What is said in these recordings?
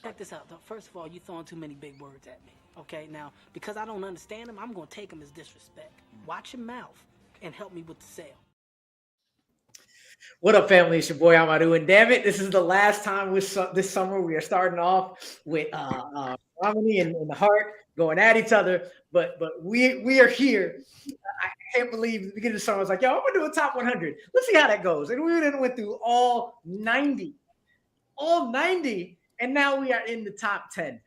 Check this out, though. First of all, you throwing too many big words at me. Okay, now because I don't understand them, I'm gonna take them as disrespect. Watch your mouth and help me with the sale. What up, family? It's your boy Amaru, and damn it, this is the last time this summer. We are starting off with Romney and the Heart going at each other, but we are here. I can't believe the beginning of the summer I was like, yo, I'm gonna do a top 100. Let's see how that goes. And we then went through all 90, and now we are in the top 10.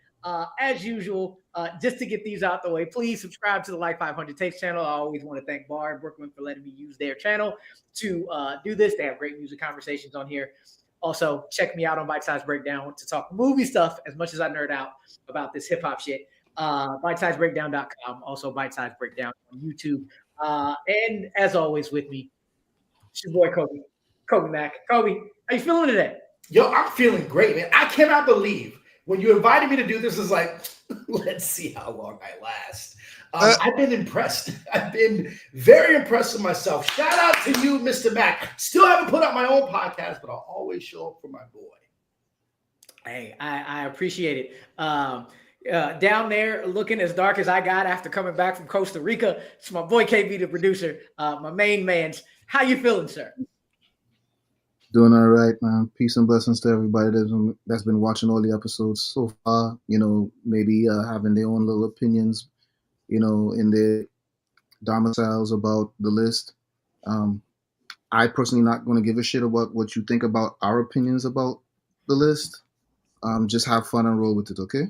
As usual, just to get these out the way, please subscribe to the Like 500 Takes channel. I always want to thank Bar and Brooklyn for letting me use their channel to do this. They have great music conversations on here. Also, check me out on Bite Size Breakdown to talk movie stuff as much as I nerd out about this hip hop shit. BitesizeBreakdown.com, also Bite Size Breakdown on YouTube. And as always, with me, it's your boy Kolby Mac. Kolby, how you feeling today? Yo, I'm feeling great, man. I cannot believe when you invited me to do this, it's like, let's see how long I last. I've been impressed. I've been very impressed with myself. Shout out to you, Mr. Mac. Still haven't put out my own podcast, but I'll always show up for my boy. Hey, I appreciate it. Down there, looking as dark as I got after coming back from Costa Rica, it's my boy KB, the producer, my main man. How you feeling, sir? Doing all right, man. Peace and blessings to everybody that's been watching all the episodes so far. You know, maybe having their own little opinions, you know, in their domiciles about the list. I personally not going to give a shit about what you think about our opinions about the list. Just have fun and roll with it, okay?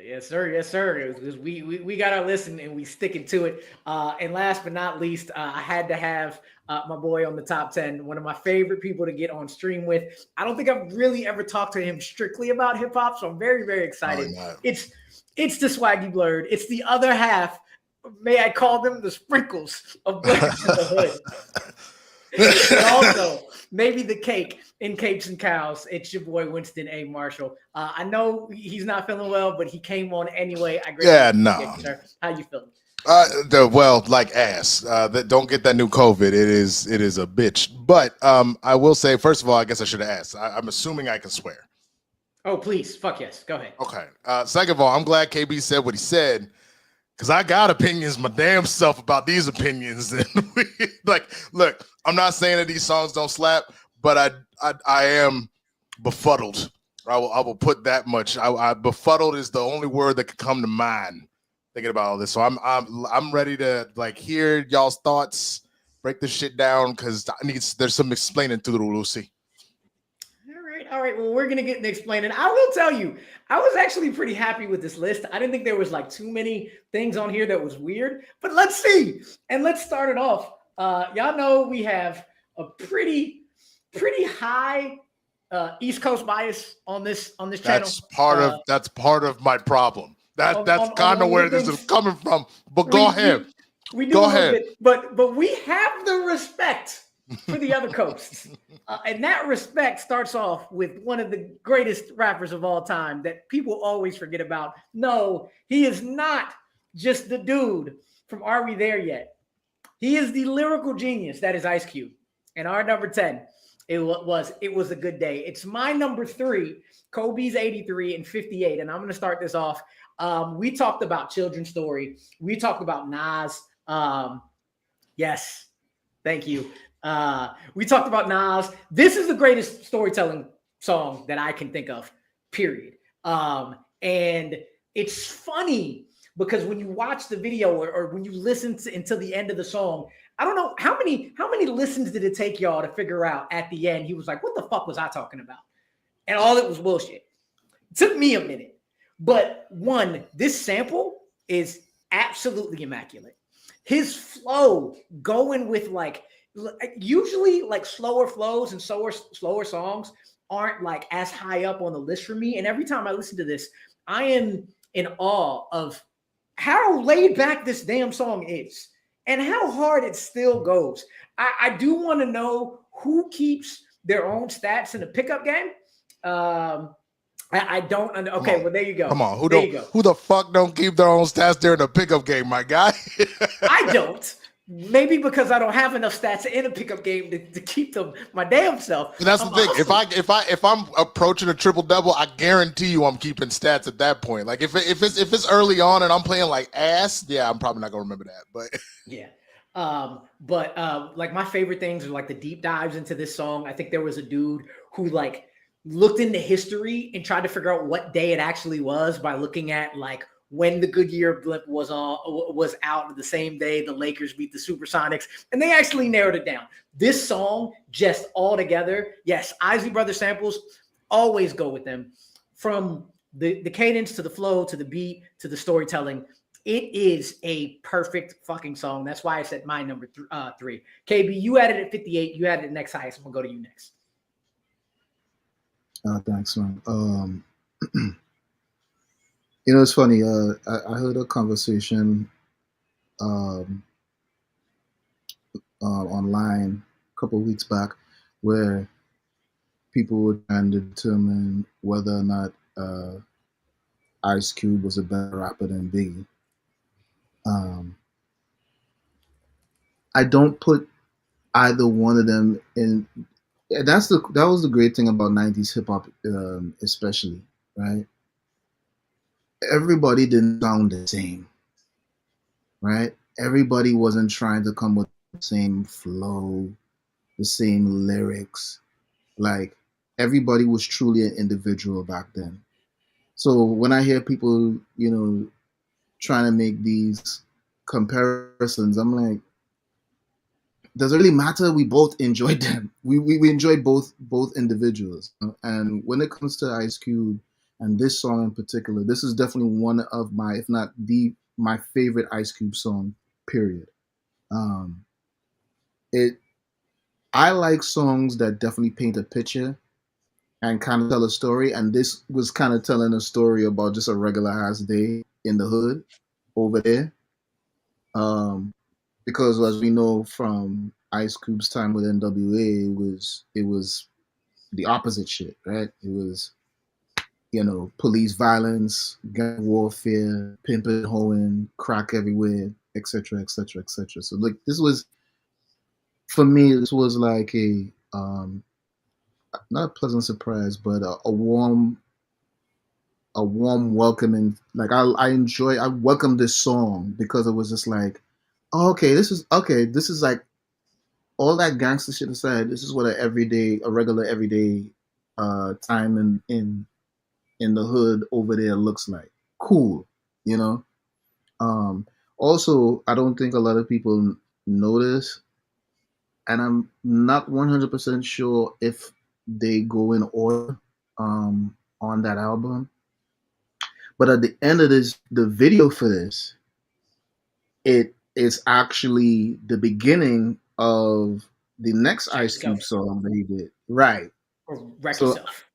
Yes, sir. Yes, sir. We got our list and we sticking to it. And last but not least, I had to have my boy on the top 10, one of my favorite people to get on stream with. I don't think I've really ever talked to him strictly about hip hop, so I'm very, very excited. It's the Swaggy Blurred. It's the other half. May I call them the sprinkles of Blurred to the Hood. And also, maybe the cake in Capes and Cows. It's your boy Winston A. Marshall. I know he's not feeling well, but he came on anyway. You, sir. How you feeling? Well, like ass. Don't get that new COVID. It is a bitch. But I will say, first of all, I guess I should have asked. I'm assuming I can swear. Oh, please. Fuck yes. Go ahead. Okay. Second of all, I'm glad KB said what he said, because I got opinions my damn self about these opinions. And look, I'm not saying that these songs don't slap, but I am befuddled. I will put that much. Befuddled is the only word that could come to mind thinking about all this. So I'm ready to hear y'all's thoughts, break this shit down, because there's some explaining to do, Lucy. All right. Well, we're gonna get into explaining. I will tell you, I was actually pretty happy with this list. I didn't think there was too many things on here that was weird, but let's see. And let's start it off. Y'all know we have a pretty high East Coast bias on this channel. That's part of my problem. That's kind of where this is coming from. But go ahead. We do go ahead. But we have the respect for the other coasts. And that respect starts off with one of the greatest rappers of all time that people always forget about. No, he is not just the dude from Are We There Yet? He is the lyrical genius that is Ice Cube. And our number 10, it was a good day. It's my number 3, Kobe's 83 and 58. And I'm going to start this off. We talked about Children's Story. We talked about Nas. Yes, thank you. We talked about Nas. This is the greatest storytelling song that I can think of, period. And it's funny because when you watch the video or when you listen until the end of the song, I don't know how many listens did it take y'all to figure out at the end? He was like, what the fuck was I talking about? And all it was bullshit. It took me a minute. But one, this sample is absolutely immaculate. His flow going with usually slower flows and slower songs aren't as high up on the list for me. And every time I listen to this, I am in awe of how laid back this damn song is and how hard it still goes. I do want to know who keeps their own stats in the pickup game. I don't. Okay, well, there you go. Come on, who the fuck don't keep their own stats during the pickup game, my guy? I don't. Maybe because I don't have enough stats in a pickup game to keep them my damn self. And that's the thing. If I'm approaching a triple double, I guarantee you I'm keeping stats at that point. Like if it's early on and I'm playing like ass, yeah, I'm probably not gonna remember that. But yeah. Like my favorite things are like the deep dives into this song. I think there was a dude who like looked into history and tried to figure out what day it actually was by looking at like when the Goodyear blimp was out the same day the Lakers beat the Supersonics, and they actually narrowed it down. This song just all together, yes, Isley Brothers samples always go with them, from the cadence to the flow to the beat to the storytelling. It is a perfect fucking song. That's why I said my number 3. KB, you had it at 58. You had it next highest. I'm gonna go to you next. Thanks, man. It's funny. I heard a conversation online a couple of weeks back where people were trying to determine whether or not Ice Cube was a better rapper than Biggie. I don't put either one of them in. That was the great thing about 90s hip hop, especially, right? Everybody didn't sound the same, right? Everybody wasn't trying to come with the same flow, the same lyrics. Like, everybody was truly an individual back then. So when I hear people, trying to make these comparisons, I'm like, does it really matter? We both enjoyed them. We enjoyed both individuals. And when it comes to Ice Cube and this song in particular, this is definitely one of my, if not my favorite Ice Cube song, period. I like songs that definitely paint a picture and kind of tell a story. And this was kind of telling a story about just a regular ass day in the hood over there. Because as we know from Ice Cube's time with NWA, it was the opposite shit, right? It was, police violence, gang warfare, pimping, hoeing, crack everywhere, etc., etc., etc. So like this was, for me, this was like a not a pleasant surprise, but a warm welcoming. Like I welcomed this song because it was just like, oh, this is like all that gangster shit aside, this is what a regular everyday time in the hood over there looks like. Cool, Also, I don't think a lot of people know this, and I'm not 100% sure if they go in order on that album. But at the end of the video for this, it is actually the beginning of the next Ice Cube song that he did. Right. Or Wreck Yourself.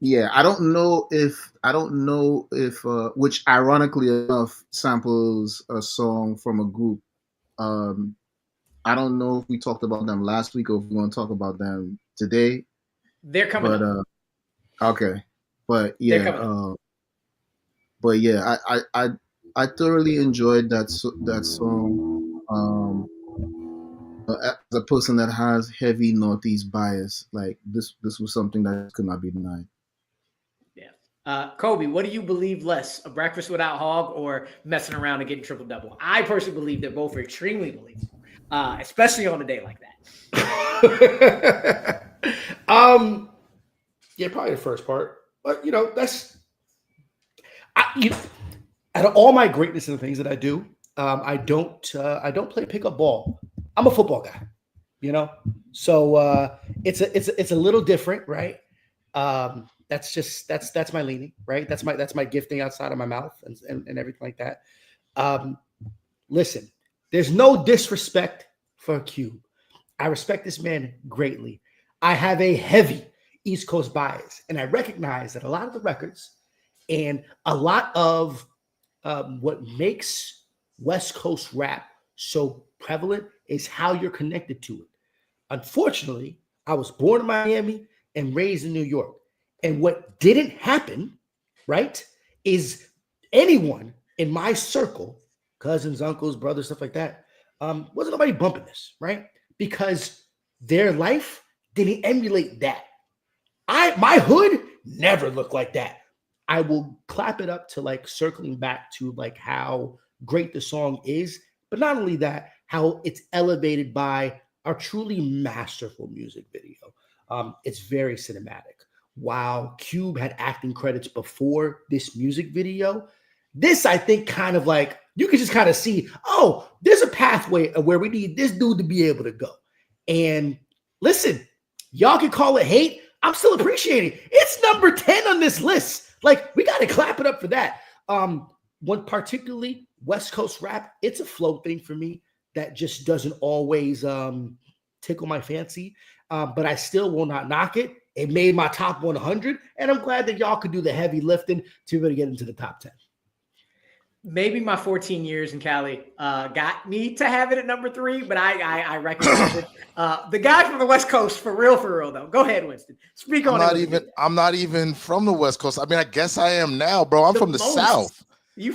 Yeah, I don't know if which ironically enough samples a song from a group. I don't know if we talked about them last week or if we're going to talk about them today. They're coming up. Okay. But yeah, I thoroughly enjoyed that song. As a person that has heavy Northeast bias, like this was something that could not be denied. Yeah. Kolby, what do you believe less, a breakfast without hog or messing around and getting triple double? I personally believe they're both extremely believable, especially on a day like that. Yeah, probably the first part, but that's out of all my greatness and the things that I do, I don't play pickup ball. I'm a football guy, so it's a little different, right? That's my leaning, right? That's my gifting outside of my mouth and everything like that. Listen, there's no disrespect for Cube. I respect this man greatly. I have a heavy East Coast bias, and I recognize that a lot of the records and a lot of what makes West Coast rap so prevalent is how you're connected to it. Unfortunately, I was born in Miami and raised in New York. And what didn't happen, right, is anyone in my circle, cousins, uncles, brothers, stuff like that, wasn't nobody bumping this, right? Because their life didn't emulate that. My hood never looked like that. I will clap it up to like circling back to like how great the song is, but not only that, how it's elevated by a truly masterful music video. It's very cinematic. While Cube had acting credits before this music video, this I think kind of like you can just kind of see, oh, there's a pathway where we need this dude to be able to go. And listen, y'all can call it hate. I'm still appreciating. It's number 10 on this list. Like, we got to clap it up for that. One particularly West Coast rap, it's a flow thing for me that just doesn't always tickle my fancy. But I still will not knock it. It made my top 100, and I'm glad that y'all could do the heavy lifting to really get into the top 10. Maybe my 14 years in Cali got me to have it at number 3, but I recognize it. The guy from the West Coast, for real, though. Go ahead, Winston. Speak on it. I'm not even from the West Coast. I mean, I guess I am now, bro. I'm from the South.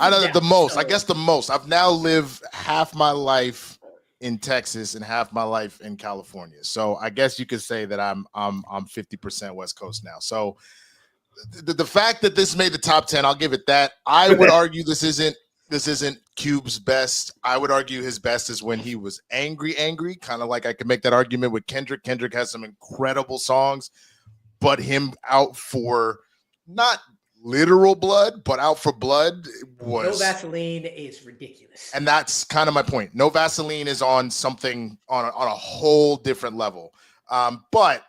I know the most. I guess the most. I've now lived half my life in Texas and half my life in California. So I guess you could say that I'm 50% West Coast now. So the fact that this made the top 10, I'll give it that. I would argue this isn't Cube's best. I would argue his best is when he was angry, kind of like I could make that argument with Kendrick. Kendrick has some incredible songs, but him out for not literal blood, but out for blood was No Vaseline is ridiculous. And that's kind of my point. No Vaseline is on something on a whole different level. But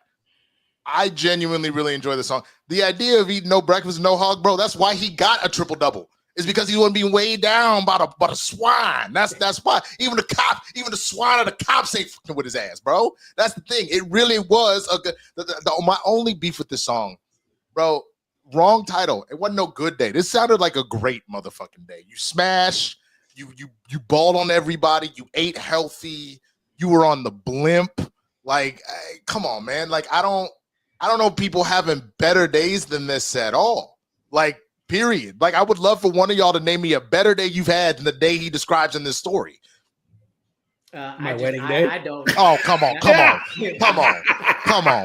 I genuinely really enjoy the song. The idea of eating no breakfast, no hog, bro, that's why he got a triple double. It's because he wasn't being weighed down by the swine. That's why. Even the swine of the cops ain't fucking with his ass, bro. That's the thing. It really was a good. My only beef with this song, bro. Wrong title. It wasn't no good day. This sounded like a great motherfucking day. You smash. You balled on everybody. You ate healthy. You were on the blimp. Like, come on, man. Like, I don't know people having better days than this at all. Like, period. Like, I would love for one of y'all to name me a better day you've had than the day he describes in this story. My wedding day. I don't. Oh, come on,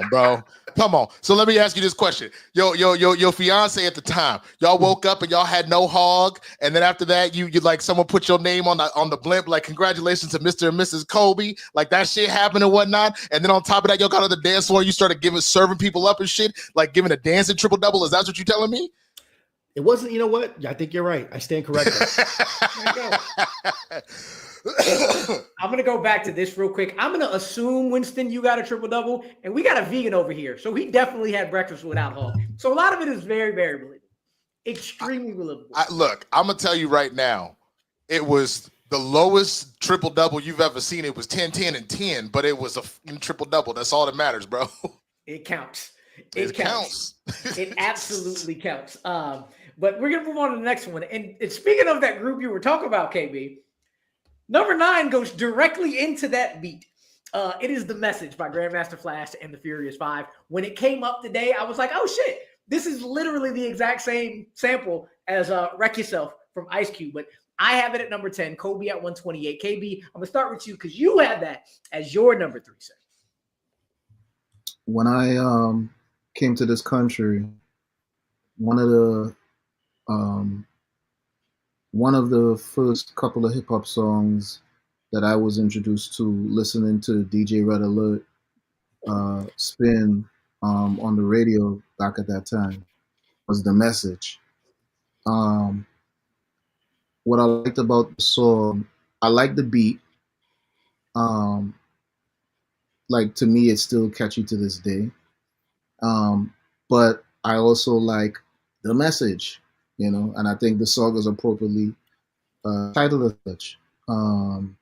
bro. Come on. So let me ask you this question. Your fiance at the time, y'all woke up and y'all had no hog, and then after that, you like someone put your name on the blimp, like congratulations to Mr. and Mrs. Kolby, like that shit happened and whatnot. And then on top of that, y'all got on the dance floor, you started serving people up and shit, like giving a dancing triple double. Is that what you're telling me? It wasn't. You know what? I think you're right. I stand corrected. There you go. I'm going to go back to this real quick. I'm going to assume, Winston, you got a triple-double, and we got a vegan over here. So he definitely had breakfast without hog. So a lot of it is very, very believable. Extremely believable. Look, I'm going to tell you right now, it was the lowest triple-double you've ever seen. It was 10, 10, and 10, but it was a triple-double. That's all that matters, bro. It counts. It counts. It absolutely counts. But we're going to move on to the next one. And speaking of that group you were talking about, KB, number 9 goes directly into that beat. It is The Message by Grandmaster Flash and the Furious Five. When it came up today, I was like, oh, shit. This is literally the exact same sample as Wreck Yourself from Ice Cube. But I have it at number 10, Kolby at 128. KB, I'm going to start with you because you had that as your number 3, sir. When I came to this country, one of the first couple of hip hop songs that I was introduced to listening to DJ Red Alert spin on the radio back at that time was The Message. What I liked about the song, I liked the beat. Like, to me, it's still catchy to this day. But I also like the message, and I think the song is appropriately titled as such. And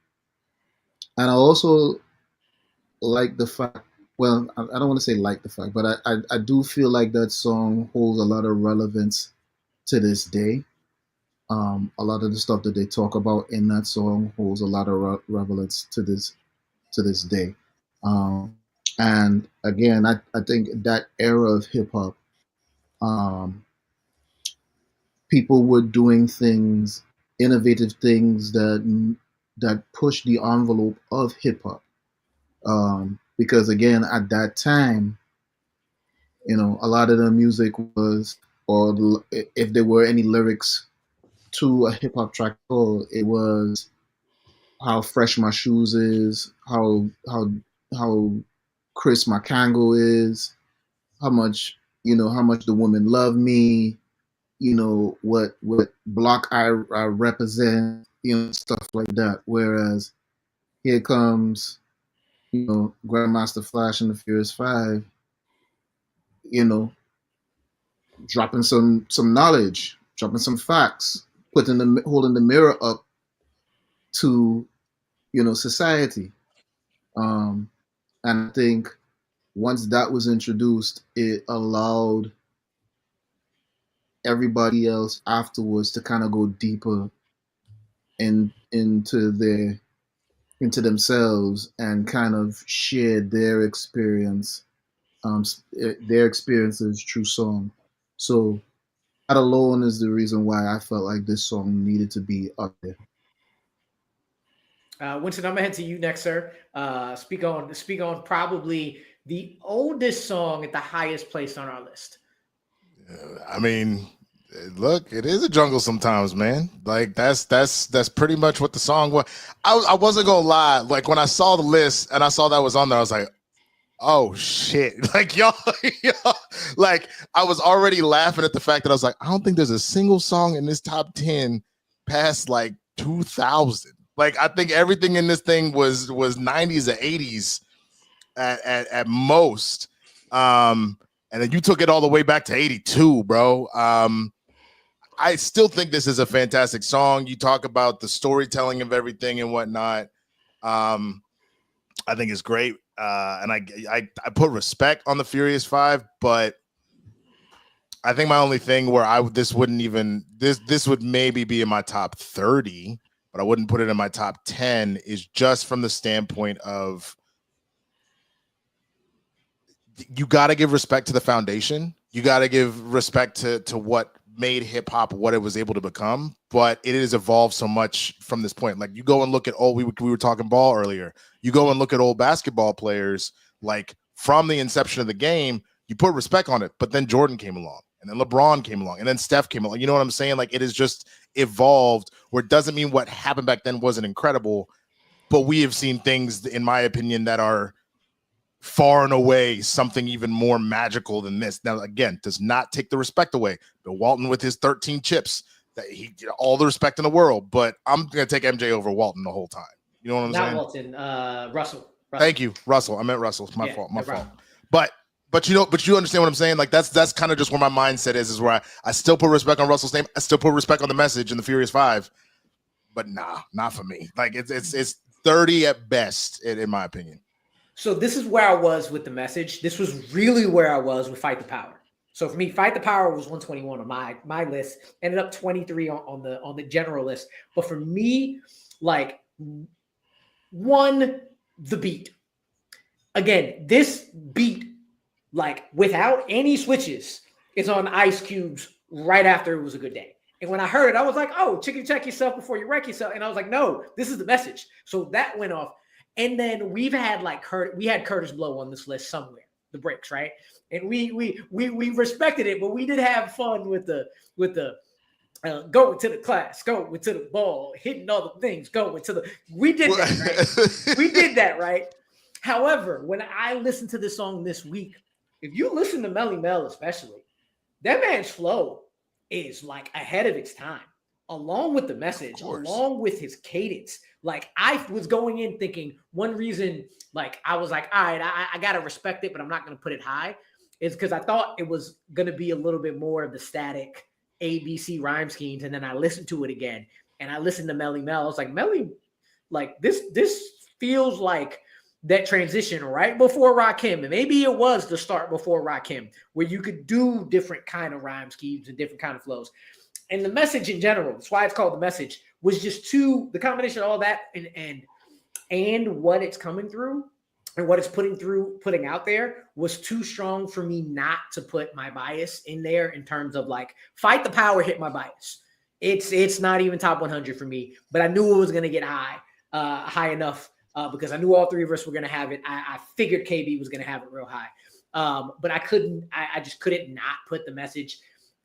I also like the fact, well, I don't want to say like the fact, but I do feel like that song holds a lot of relevance to this day. A lot of the stuff that they talk about in that song holds a lot of relevance to this day. And again, I think that era of hip hop, people were doing things, innovative things that that pushed the envelope of hip hop. Because again, at that time, a lot of the music was, or if there were any lyrics to a hip hop track, it was how fresh my shoes is, how crisp my Kango is, how much the women love me, what block I represent, stuff like that. Whereas here comes Grandmaster Flash and the Furious Five, you know, dropping some knowledge, dropping some facts, holding the mirror up to society. And I think once that was introduced, it allowed everybody else afterwards to kind of go deeper into themselves and kind of share their experiences through song. So that alone is the reason why I felt like this song needed to be up there. Winston, I'm gonna head to you next, sir. Speak on probably the oldest song at the highest place on our list. I mean, look, it is a jungle sometimes, man. Like that's pretty much what the song was. I wasn't gonna lie. Like when I saw the list and I saw that was on there, I was like, oh shit. Like y'all, like I was already laughing at the fact that I was like, I don't think there's a single song in this top 10 past like 2000. Like I think everything in this thing was 90s or 80s at most. And then you took it all the way back to 82, bro. I still think this is a fantastic song. You talk about the storytelling of everything and whatnot. I think it's great. And I put respect on the Furious Five, but I think my only thing where this would maybe be in my top 30, but I wouldn't put it in my top 10 is just from the standpoint of you got to give respect to the foundation. You got to give respect to what made hip hop what it was able to become, but it has evolved so much from this point. Like you go and look at we were talking ball earlier. You go and look at old basketball players, like from the inception of the game, you put respect on it, but then Jordan came along and then LeBron came along and then Steph came along. You know what I'm saying? Like it has just evolved where it doesn't mean what happened back then wasn't incredible, but we have seen things, in my opinion, that are far and away something even more magical than this. Now, again, does not take the respect away. Bill Walton with his 13 chips, that he all the respect in the world, but I'm going to take MJ over Walton the whole time. You know what I'm saying? Not Walton, Russell. Thank you, Russell. I meant Russell. It's my fault. But you understand what I'm saying? Like that's kind of just where my mindset is where I still put respect on Russell's name. I still put respect on the message in the Furious Five, but nah, not for me. Like it's 30 at best, in my opinion. So this is where I was with the message. This was really where I was with Fight the Power. So for me, Fight the Power was 121 on my list. Ended up 23 on the general list. But for me, like the beat. Again, this beat, like without any switches, is on Ice Cube's right after It Was a Good Day. And when I heard it, I was like, oh, chicken check yourself before you wreck yourself. And I was like, no, this is the message. So that went off. And then we've had we had Curtis Blow on this list somewhere, the breaks, right? And we respected it, but we did have fun with the going to the class, going to the ball, hitting all the things, we did that, right? We did that, right? However, when I listened to this song this week, if you listen to Melly Mel especially, that man's flow is like ahead of its time, along with the message, along with his cadence. Like I was going in thinking one reason, like I was like, all right, I got to respect it, but I'm not going to put it high, is because I thought it was going to be a little bit more of the static ABC rhyme schemes. And then I listened to it again and I listened to Melly Mel. I was like, Melly, like this feels like that transition right before Rakim. And maybe it was the start before Rakim, where you could do different kind of rhyme schemes and different kind of flows. And the message in general, that's why it's called the message, was just the combination of all that and what it's coming through and what it's putting out there was too strong for me not to put my bias in there in terms of like Fight the Power hit my bias. It's not even top 100 for me, but I knew it was going to get high. high enough because I knew all three of us were going to have it. I figured KB was going to have it real high. But I just couldn't not put the message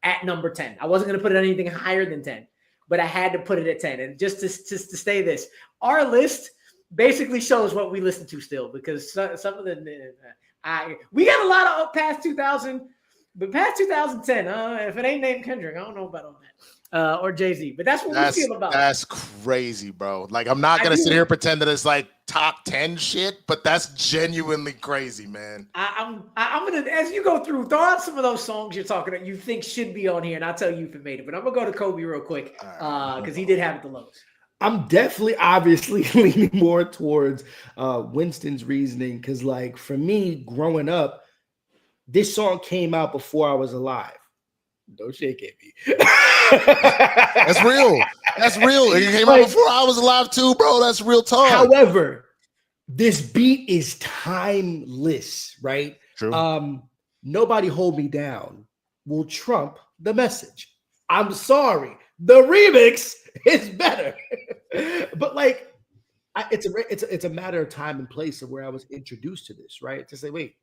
at number 10. I wasn't going to put it anything higher than 10, but I had to put it at 10. And just to say this, our list basically shows what we listen to still, because some of the we got a lot of past 2000, but past 2010, if it ain't named Kendrick, I don't know about all that. Or Jay-Z, but that's what we feel about. That's crazy, bro. Like, I'm not gonna sit here and pretend that it's like top 10 shit, but that's genuinely crazy, man. I'm gonna, as you go through, throw out some of those songs you're talking about, you think should be on here, and I'll tell you if it made it. But I'm gonna go to Kolby real quick because he did have it the lowest. I'm definitely obviously leaning more towards Winston's reasoning, because, like, for me growing up, this song came out before I was alive. Don't shake at me. That's real. That's real. It came out before I was alive too, bro. That's real talk. However, this beat is timeless, right? True. Nobody Hold Me Down will trump the message. I'm sorry. The remix is better. But, like, it's a matter of time and place of where I was introduced to this, right? To say, wait,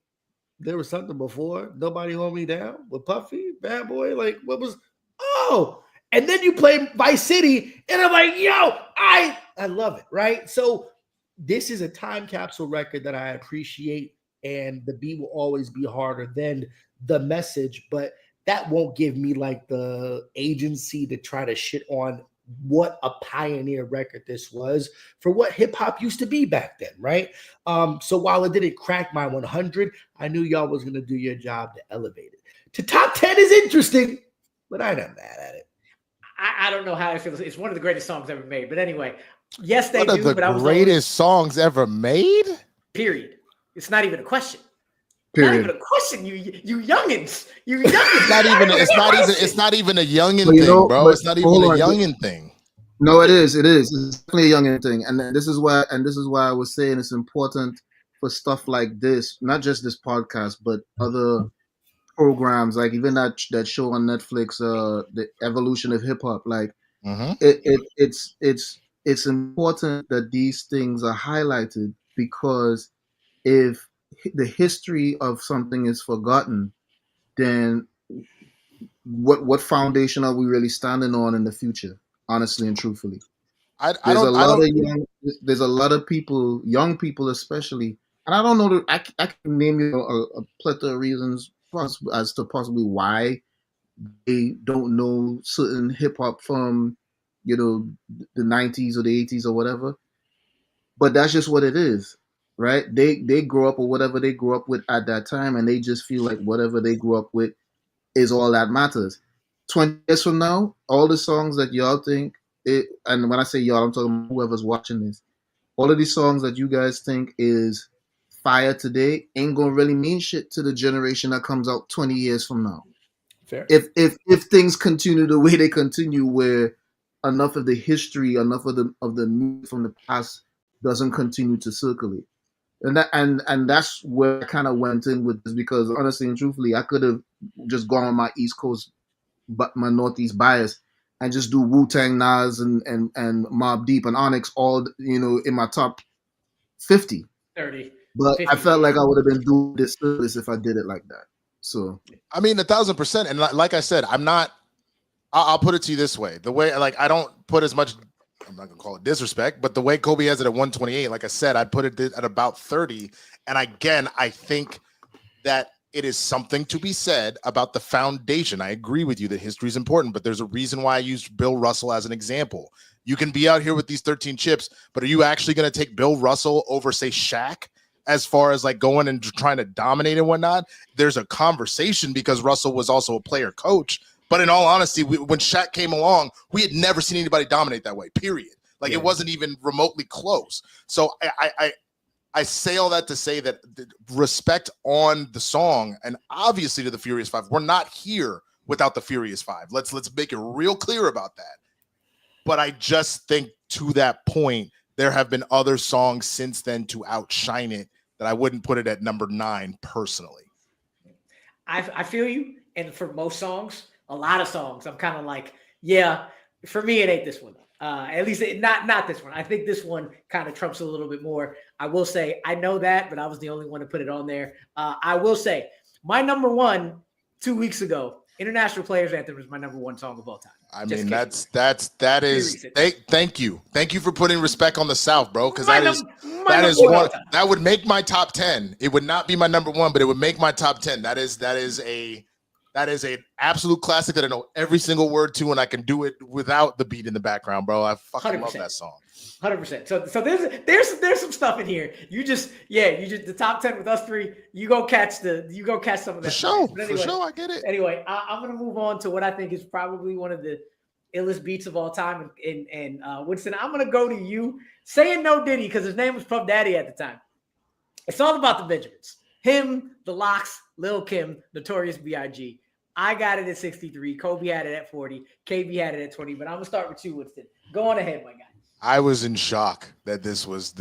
there was something before Nobody Hold Me Down with Puffy, Bad Boy. Like, what was? Oh, and then you play Vice City, and I'm like, yo, I love it, right? So this is a time capsule record that I appreciate, and the beat will always be harder than the message, but that won't give me, like, the agency to try to shit on what a pioneer record this was for what hip hop used to be back then, right? So while it didn't crack my 100, I knew y'all was gonna do your job to elevate it. To top 10 is interesting, but I'm not mad at it. I don't know how I feel. It's one of the greatest songs ever made. But anyway, yes, they One do. of the but I was greatest songs ever made. Period. It's not even a question. Period. Not even a question. You youngins. You youngins. It's not even a youngin' But, thing, bro. It's not even a youngin' thing. No, it is. It's definitely a youngin' thing, and this is why I was saying it's important for stuff like this, not just this podcast, but other programs, like even that show on Netflix, the evolution of hip hop. Like, it's important that these things are highlighted, because if the history of something is forgotten, then what foundation are we really standing on in the future? Honestly and truthfully, there's a lot of people, young people especially, and I don't know. I can name you a plethora of reasons as to possibly why they don't know certain hip hop from, the 90s or the 80s or whatever. But that's just what it is, right? They grow up or whatever they grew up with at that time, and they just feel like whatever they grew up with is all that matters. 20 years from now, all the songs that y'all think and when I say y'all, I'm talking about whoever's watching this, all of these songs that you guys think is fire today ain't gonna really mean shit to the generation that comes out 20 years from now. Fair. If things continue the way they continue, where enough of the history, enough of the music from the past doesn't continue to circulate. And that's where I kind of went in with this, because honestly and truthfully, I could have just gone on my East Coast, but my Northeast bias, and just do Wu-Tang, Nas, and Mobb Deep and Onyx all, in my top 50. 30. But 50. I felt like I would have been doing this service if I did it like that. So, I mean, 1,000%. And like I said, I'll put it to you this way. The way, like, I don't put as much, I'm not gonna call it disrespect, but the way Kolby has it at 128, like I said, I'd put it at about 30. And again, I think that it is something to be said about the foundation. I agree with you that history is important, but there's a reason why I used Bill Russell as an example. You can be out here with these 13 chips, but are you actually going to take Bill Russell over, say, Shaq, as far as like going and trying to dominate and whatnot? There's a conversation, because Russell was also a player coach. But in all honesty, when Shaq came along, we had never seen anybody dominate that way, period. Like, It wasn't even remotely close. So I say all that to say that respect on the song, and obviously to the Furious Five. We're not here without the Furious Five. Let's make it real clear about that. But I just think, to that point, there have been other songs since then to outshine it that I wouldn't put it at number 9 personally. I feel you. And for most songs, a lot of songs, I'm kind of like, yeah, for me, it ain't this one. At least not this one. I think this one kind of trumps a little bit more. I will say I know that, but I was the only one to put it on there. I will say my number one 2 weeks ago, International Players Anthem is my number one song of all time. I mean, that is. Thank you for putting respect on the South, bro. Because that would make my top 10. It would not be my number one, but it would make my top 10. That is an absolute classic that I know every single word to, and I can do it without the beat in the background, bro. I fucking 100%. love that song. 100%. So there's some stuff in here. You just the top 10 with us three. You go catch some of that. For sure, I get it. Anyway, I'm gonna move on to what I think is probably one of the illest beats of all time. And Winston, I'm gonna go to you saying No Diddy because his name was Puff Daddy at the time. It's all about the Benjamins. Him, the Locks, Lil Kim, Notorious B.I.G. I got it at 63. Kolby had it at 40. KB had it at 20. But I'm gonna start with you, Winston. Go on ahead, my guy. I was in shock that this was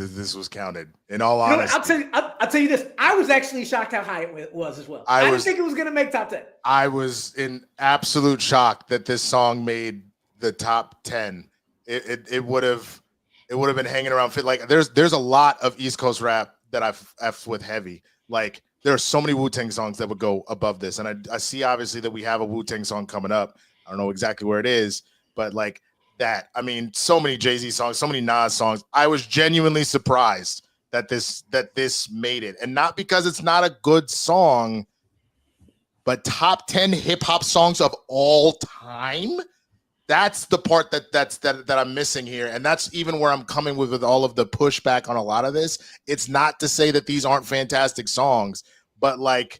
counted. In all honesty, I'll tell you this. I was actually shocked how high it was as well. I didn't think it was gonna make top 10. I was in absolute shock that this song made the top 10. It would have been hanging around. Like there's a lot of East Coast rap that I've F'd with heavy. Like there are so many Wu-Tang songs that would go above this, and I see obviously that we have a Wu-Tang song coming up. I don't know exactly where it is, but like. That I mean, so many Jay-Z songs, so many Nas songs. I was genuinely surprised that this made it, and not because it's not a good song, but top 10 hip hop songs of all time. That's the part that I'm missing here, and that's even where I'm coming with all of the pushback on a lot of this. It's not to say that these aren't fantastic songs, but like,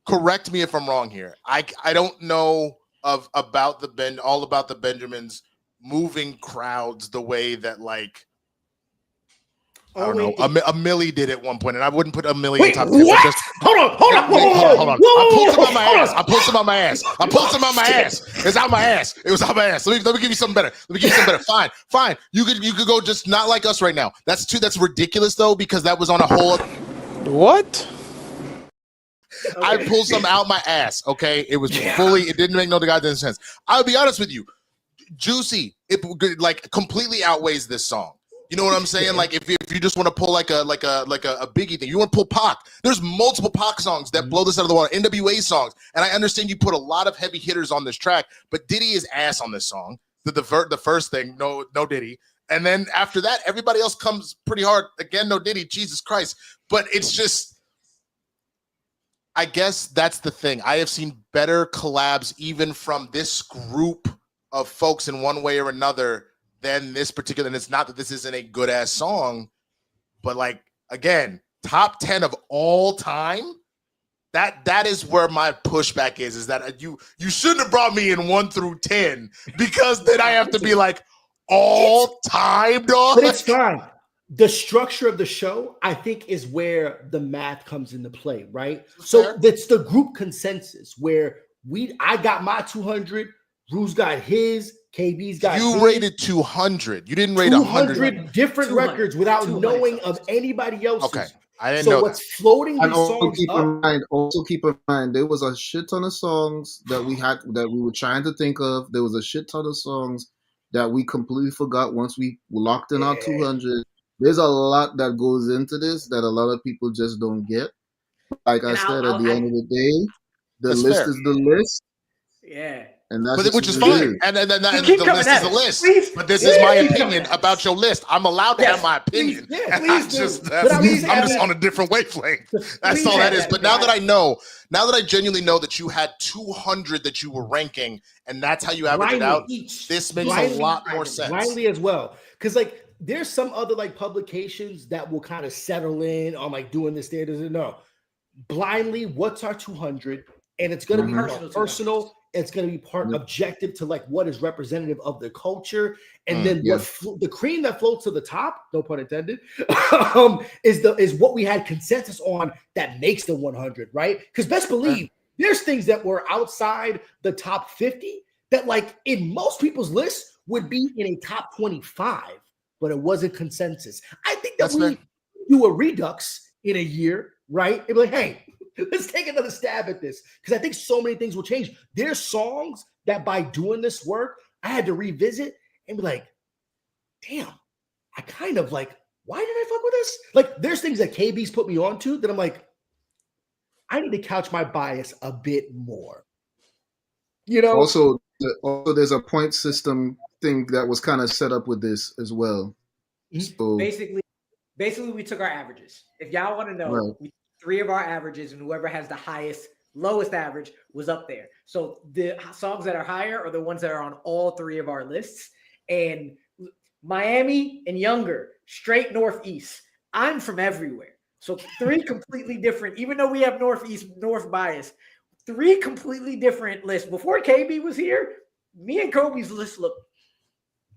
correct me if I'm wrong here. I don't know. About the Benjamins moving crowds the way that like I don't know a Millie did at one point, and I wouldn't put a Millie in top 10. What? Hold on. I pulled some out my ass. It's out my ass. It was out my ass. Let me give you something better. Fine. You could go just not like us right now. That's ridiculous though, because that was on a whole. What? Okay. I pulled some out my ass, okay? It was it didn't make no goddamn sense. I'll be honest with you. Juicy, it like completely outweighs this song. You know what I'm saying? Like if you just want to pull like a Biggie thing, you want to pull Pac. There's multiple Pac songs that blow this out of the water, NWA songs. And I understand you put a lot of heavy hitters on this track, but Diddy is ass on this song. The first thing, no Diddy. And then after that, everybody else comes pretty hard. Again, no Diddy, Jesus Christ. But it's just I guess that's the thing. I have seen better collabs even from this group of folks in one way or another than this particular. And it's not that this isn't a good ass song, but like, again, top 10 of all time. That is where my pushback is that you shouldn't have brought me in 1 through 10 because then I have to be like all time, dog. But it's fine. The structure of the show, I think, is where the math comes into play, right? So that's the group consensus where I got my 200, Rue's got his, KB's got you his. Rated 200. You didn't rate 100 different records without knowing of anybody else's. Okay. I didn't know. So what's floating these songs Also keep in mind, there was a shit ton of songs that we were trying to think of. There was a shit ton of songs that we completely forgot once we locked in our 200. There's a lot that goes into this that a lot of people just don't get. Like I said, at the end of the day, the list is the list. Yeah. And that's which is fine. And the list is the list. Please, but this is my opinion about your list. I'm allowed to have my opinion. I'm just on a different wavelength. That's all that is. But now that I genuinely know that you had 200 that you were ranking, and that's how you average it out, this makes a lot more sense. Blindly as well. Because like there's some other like publications that will kind of settle in on like doing this there. No. Blindly, what's our 200? And it's going to be personal. It's going to be part objective to like what is representative of the culture, and then the cream that floats to the top, no pun intended, is what we had consensus on that makes the 100, right? Because best believe there's things that were outside the top 50 that like in most people's lists would be in a top 25, but it wasn't consensus. I think that we do a redux in a year, right? And be like, hey, let's take another stab at this because I think so many things will change. There's songs that by doing this work, I had to revisit and be like, damn, I kind of like, why did I fuck with this? Like, there's things that KB's put me on to that I'm like, I need to couch my bias a bit more. You know? Also, there's a point system thing that was kind of set up with this as well. So Basically, we took our averages. If y'all want to know, Right. we took 3 of our averages, and whoever has the lowest average was up there. So the songs that are higher are the ones that are on all 3 of our lists. And Miami and Younger, straight Northeast. I'm from everywhere. So 3 completely different, even though we have North bias, 3 completely different lists. Before KB was here, me and Kobe's list looked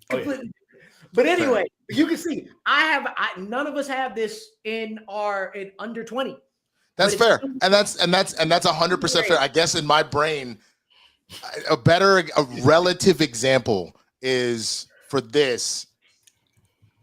completely different. But anyway, you can see none of us have this in under 20. That's fair. And that's 100% fair. I guess in my brain, a relative example is for this.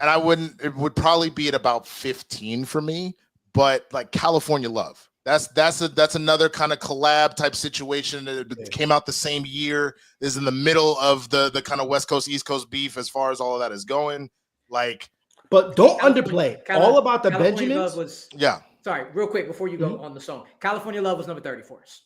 And it would probably be at about 15 for me, but like California Love. That's another kind of collab type situation that came out the same year, is in the middle of the kind of West Coast, East Coast beef as far as all of that is going. Like, but don't underplay all about the California Benjamins. Love was, sorry, real quick before you go on the song. California Love was number 30 for us.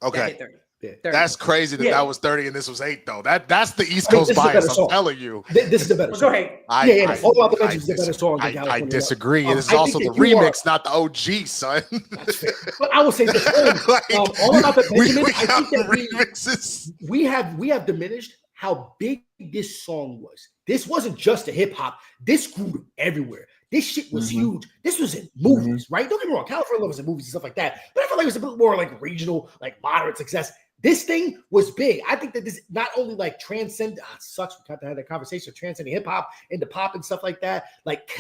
Okay. That hit 30. 30. That's crazy that was 30 and this was 8 though. That's the East Coast bias. I'm telling you. This is the better song. Go ahead. All about the Benjamins is the better song than California I disagree. Love. This is also the remix, not the OG, son. That's fair. But I will say this: all about the Benjamins. I think that remixes. we have diminished how big this song was. This wasn't just a hip hop. This grew everywhere. This shit was huge. This was in movies, right? Don't get me wrong. California Love was in movies and stuff like that. But I feel like it was a bit more like regional, like moderate success. This thing was big. I think that this not only like transcend. Sucks. We got to have that conversation of transcending hip hop into pop and stuff like that. Like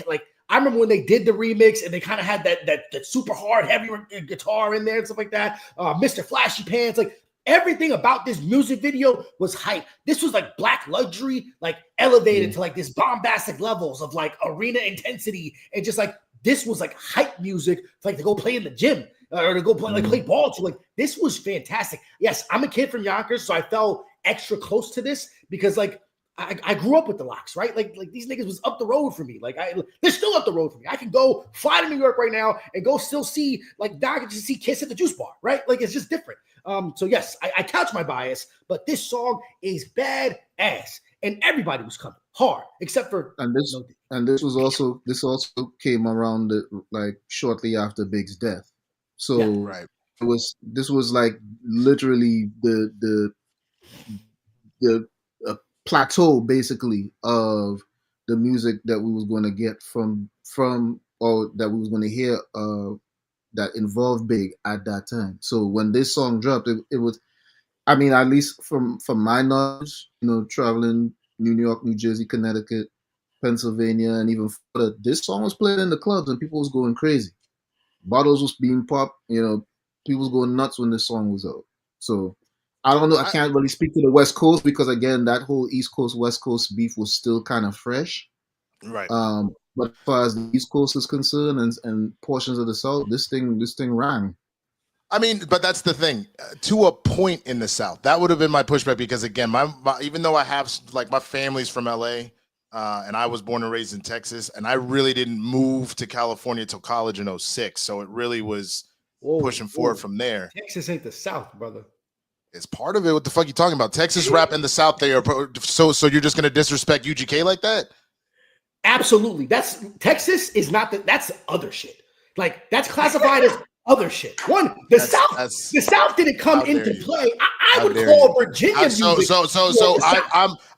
I remember when they did the remix and they kind of had that super hard, heavy guitar in there and stuff like that. Mr. Flashy Pants, like everything about this music video was hype. This was like Black luxury, like elevated to like this bombastic levels of like arena intensity, and just like this was like hype music, like to go play in the gym. Or to go play ball to. Like, this was fantastic. Yes, I'm a kid from Yonkers, so I felt extra close to this because like I grew up with the Locks, right? Like these niggas was up the road for me. Like they're still up the road for me. I can go fly to New York right now and go still see like I can just see Kiss at the Juice Bar, right? Like it's just different. So yes, I couch my bias, but this song is bad ass, and everybody was coming hard except for this also came around like shortly after Big's death. So this was like literally the plateau basically of the music that we was going to get from or that we was going to hear that involved Big at that time. So when this song dropped, it was, I mean, at least from my knowledge, traveling New York, New Jersey, Connecticut, Pennsylvania, and even Florida, this song was played in the clubs and people was going crazy. Bottles was being popped, people was going nuts when this song was out. So I don't know. I can't really speak to the West Coast because again, that whole East Coast, West Coast beef was still kind of fresh. Right. But as far as the East Coast is concerned and portions of the South, this thing rang. I mean, but that's the thing. To a point in the South, that would have been my pushback because again, my even though I have like my family's from LA. And I was born and raised in Texas, and I really didn't move to California till college in 2006. So it really was pushing forward from there. Texas ain't the South, brother. It's part of it. What the fuck you talking about? Texas rap in the South, they are so you're just gonna disrespect UGK like that? Absolutely. That's Texas is not that's other shit. Like that's classified as other shit. The South didn't come into play. I would call Virginia music.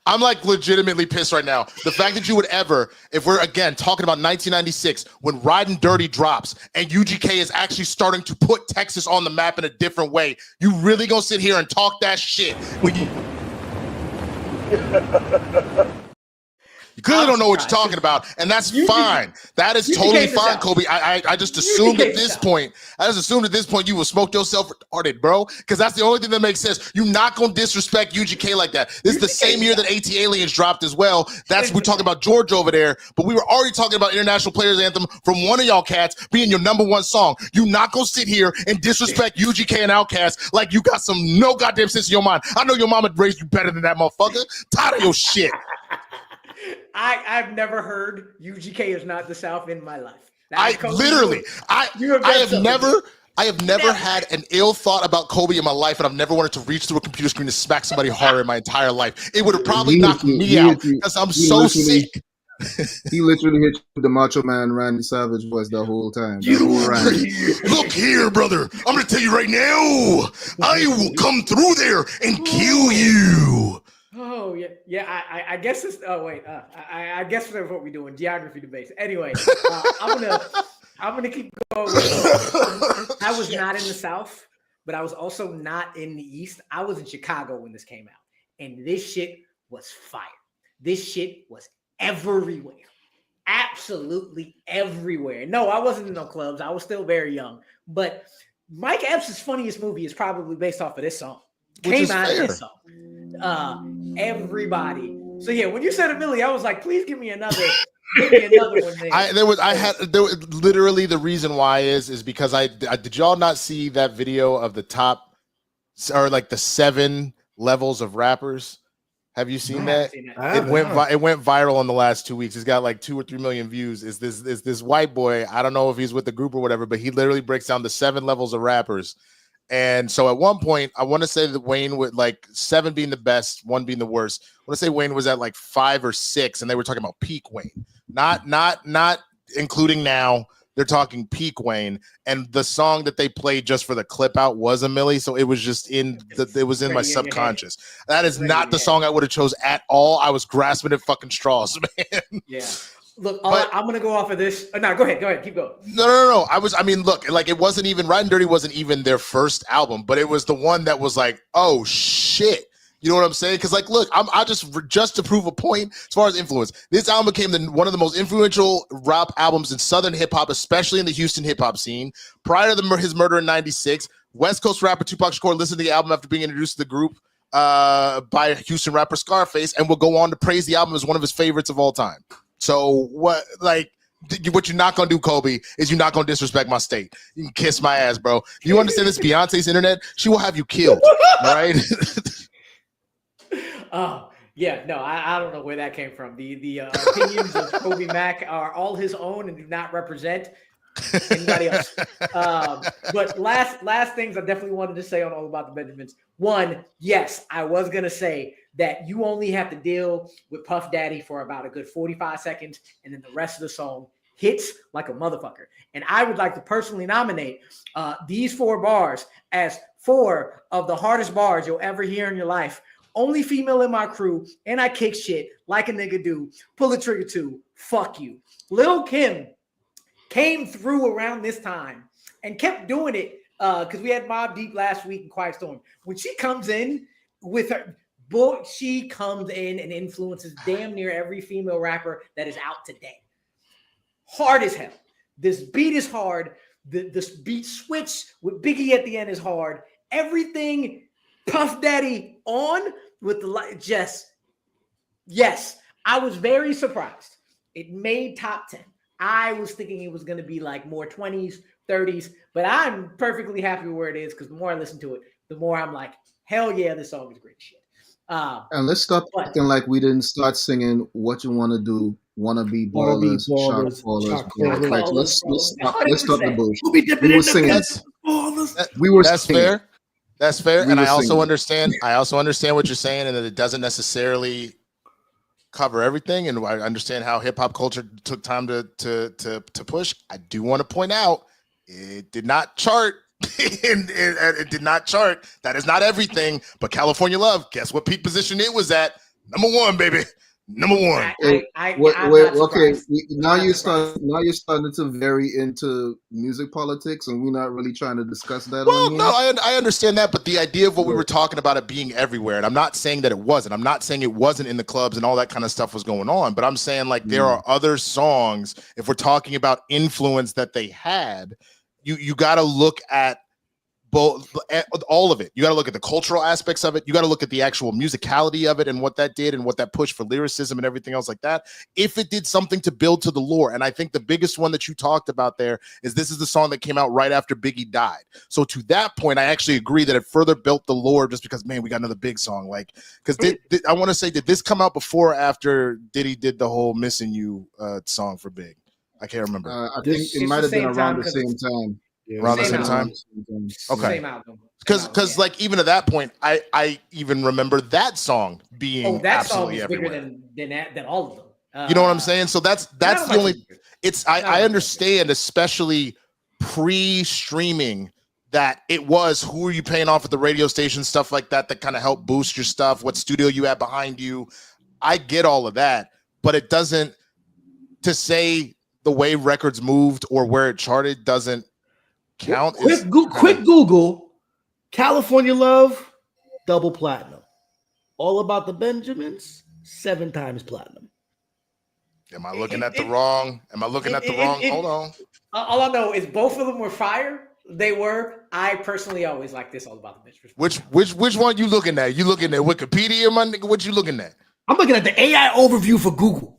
I'm like legitimately pissed right now. The fact that you would ever, if we're again talking about 1996, when Riding Dirty drops and UGK is actually starting to put Texas on the map in a different way, you really gonna sit here and talk that shit when you clearly don't know what you're talking about, and that's fine. That is totally fine, Kolby. I just assumed at this point, you will smoke yourself retarded, bro, because that's the only thing that makes sense. You're not gonna disrespect UGK like that. This is the same year that AT Aliens dropped as well. We're talking about George over there, but we were already talking about International Players Anthem from one of y'all cats being your #1 song. You're not gonna sit here and disrespect UGK and Outkast like you got no goddamn sense in your mind. I know your mama raised you better than that, motherfucker. Tired of your shit. I've never heard UGK is not the South in my life. I have never had an ill thought about Kolby in my life, and I've never wanted to reach through a computer screen to smack somebody harder in my entire life. It would have probably knocked me out because I'm so sick. He literally hit you with the Macho Man Randy Savage voice the whole time. Look here, brother. I'm going to tell you right now. I will come through there and kill you. Oh yeah. I guess this. Oh wait. I guess that's what we're doing. Geography debates. Anyway, I'm gonna keep going. I was not in the South, but I was also not in the East. I was in Chicago when this came out, and this shit was fire. This shit was everywhere, absolutely everywhere. No, I wasn't in no clubs. I was still very young. But Mike Epps' funniest movie is probably based off of this song. Came out of this song. Everybody. So yeah, when you said a Millie, I was like, please give me another. Give me another one. Literally the reason why is because I did y'all not see that video of the top or like the 7 levels of rappers? Have you seen that? It went viral in the last 2 weeks. It's got like 2 or 3 million views. Is this white boy? I don't know if he's with the group or whatever, but he literally breaks down the 7 levels of rappers. And so at one point, I want to say that Wayne would like 7 being the best, 1 being the worst. I want to say Wayne was at like 5 or 6, and they were talking about peak Wayne, not including now. They're talking peak Wayne, and the song that they played just for the clip out was a Millie, so it was just in my subconscious. That is not the song I would have chose at all. I was grasping at fucking straws, man. Yeah. Look, I'm gonna go off of this. No, go ahead, keep going. No. Look, like it wasn't even Riding Dirty wasn't even their first album, but it was the one that was like, oh shit. You know what I'm saying? Because like, look, I just to prove a point as far as influence, this album became one of the most influential rap albums in Southern hip hop, especially in the Houston hip hop scene. Prior to his murder in '96, West Coast rapper Tupac Shakur listened to the album after being introduced to the group by Houston rapper Scarface, and will go on to praise the album as one of his favorites of all time. So what you're not gonna do, Kolby, is you're not gonna disrespect my state. You can kiss my ass, bro. You understand this? Beyonce's internet, she will have you killed. All right. Yeah, no, I don't know where that came from. The opinions of Kolby Mac are all his own and do not represent anybody else. But last things I definitely wanted to say on All About the Benjamins. One, yes, I was gonna say that you only have to deal with Puff Daddy for about a good 45 seconds, and then the rest of the song hits like a motherfucker. And I would like to personally nominate these 4 bars as 4 of the hardest bars you'll ever hear in your life. Only female in my crew, and I kick shit like a nigga do. Pull the trigger too. Fuck you. Lil' Kim came through around this time and kept doing it because we had Mobb Deep last week and Quiet Storm. When she comes in with her, boy, she comes in and influences damn near every female rapper that is out today. Hard as hell. This beat is hard. This beat switch with Biggie at the end is hard. Everything Puff Daddy on with the light, yes, I was very surprised. It made top 10. I was thinking it was going to be like more 20s, 30s, but I'm perfectly happy where it is because the more I listen to it, the more I'm like, hell yeah, this song is great shit. And let's stop acting like we didn't start singing What You Want to Do, Wanna Be Ballers, Shot Callers. Like, let's stop the bullshit. We were singing. That's fair. That's fair, and I also understand what you're saying, and that it doesn't necessarily cover everything. And I understand how hip hop culture took time to push. I do want to point out it did not chart. It did not chart. That is not everything. But California Love, guess what peak position it was at? Number 1, baby. Number 1. Okay. Now you're starting to vary into music politics, and we're not really trying to discuss that. Well, no, I understand that, but the idea of what we were talking about it being everywhere, and I'm not saying that it wasn't. I'm not saying it wasn't in the clubs and all that kind of stuff was going on, but I'm saying like there are other songs. If we're talking about influence that they had, you got to look at both, all of it. You got to look at the cultural aspects of it. You got to look at the actual musicality of it and what that did and what that pushed for lyricism and everything else like that. If it did something to build to the lore, and I think the biggest one that you talked about there is this is the song that came out right after Biggie died. So to that point, I actually agree that it further built the lore just because, man, we got another big song. Like, because I want to say, did this come out before or after Diddy did the whole "Missing You" song for Big? I can't remember. I think it might have been around the same time. Yeah. Around the same time. Okay. Same album. Because like even at that point, I even remember that song being that song absolutely is everywhere. bigger than all of them. You know what I'm saying? So that's the only. It's I understand, especially pre-streaming, that it was who are you paying off at the radio station, stuff like that kind of helped boost your stuff. What studio you had behind you? I get all of that, but it doesn't. To say the way records moved or where it charted doesn't count. Quick Google, California Love, double platinum. All About the Benjamins, 7 times platinum. Am I looking at the wrong? Hold on. All I know is both of them were fire. They were. I personally always like this All About the Benjamins. Which one you looking at? You looking at Wikipedia, my nigga? What you looking at? I'm looking at the AI overview for Google.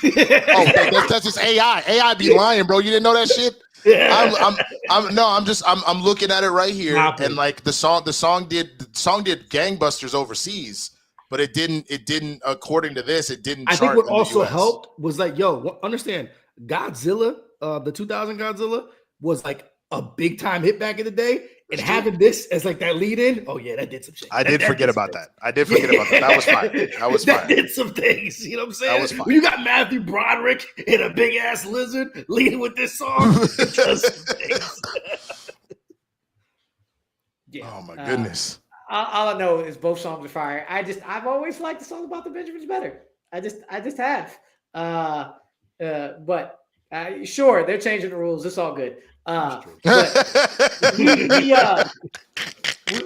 That's just AI. AI be lying, bro. You didn't know that shit? Yeah. I'm looking at it right here, and like the song did gangbusters overseas, but it didn't according to this, it didn't. I think what also helped was like, understand Godzilla, the 2000 Godzilla was like a big time hit back in the day, and having this as like that lead in, that did some shit. I did forget about that. That was fine. That did some things. You know what I'm saying? That was fine. When you got Matthew Broderick and a big ass lizard leading with this song, it does some things. Oh my goodness. All I know is both songs are fire. I've always liked the song about the Benjamins better. I just have. But sure, they're changing the rules. It's all good. But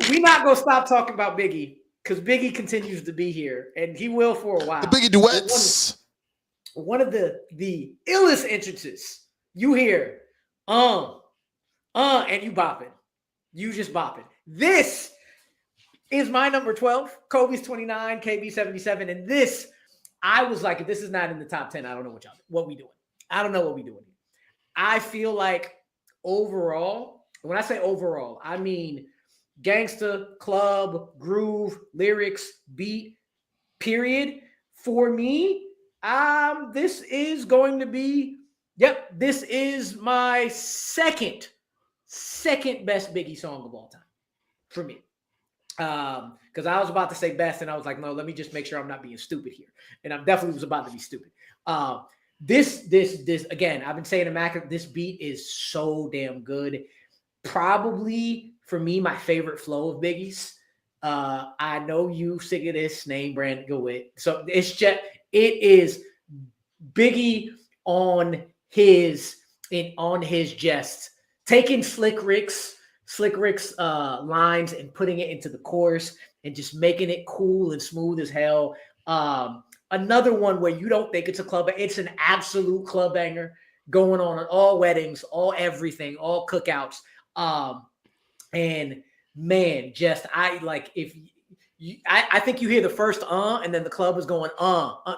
we're not gonna stop talking about Biggie because Biggie continues to be here, and he will for a while. The Biggie duets. One of the illest entrances you hear, and you bopping. You just bopping. This is my number 12. Kobe's 29, KB 77, and this, I was like, if this is not in the top 10, I don't know what we doing. I don't know what we doing. I feel like overall, when I say overall, I mean gangsta, club, groove, lyrics, beat, period. For me, this is going to be, this is my second best Biggie song of all time for me. Because I was about to say best, and I was like, no, let me just make sure I'm not being stupid here. And I definitely was about to be stupid. This again, I've been saying to Mac, this beat is so damn good. Probably for me, my favorite flow of Biggie's. I know you sick of this name brand go it. So it is Biggie on his jest, taking Slick Rick's lines and putting it into the chorus and just making it cool and smooth as hell. Another one where you don't think it's a club, it's an absolute club banger going on at all weddings, all everything, all cookouts. And man, I think you hear the first and then the club is going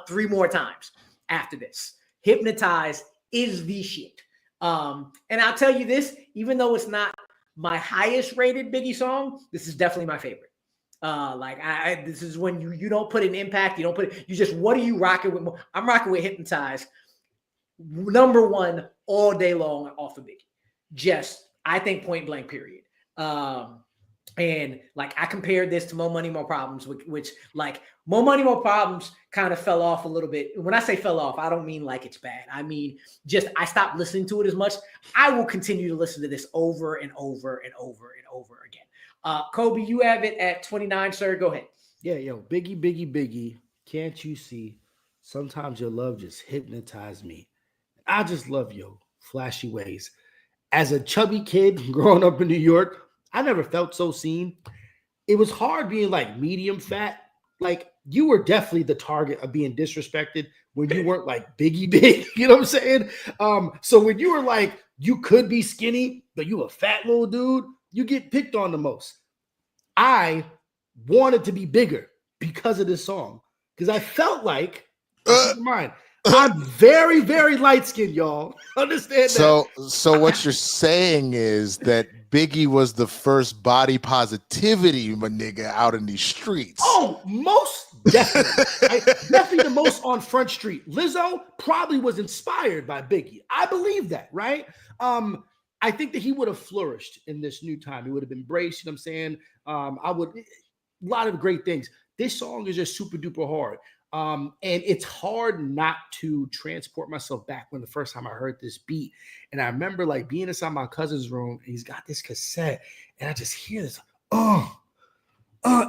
3 more times after this. Hypnotize is the shit. And I'll tell you this, even though it's not my highest rated Biggie song, this is definitely my favorite. This is when you don't put an impact, you just, what are you rocking with? I'm rocking with Hypnotize, number 1 all day long off of Biggie. Just, I think point blank period. And like I compared this to More Money, More Problems, which like More Money, More Problems kind of fell off a little bit. When I say fell off, I don't mean like it's bad. I mean, just I stopped listening to it as much. I will continue to listen to this over and over and over and over again. Kolby, you have it at 29, sir. Go ahead. Yeah, Biggie. Can't you see? Sometimes your love just hypnotized me. I just love your flashy ways. As a chubby kid growing up in New York, I never felt so seen. It was hard being like medium fat. Like you were definitely the target of being disrespected when you weren't like Biggie big. You know what I'm saying? So when you were like, you could be skinny, but you a fat little dude. you get picked on the most. I wanted to be bigger because of this song. Because I felt like, keep in mind, I'm very, very light-skinned, y'all. Understand that? So what you're saying is that Biggie was the first body positivity, my nigga, out in these streets. Oh, most definitely. Definitely the most on Front Street. Lizzo probably was inspired by Biggie. I believe that, right? I think that he would have flourished in this new time. He would have embraced, you know what I'm saying? A lot of great things. This song is just super duper hard. And it's hard not to transport myself back when the first time I heard this beat. And I remember like being inside my cousin's room, and he's got this cassette, and I just hear this, and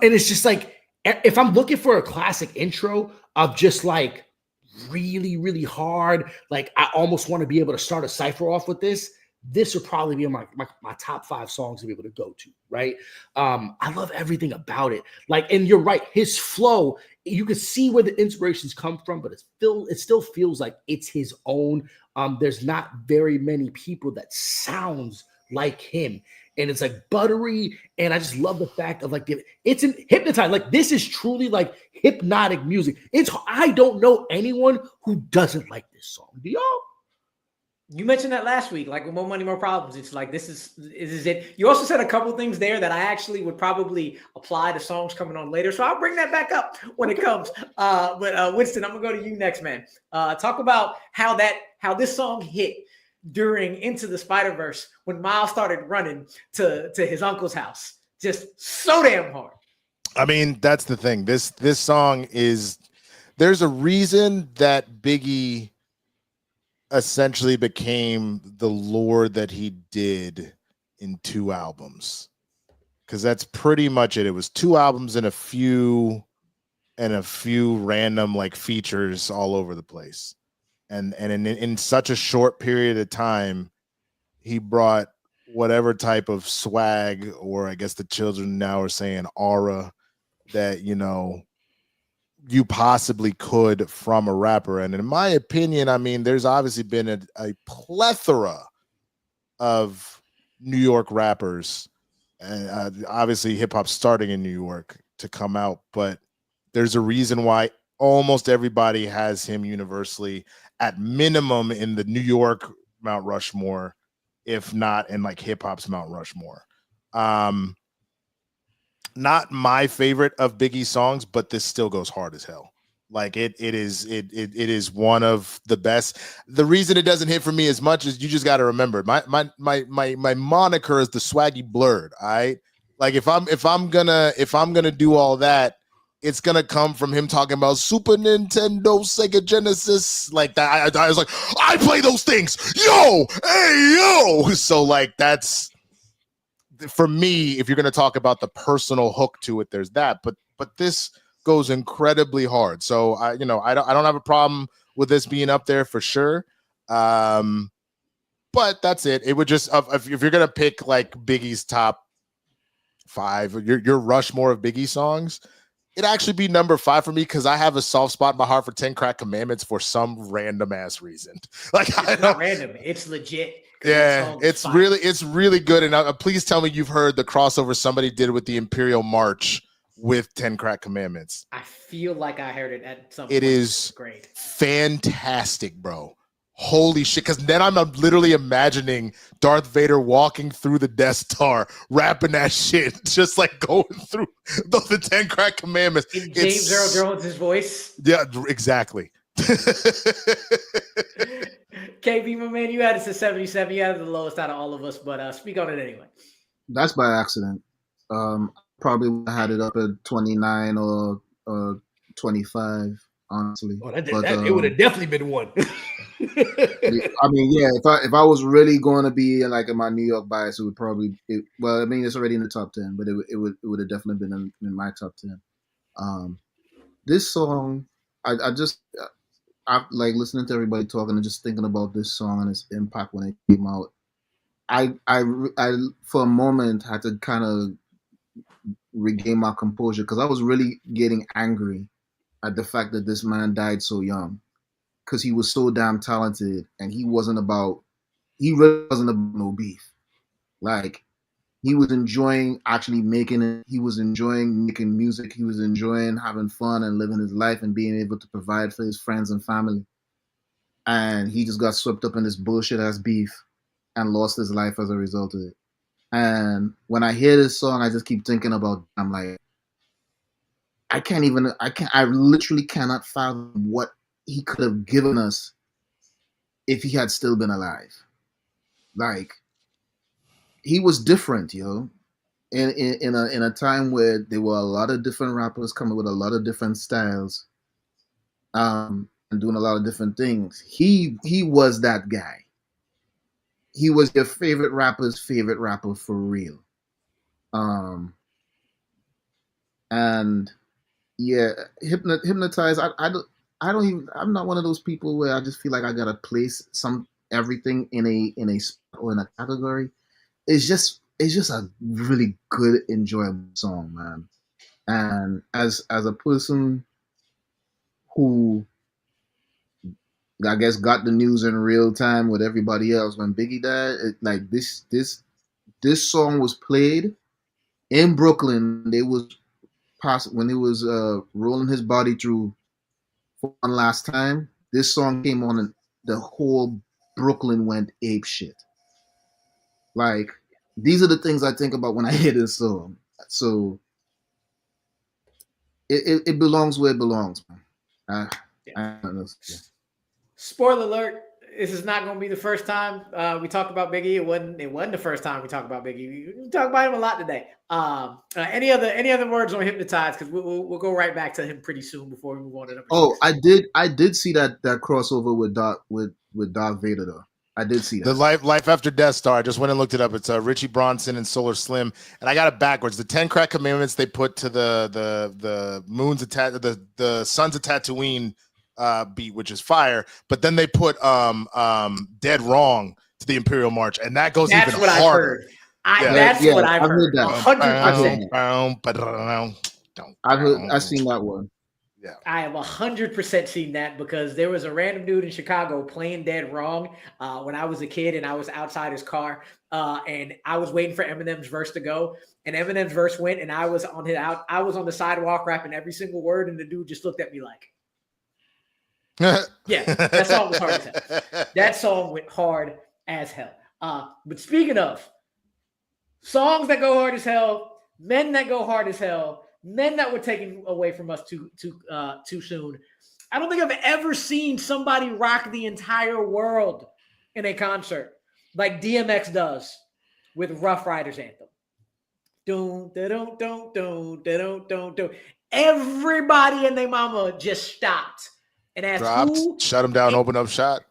it's just like, if I'm looking for a classic intro of just like really, really hard, like I almost want to be able to start a cipher off with this would probably be my top 5 songs to be able to go to, right? I love everything about it. Like, and you're right, his flow, you can see where the inspirations come from, but it still feels like it's his own. There's not very many people that sounds like him. And it's like buttery, and I just love the fact of like it's hypnotized. Like this is truly like hypnotic music. I don't know anyone who doesn't like this song. Do y'all? You mentioned that last week, like with More Money, More Problems. It's like this is it. You also said a couple things there that I actually would probably apply to songs coming on later. So I'll bring that back up when it comes. But Winston, I'm gonna go to you next, man. Talk about how this song hit during Into the Spider-Verse when Miles started running to his uncle's house. Just so damn hard. I mean, that's the thing. This song is, there's a reason that Biggie essentially became the lord that he did in 2 albums, because that's pretty much it. It was 2 albums and a few random like features all over the place, and in such a short period of time, he brought whatever type of swag, or I guess the children now are saying aura, that you possibly could from a rapper. And in my opinion, I mean, there's obviously been a plethora of New York rappers, and obviously hip hop starting in New York to come out, but there's a reason why almost everybody has him universally at minimum in the New York Mount Rushmore, if not in like hip hop's Mount Rushmore. Not my favorite of Biggie's songs, but this still goes hard as hell. Like it is one of the best. The reason it doesn't hit for me as much is you just got to remember my moniker is the Swaggy Blurred. All right, like if I'm gonna do all that, it's gonna come from him talking about Super Nintendo, Sega Genesis, like that. I was like, I play those things, yo, hey yo. So like that's, for me, if you're going to talk about the personal hook to it, there's that. But this goes incredibly hard. So I don't have a problem with this being up there for sure. But that's it. It would just, if you're going to pick like Biggie's top 5, your Rushmore of Biggie songs, it'd actually be number 5 for me, because I have a soft spot in my heart for 10 Crack Commandments for some random ass reason. Like It's not random. It's legit. Yeah, it's really good. And please tell me you've heard the crossover somebody did with the Imperial March with 10 Crack Commandments. I feel like I heard it at some point. It is great, fantastic, bro. Holy shit! Because then I'm literally imagining Darth Vader walking through the Death Star, rapping that shit, just like going through the 10 Crack Commandments. In James Earl Jones' voice. Yeah, exactly. KB, my man, you had it to 77. You had it the lowest out of all of us, but speak on it anyway. That's by accident. Probably would have had it up at 29 or 25, honestly. Oh, it would have definitely been one. I mean, yeah. If I was really going to be in my New York bias, it would probably. Well, I mean, it's already in the top 10, but it would have definitely been in my top 10. This song, I like listening to everybody talking and just thinking about this song and its impact when it came out. I for a moment had to kind of regain my composure, because I was really getting angry at the fact that this man died so young, because he was so damn talented, and he really wasn't about no beef. Like, he was enjoying actually making it. He was enjoying making music. He was enjoying having fun and living his life and being able to provide for his friends and family. And he just got swept up in this bullshit ass beef and lost his life as a result of it. And when I hear this song, I just keep thinking about, I'm like, I literally cannot fathom what he could have given us if he had still been alive. Like, he was different, yo. In a time where there were a lot of different rappers coming with a lot of different styles, and doing a lot of different things. He was that guy. He was your favorite rapper's favorite rapper for real. And yeah, hypnotized. I don't even. I'm not one of those people where I just feel like I gotta place everything in a spot or in a category. It's just a really good, enjoyable song, man. And as a person who, I guess, got the news in real time with everybody else when Biggie died, like this song was played in Brooklyn. They was when he was rolling his body through for one last time. This song came on and the whole Brooklyn went ape shit. Like, these are the things I think about when I hear this song. So it belongs where it belongs, man. I don't know. Spoiler alert: this is not going to be the first time we talk about Biggie. It wasn't the first time we talk about Biggie. We talk about him a lot today. Any other words on Hypnotize? Because we'll go right back to him pretty soon before we move on to number 6. I did see that crossover with Darth Vader though. I did see that. The Life After Death Star. I just went and looked it up. It's Richie Bronson and Solar Slim, and I got it backwards. The 10 Crack Commandments they put to the moon's the sun's a Tatooine beat, which is fire. But then they put Dead Wrong to the Imperial March, and that goes That's even what harder. That's what I've heard. 100%. I've seen that one. Yeah, I have 100% seen that because there was a random dude in Chicago playing Dead Wrong when I was a kid and I was outside his car and I was waiting for Eminem's verse to go, and Eminem's verse went and I was on the sidewalk rapping every single word, and the dude just looked at me like, yeah, that song was hard as hell. That song went hard as hell. But speaking of songs that go hard as hell, men that go hard as hell, men that were taken away from us too soon. I don't think I've ever seen somebody rock the entire world in a concert like DMX does with Rough Riders Anthem. Everybody and their mama just stopped and asked, shut him down, open up shot.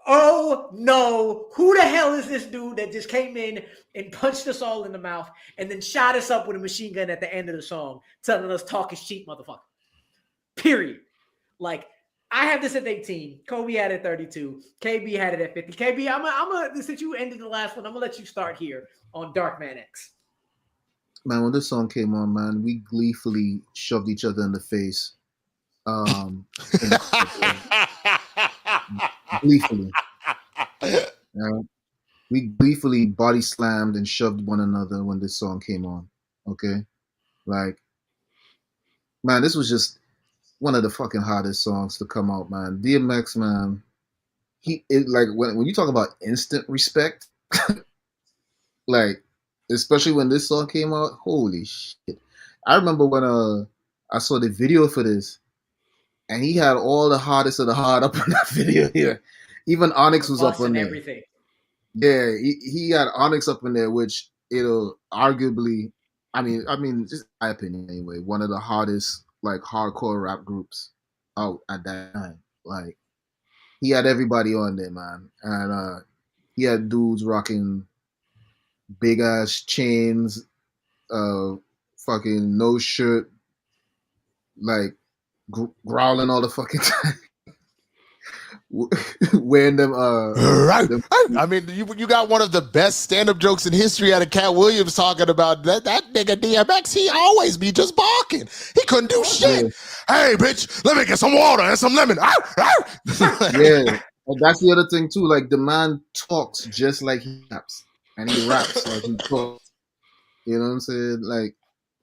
Oh no, who the hell is this dude that just came in and punched us all in the mouth and then shot us up with a machine gun at the end of the song, telling us talk is cheap, motherfucker. Period. Like, I have this at 18. Kolby had it at 32. KB had it at 50. KB, since you ended the last one, I'm gonna let you start here on Dark Man X. Man, when this song came on, man, we gleefully shoved each other in the face. Gleefully. We gleefully body slammed and shoved one another when this song came on. Okay? Like, man, this was just one of the fucking hottest songs to come out, man. DMX, man, when you talk about instant respect, like, especially when this song came out, holy shit. I remember when I saw the video for this, and he had all the hottest of the hot up in that video here. Even Onyx was up on there. Everything. Yeah, he had Onyx up in there, which it'll arguably, I mean, just my opinion anyway, one of the hottest like hardcore rap groups out at that time. Like, he had everybody on there, man, and he had dudes rocking big ass chains, fucking no shirt, like growling all the fucking time. Wearing them I mean, you got one of the best stand-up jokes in history out of Cat Williams talking about that nigga DMX. He always be just barking. He couldn't do shit. Yeah. Hey, bitch, let me get some water and some lemon. Yeah, and that's the other thing too. Like, the man talks just like he raps, and he raps like he talks. You know what I'm saying? Like,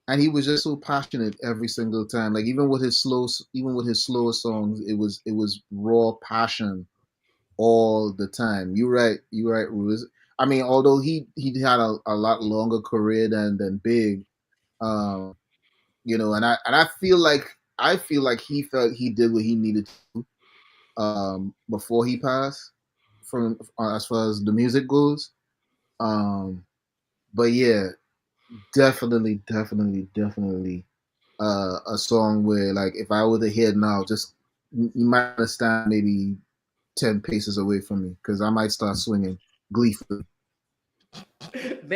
and he was just so passionate every single time. Like even with his slower songs, it was raw passion all the time. You're right, Ruiz. I mean, although he had a lot longer career than Big, um, you know, and I feel like he felt he did what he needed to before he passed, from as far as the music goes. But yeah, definitely a song where, like, if I were to hear it now, just you might understand maybe 10 paces away from me because I might start swinging gleefully.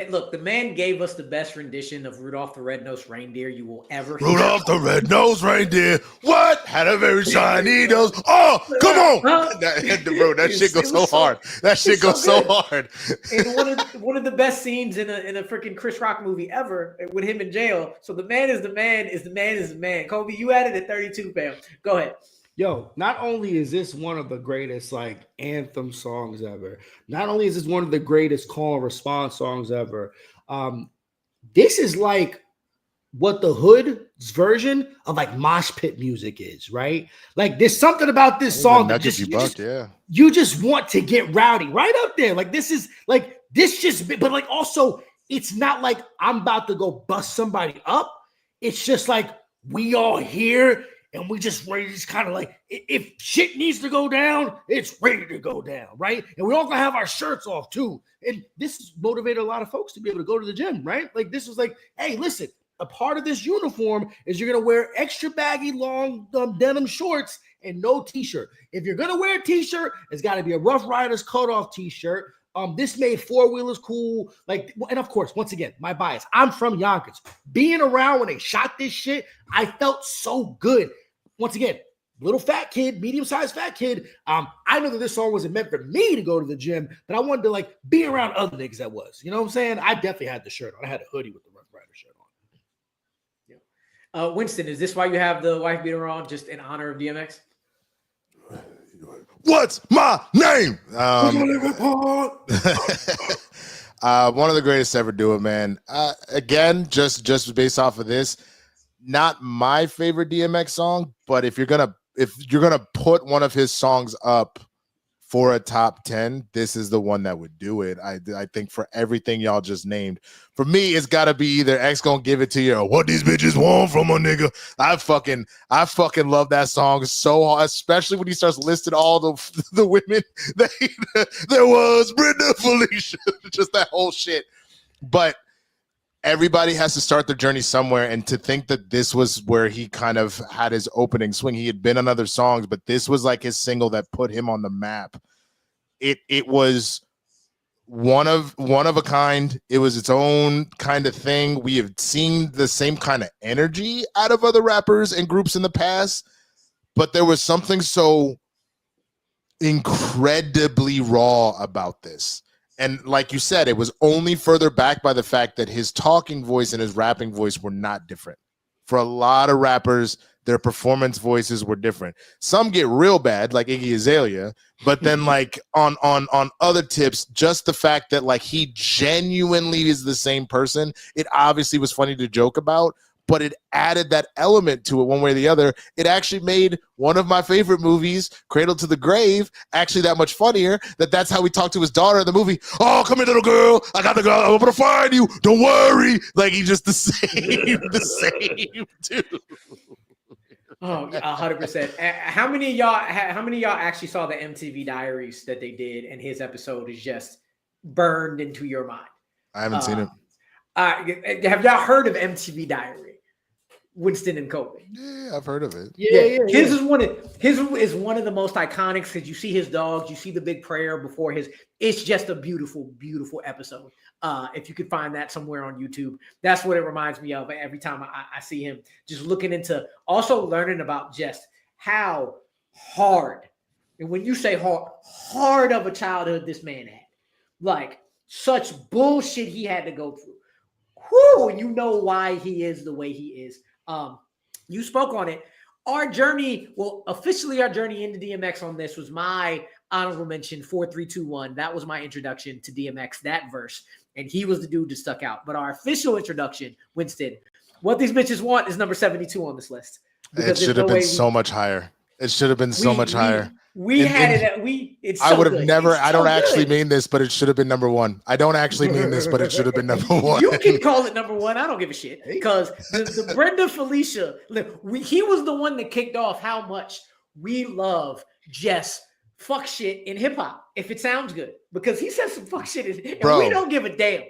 Look, the man gave us the best rendition of Rudolph the Red-Nosed Reindeer you will ever hear. Rudolph the Red-Nosed Reindeer. What? Had a very shiny nose. Oh, come on. That shit goes so hard. That shit goes so hard. And one of the best scenes in a freaking Chris Rock movie ever with him in jail. So the man is the man is the man is the man. Kolby, you added at 32, fam. Go ahead. Yo, not only is this one of the greatest like anthem songs ever, not only is this one of the greatest call and response songs ever, this is like what the Hood's version of like mosh pit music is, right? Like there's something about this song that you just want to get rowdy, right up there. Like this is like this just, but like also it's not like I'm about to go bust somebody up. It's just like we all here. And we just ready to just kind of like, if shit needs to go down, it's ready to go down, right? And we're all gonna have our shirts off too. And this motivated a lot of folks to be able to go to the gym, right? Like this was like, hey, listen, a part of this uniform is you're gonna wear extra baggy long denim shorts and no t-shirt. If you're gonna wear a t-shirt, it's gotta be a Rough Riders cutoff t-shirt. This made four-wheelers cool. Like, and of course, once again, my bias. I'm from Yonkers. Being around when they shot this shit, I felt so good. Once again, little fat kid, medium-sized fat kid. I know that this song wasn't meant for me to go to the gym, but I wanted to like be around other niggas that was. You know what I'm saying? I definitely had the shirt on. I had a hoodie with the Rough Rider shirt on. Yeah. Winston, is this why you have the wife beater on, just in honor of DMX? What's my name? One of the greatest to ever do it, man. Again, just based off of this, not my favorite DMX song, but if you're gonna put one of his songs up for a top 10, this is the one that would do it. I think for everything y'all just named, for me, it's got to be either X Gonna Give It To You or What These Bitches Want From a Nigga. I fucking love that song so hard, especially when he starts listing all the women that there was Brenda, Felicia, just that whole shit. But everybody has to start their journey somewhere, and to think that this was where he kind of had his opening swing. He had been on other songs, but this was like his single that put him on the map. It was one of a kind. It was its own kind of thing. We have seen the same kind of energy out of other rappers and groups in the past, but there was something so incredibly raw about this. And like you said, it was only further backed by the fact that his talking voice and his rapping voice were not different. For a lot of rappers, their performance voices were different. Some get real bad, like Iggy Azalea, but then like on other tips, just the fact that like he genuinely is the same person, it obviously was funny to joke about, but it added that element to it one way or the other. It actually made one of my favorite movies, Cradle to the Grave, actually that much funnier. That's how he talked to his daughter in the movie. Oh, come here, little girl. I got the girl. I'm going to find you. Don't worry. Like, he's just the same dude. Oh, 100%. How many of y'all actually saw the MTV Diaries that they did, and his episode is just burned into your mind? I haven't seen it. Have y'all heard of MTV Diary? Winston and Kolby. Yeah, I've heard of it. Yeah. His is one of the most iconic, because you see his dogs, you see the big prayer before his. It's just a beautiful, beautiful episode. If you could find that somewhere on YouTube, that's what it reminds me of every time I see him. Just looking into, also learning about just how hard, and when you say hard of a childhood this man had, like such bullshit he had to go through. Whoo, you know why he is the way he is. You spoke on it. Our journey, well, officially our journey into DMX on this was my honorable mention 4321. That was my introduction to DMX, that verse. And he was the dude that stuck out. But our official introduction, Winston, What These Bitches Want is number 72 on this list. It should have been so much higher. It should have been so much higher. We had it at it's so I would have good. never, It's I don't so actually good. mean this, but it should have been number one. I don't actually mean this, but it should have been number one. You can call it number one. I don't give a shit. Because the Brenda Felicia, he was the one that kicked off how much we love just fuck shit in hip hop if it sounds good. Because he says some fuck shit and we don't give a damn.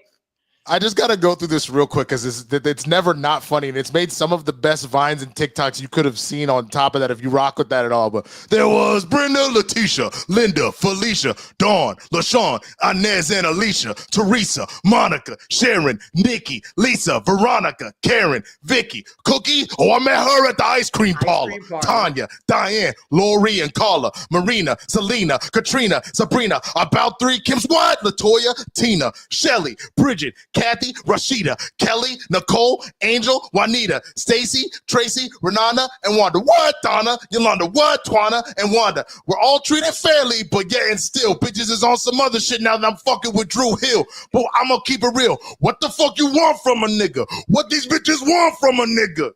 I just got to go through this real quick because it's never not funny. And it's made some of the best Vines and TikToks you could have seen on top of that if you rock with that at all. But there was Brenda, Letitia, Linda, Felicia, Dawn, LaShawn, Inez and Alicia, Teresa, Monica, Sharon, Nikki, Lisa, Veronica, Karen, Vicky, Cookie. Oh, I met her at the ice cream parlor. Tanya, Diane, Lori and Carla, Marina, Selena, Katrina, Sabrina, about three Kims, what? Latoya, Tina, Shelly, Bridget, Kathy, Rashida, Kelly, Nicole, Angel, Juanita, Stacy, Tracy, Renana, and Wanda. What, Donna? Yolanda, what? Twana and Wanda. We're all treated fairly, but yeah, and still, bitches is on some other shit now that I'm fucking with Drew Hill. But I'm gonna keep it real. What the fuck you want from a nigga? What these bitches want from a nigga?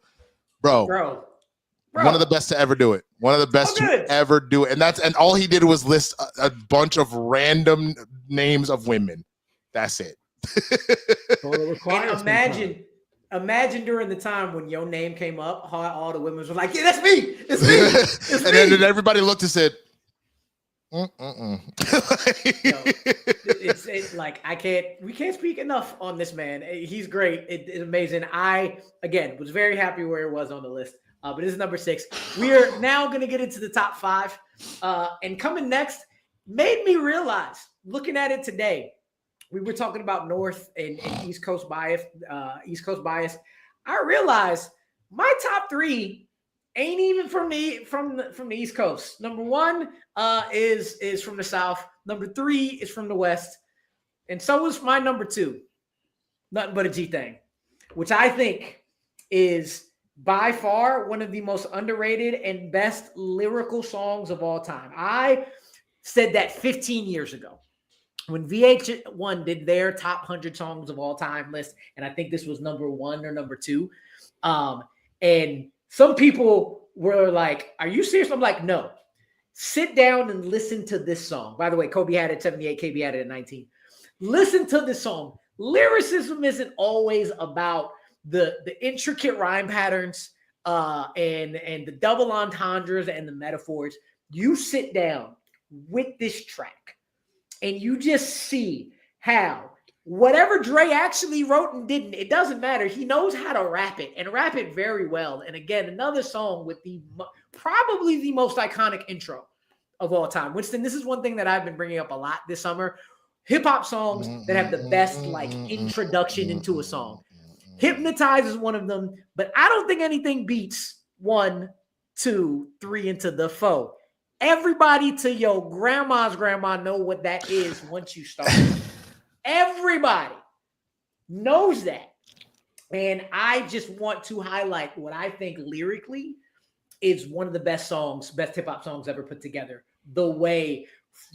Bro. One of the best to ever do it. One of the best to ever do it. And all he did was list a bunch of random names of women. That's it. And imagine during the time when your name came up, how all the women were like, "Yeah, that's me, it's me." It's and then everybody looked and said, it's like we can't speak enough on this man. He's great. It's amazing. I again was very happy where it was on the list. But this is number 6. We are now going to get into the top 5. And coming next made me realize, looking at it today. We were talking about North and East Coast bias. I realized my top 3 ain't even from the East Coast. Number 1 is from the South. Number 3 is from the West, and so is my number 2. Nothing But a G Thing, which I think is by far one of the most underrated and best lyrical songs of all time. I said that 15 years ago. When VH1 did their top 100 songs of all time list, and I think this was number 1 or number 2, and some people were like, "Are you serious?" I'm like, "No. Sit down and listen to this song." By the way, Kobe had it at 78, KB had it at 19. Listen to this song. Lyricism isn't always about the intricate rhyme patterns and the double entendres and the metaphors. You sit down with this track, and you just see how whatever Dre actually wrote and didn't, it doesn't matter. He knows how to rap it and rap it very well. And again, another song with probably the most iconic intro of all time. Winston, this is one thing that I've been bringing up a lot this summer. Hip hop songs that have the best introduction into a song. Hypnotize is one of them, but I don't think anything beats 1, 2, 3 into the 4. Everybody to your grandma's grandma know what that is once you start. Everybody knows that. And I just want to highlight what I think lyrically is one of the best hip hop songs ever put together. The way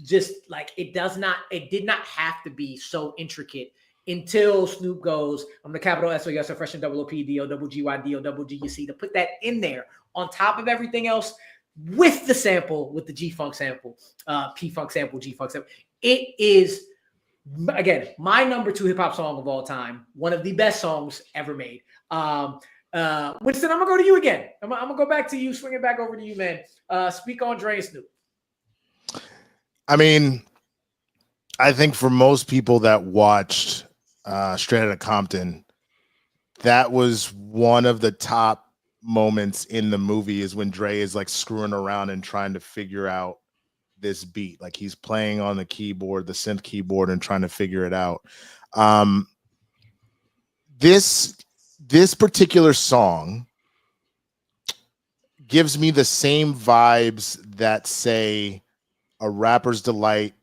just like it did not have to be so intricate until Snoop goes, "I'm the capital SOS, fresh and double OP, DOGGY, DOGGUC," to put that in there on top of everything else. With the sample, with the G-Funk sample, P-Funk sample, G-Funk sample. It is, again, my number 2 hip-hop song of all time. One of the best songs ever made. Winston, I'm going to go to you again. I'm going to go back to you, swing it back over to you, man. Speak on Dre and Snoop. I mean, I think for most people that watched Straight Outta Compton, that was one of the top moments in the movie is when Dre is like screwing around and trying to figure out this beat. Like he's playing on the keyboard, the synth keyboard, and trying to figure it out. This particular song gives me the same vibes that, say, a Rapper's Delight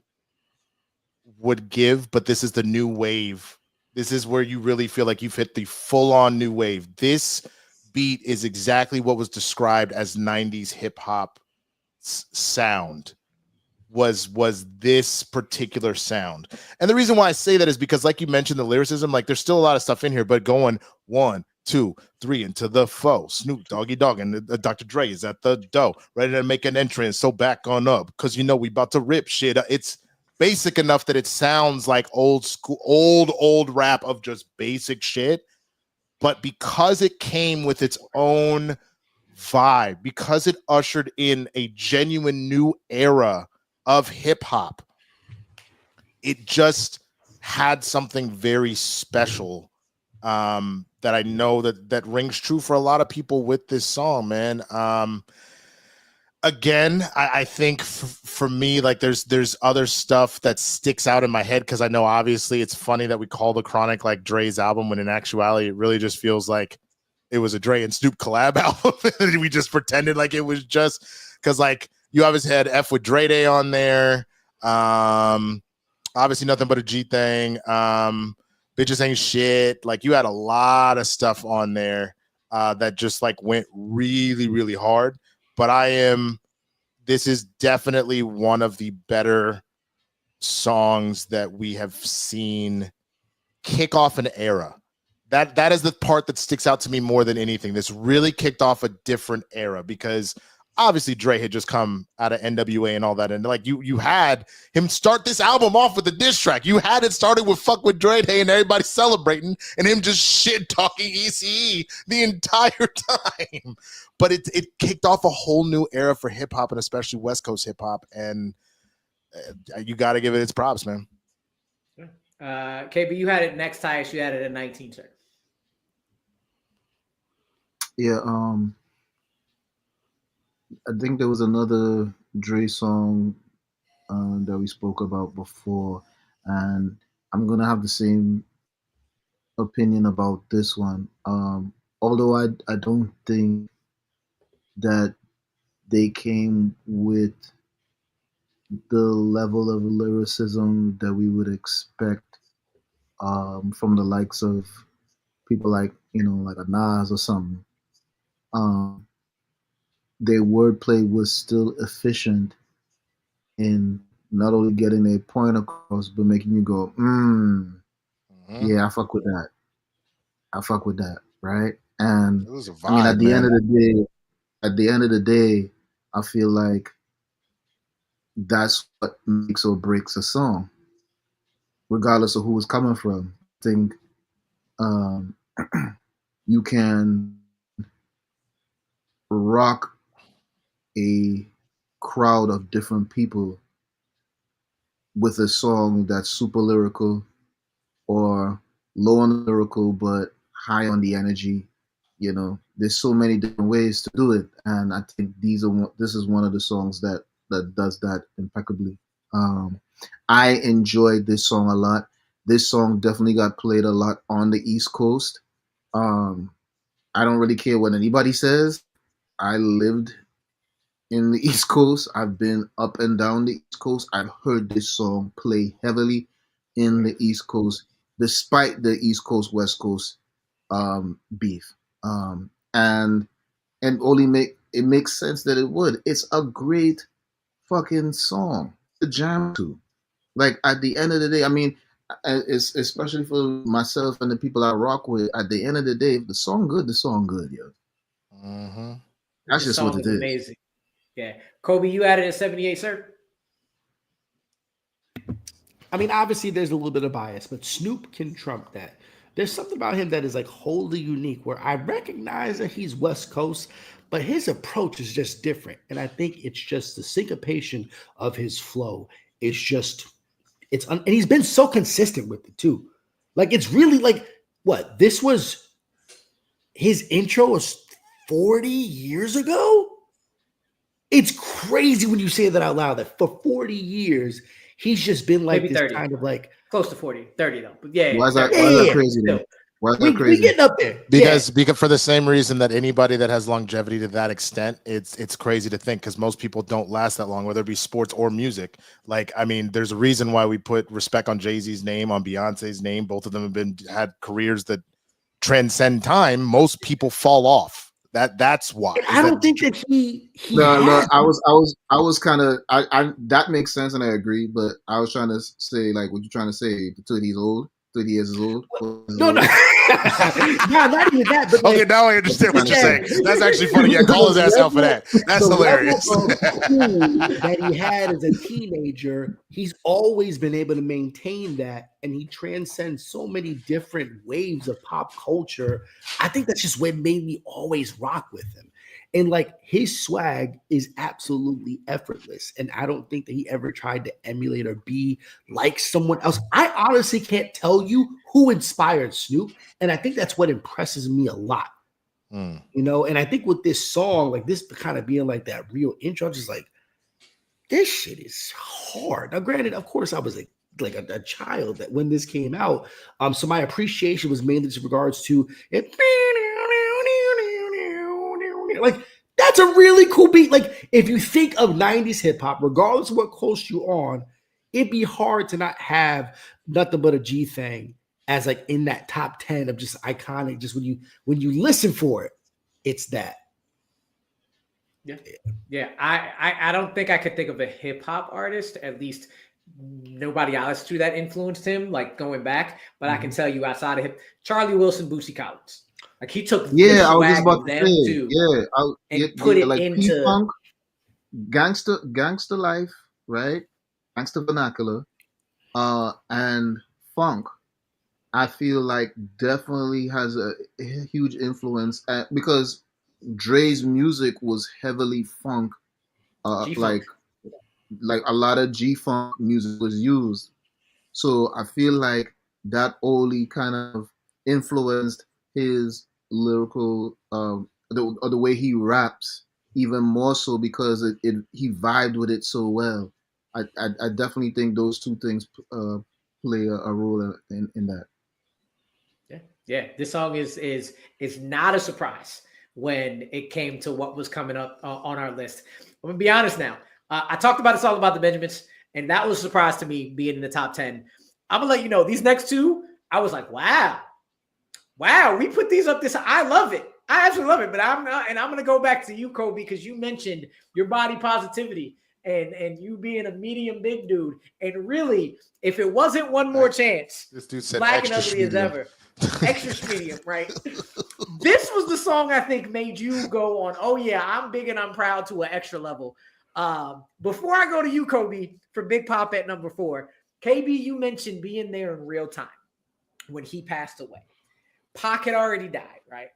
would give, but this is the new wave. This is where you really feel like you've hit the full-on new wave. This beat is exactly what was described as 90s hip-hop sound. was this particular sound. And the reason why I say that is because, like you mentioned, the lyricism, like there's still a lot of stuff in here, but going 1, 2, 3 into the foe, Snoop Doggy Dogg, and Dr. Dre is at the dough, ready to make an entrance. So back on up, because we about to rip shit. It's basic enough that it sounds like old school, old rap of just basic shit. But because it came with its own vibe, because it ushered in a genuine new era of hip hop, it just had something very special that I know that rings true for a lot of people with this song, man. Again, I think for me, like there's other stuff that sticks out in my head, because I know obviously it's funny that we call The Chronic like Dre's album, when in actuality it really just feels like it was a Dre and Snoop collab album. And we just pretended like it was just because, like, you obviously had F with Dre Day on there. Obviously Nothing But a G Thing. Bitches Ain't Shit. Like, you had a lot of stuff on there that just like went really, really hard. But this is definitely one of the better songs that we have seen kick off an era. That is the part that sticks out to me more than anything. This really kicked off a different era, because obviously Dre had just come out of NWA and all that. And like you had him start this album off with a diss track. You had it started with Fuck with Dre Day and everybody celebrating, and him just shit talking ECE the entire time. But it kicked off a whole new era for hip hop, and especially West Coast hip hop. And you got to give it its props, man. KB, you had it next highest. You had it at 19, sir. Yeah, I think there was another Dre song that we spoke about before, and I'm gonna have the same opinion about this one. Although I don't think that they came with the level of lyricism that we would expect from the likes of people like like a Nas or something. Their wordplay was still efficient in not only getting a point across, but making you go, yeah, I fuck with that. I fuck with that, right? And It was a vibe, I mean, at the man. end of the day, I feel like that's what makes or breaks a song, regardless of who it's coming from. I think you can rock a crowd of different people with a song that's super lyrical or low on the lyrical but high on the energy. There's so many different ways to do it, and I think this is one of the songs that does that impeccably. I enjoyed this song a lot. This song definitely got played a lot on the East Coast. I don't really care what anybody says. I lived in the East Coast. I've been up and down the East Coast. I've heard this song play heavily in the East Coast, despite the East Coast West Coast beef. And only it makes sense that it would. It's a great fucking song to jam to. Like, at the end of the day, I mean, it's especially for myself and the people I rock with. At the end of the day, if the song good, the song good, yo. Mm-hmm. That's just what it is. Amazing. Yeah, Kolby, you had it at 78, sir. I mean, obviously there's a little bit of bias, but Snoop can trump that. There's something about him that is like wholly unique, where I recognize that he's West Coast, but his approach is just different. And I think it's just the syncopation of his flow. And he's been so consistent with it too. Like, it's really like, what? This was his intro was 40 years ago? It's crazy when you say that out loud, that for 40 years, he's just been like Maybe this 30. kind of like, Close to 40, 30 though. But yeah. Why is that Yeah. crazy though? Why is that we crazy? getting up there. Because for the same reason that anybody that has longevity to that extent, it's crazy to think, because most people don't last that long, whether it be sports or music. Like, I mean, there's a reason why we put respect on Jay-Z's name, on Beyonce's name. Both of them have had careers that transcend time. Most people fall off. That's why. I don't think that he No, has. I was kind of, I that makes sense and I agree, but I was trying to say, like, what you trying to say? 30 he's old, 30 years is old. No, not even that. But Okay, like, now I understand what you're saying. That's actually funny. Yeah, call his ass out for that. That's the hilarious. level of cool that he had as a teenager, he's always been able to maintain that, and he transcends so many different waves of pop culture. I think that's just what made me always rock with him. And like his swag is absolutely effortless. And I don't think that he ever tried to emulate or be like someone else. I honestly can't tell you who inspired Snoop. And I think that's what impresses me a lot. You know, and I think with this song, like this kind of being like that real intro, I'm just like, this shit is hard. Now, granted, of course, I was a child that when this came out. So my appreciation was mainly in regards to it. Like, that's a really cool beat. Like, if you think of 90s hip hop, regardless of what coast you're on, it'd be hard to not have Nothing But a G Thing as like in that top 10 of just iconic. Just when you listen for it, it's that. Yeah. I don't think I could think of a hip hop artist, at least nobody else to that influenced him, like going back. But I can tell you outside of him, Charlie Wilson, Bootsy Collins. Like he took Yeah, the I was just swag about of to them say, too, and put it like into P-Funk, gangster life, right? Gangster vernacular, and funk. I feel like definitely has a huge influence because Dre's music was heavily funk, G-Funk. like a lot of G-Funk music was used. So I feel like that only kind of influenced his lyrical, the way he raps even more so because he vibed with it so well. I definitely think those two things play a role in that. Yeah. This song is not a surprise when it came to what was coming up on our list. I'm gonna be honest now. I talked about this all about the Benjamins, and that was a surprise to me being in the top 10. I'm gonna let you know these next two. I was like, wow, we put these up this. I love it. I absolutely love it. But I'm not, and I'm gonna go back to you, Kolby, because you mentioned your body positivity and you being a medium big dude. And really, if it wasn't One More Chance, This dude said Black and extra Ugly as medium. ever. Extra medium, right? This was the song I think made you go on, oh yeah, I'm big and I'm proud to an extra level. Before I go to you, Kolby, for Big Pop at number 4, KB, you mentioned being there in real time when he passed away. Pac had already died, right?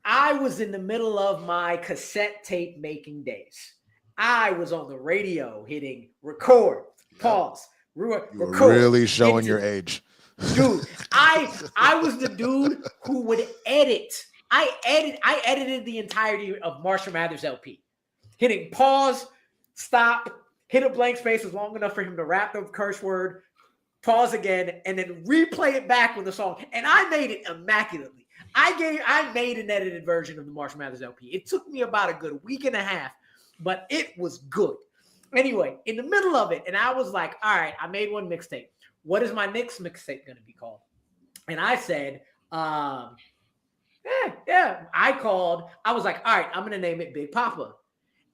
I was in the middle of my cassette tape making days. I was on the radio hitting record, pause, record. You're really showing your age. Dude, I was the dude who would edit. I edited the entirety of Marshall Mathers LP. Hitting pause, stop, hit a blank space was long enough for him to rap the curse word, pause again, and then replay it back with the song. And I made it immaculately. I made an edited version of the Marshall Mathers LP. It took me about a good week and a half, but it was good. Anyway, in the middle of it, and I was like, all right, I made one mixtape. What is my next mixtape going to be called? And I said, I was like, all right, I'm going to name it Big Papa.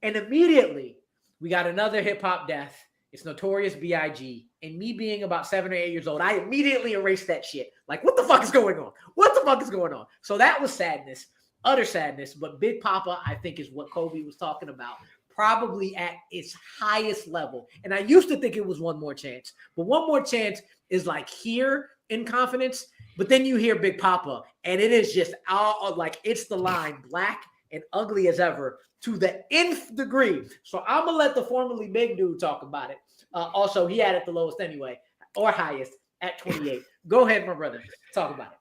And immediately we got another hip hop death. It's Notorious B.I.G. And me being about 7 or 8 years old, I immediately erased that shit. Like, what the fuck is going on? What the fuck is going on? So that was sadness, utter sadness. But Big Papa, I think, is what Kolby was talking about. Probably at its highest level. And I used to think it was One More Chance, but One More Chance is like here in confidence, but then you hear Big Papa and it is just all like it's the line Black and Ugly as Ever to the nth degree. So I'm gonna let the formerly big dude talk about it. Also, he had it the lowest anyway, or highest at 28. Go ahead, my brother. Talk about it.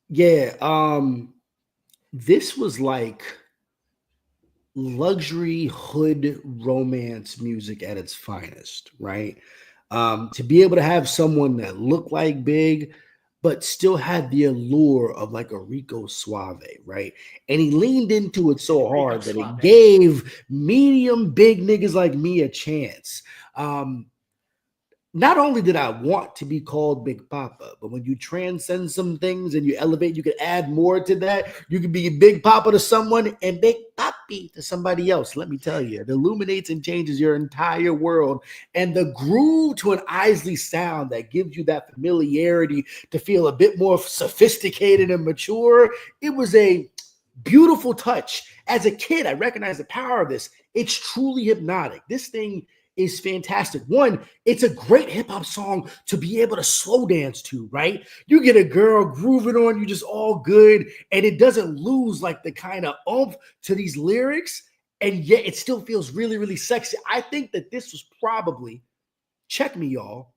Yeah. This was like luxury hood romance music at its finest, right? To be able to have someone that looked like Big, but still had the allure of like a Rico Suave, right? And he leaned into it so hard that it gave medium big niggas like me a chance. not only did I want to be called Big Papa, but when you transcend some things and you elevate, you can add more to that. You can be Big Papa to someone and Big Papi to somebody else. Let me tell you, it illuminates and changes your entire world. And the groove to an Isley sound that gives you that familiarity to feel a bit more sophisticated and mature, it was a beautiful touch. As a kid, I recognized the power of this. It's truly hypnotic. This thing is fantastic. One, it's a great hip hop song to be able to slow dance to, right? You get a girl grooving on you, just all good, and it doesn't lose like the kind of oomph to these lyrics, and yet it still feels really, really sexy. I think that this was probably, check me, y'all.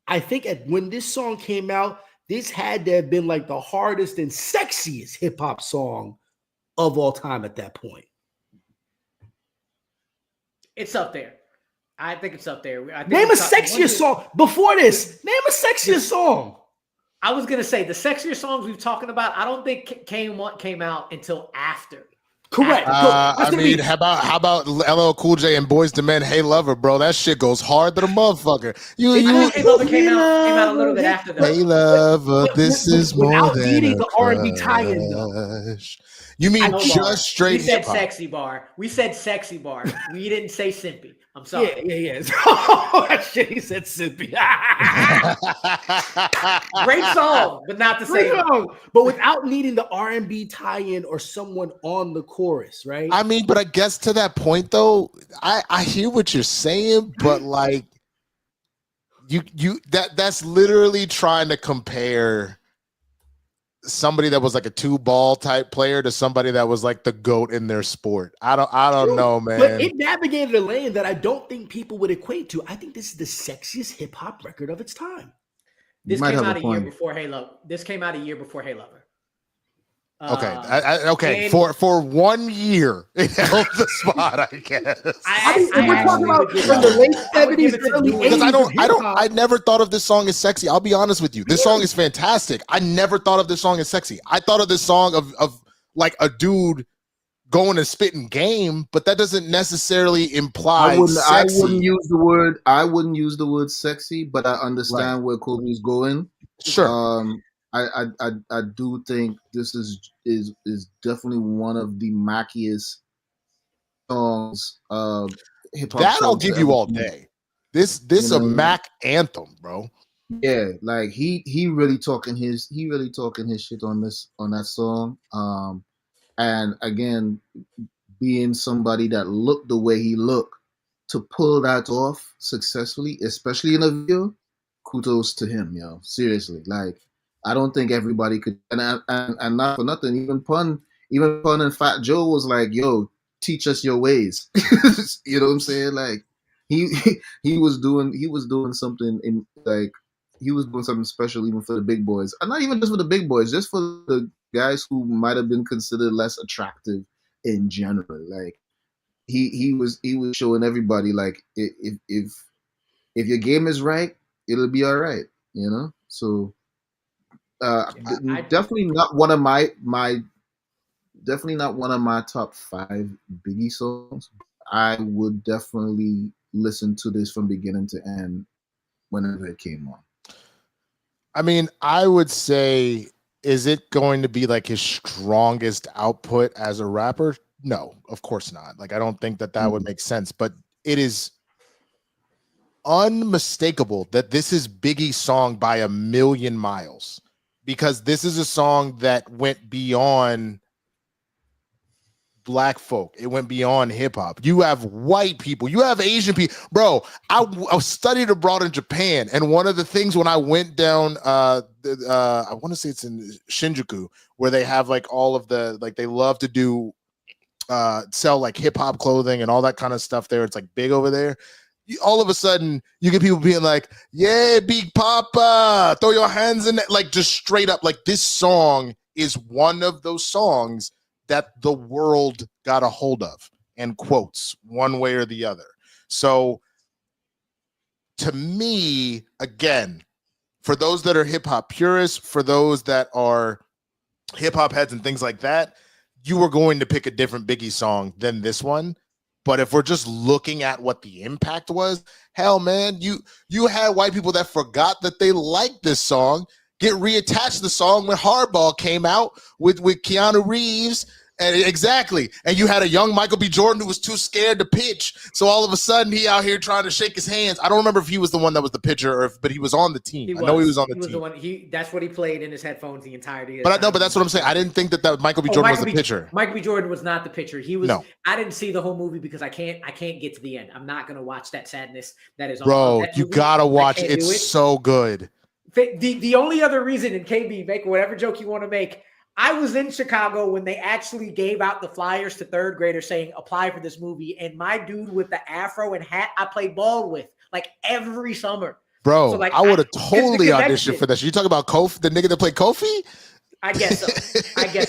I think when this song came out, this had to have been like the hardest and sexiest hip hop song of all time at that point. It's up there. I think it's up there. Name a sexier song before this. Name a sexier song. I was gonna say the sexier songs we've talking about. I don't think came out until after. Correct. I mean, how about LL Cool J and Boys II Men? Hey Lover, bro, that shit goes hard to the motherfucker. Hey Lover came out a little bit after that. Hey Lover, this is more than needing a the R&B tie-in though. You mean just straight? We said sexy bar. We said sexy bar. We didn't say simpy. I'm sorry. Yeah. Oh, shit, he said simpy. Great song, but not the same. But without needing the R&B tie-in or someone on the chorus, right? I mean, but I guess to that point though, I hear what you're saying, but like that's literally trying to compare somebody that was like a 2-ball type player to somebody that was like the GOAT in their sport. I don't know, man. But it navigated a lane that I don't think people would equate to. I think this is the sexiest hip hop record of its time. This came out a year before Hey Lover. This came out a year before Hey Lover. Okay. Okay. For 1 year, it held the spot, I guess. We're talking about from the late 70s, early 80s. Because I never thought of this song as sexy. I'll be honest with you. This song is fantastic. I never thought of this song as sexy. I thought of this song of like a dude going and spitting game, but that doesn't necessarily imply sexy. I wouldn't use the word sexy, but I understand where Kolby's going. Sure. I do think this is definitely one of the mackiest songs hip hop. That I'll give you all day. This a Mac anthem, bro. Yeah, like he really talking his shit on that song. And again, being somebody that looked the way he looked to pull that off successfully, especially in a video, kudos to him, yo. Seriously, like. I don't think everybody could, and not for nothing. Even Pun and Fat Joe was like, "Yo, teach us your ways." You know what I'm saying? Like he was doing something he was doing something special even for the big boys, and not even just for the big boys, just for the guys who might have been considered less attractive in general. Like he was showing everybody like if your game is right, it'll be all right. You know, so. Definitely not one of my top 5 Biggie songs. I would definitely listen to this from beginning to end whenever it came on. I mean, I would say, is it going to be like his strongest output as a rapper? No, of course not. Like, I don't think that would make sense, but it is unmistakable that this is Biggie's song by a million miles. Because this is a song that went beyond black folk. It went beyond hip hop. You have white people. You have Asian people. Bro, I studied abroad in Japan. And one of the things when I went down, I want to say it's in Shinjuku, where they have like all of the, like they love to do, sell like hip hop clothing and all that kind of stuff there. It's like big over there. All of a sudden, you get people being like, yeah, Big Papa, throw your hands in it. Like, just straight up, like, this song is one of those songs that the world got a hold of and quotes one way or the other. So, to me, again, for those that are hip-hop purists, for those that are hip-hop heads and things like that, you were going to pick a different Biggie song than this one. But if we're just looking at what the impact was, hell, man, you had white people that forgot that they liked this song get reattached to the song when Hardball came out with Keanu Reeves. And exactly. And you had a young Michael B. Jordan who was too scared to pitch. So all of a sudden he out here trying to shake his hands. I don't remember if he was the one that was the pitcher but he was on the team. I know he was on the team. The one, that's what he played in his headphones the entirety of the time. But that's what I'm saying. I didn't think that Michael B. Jordan was the pitcher. Michael B. Jordan was not the pitcher. He was. No. I didn't see the whole movie because I can't get to the end. I'm not gonna watch that sadness that is on. Bro, you gotta watch it. It's so good. The only other reason, and KB, make whatever joke you want to make, I was in Chicago when they actually gave out the flyers to third graders saying, apply for this movie. And my dude with the afro and hat I played ball with like every summer. Bro, so like, I would have totally auditioned for that. So you talk about Kofi, the nigga that played Kofi? I guess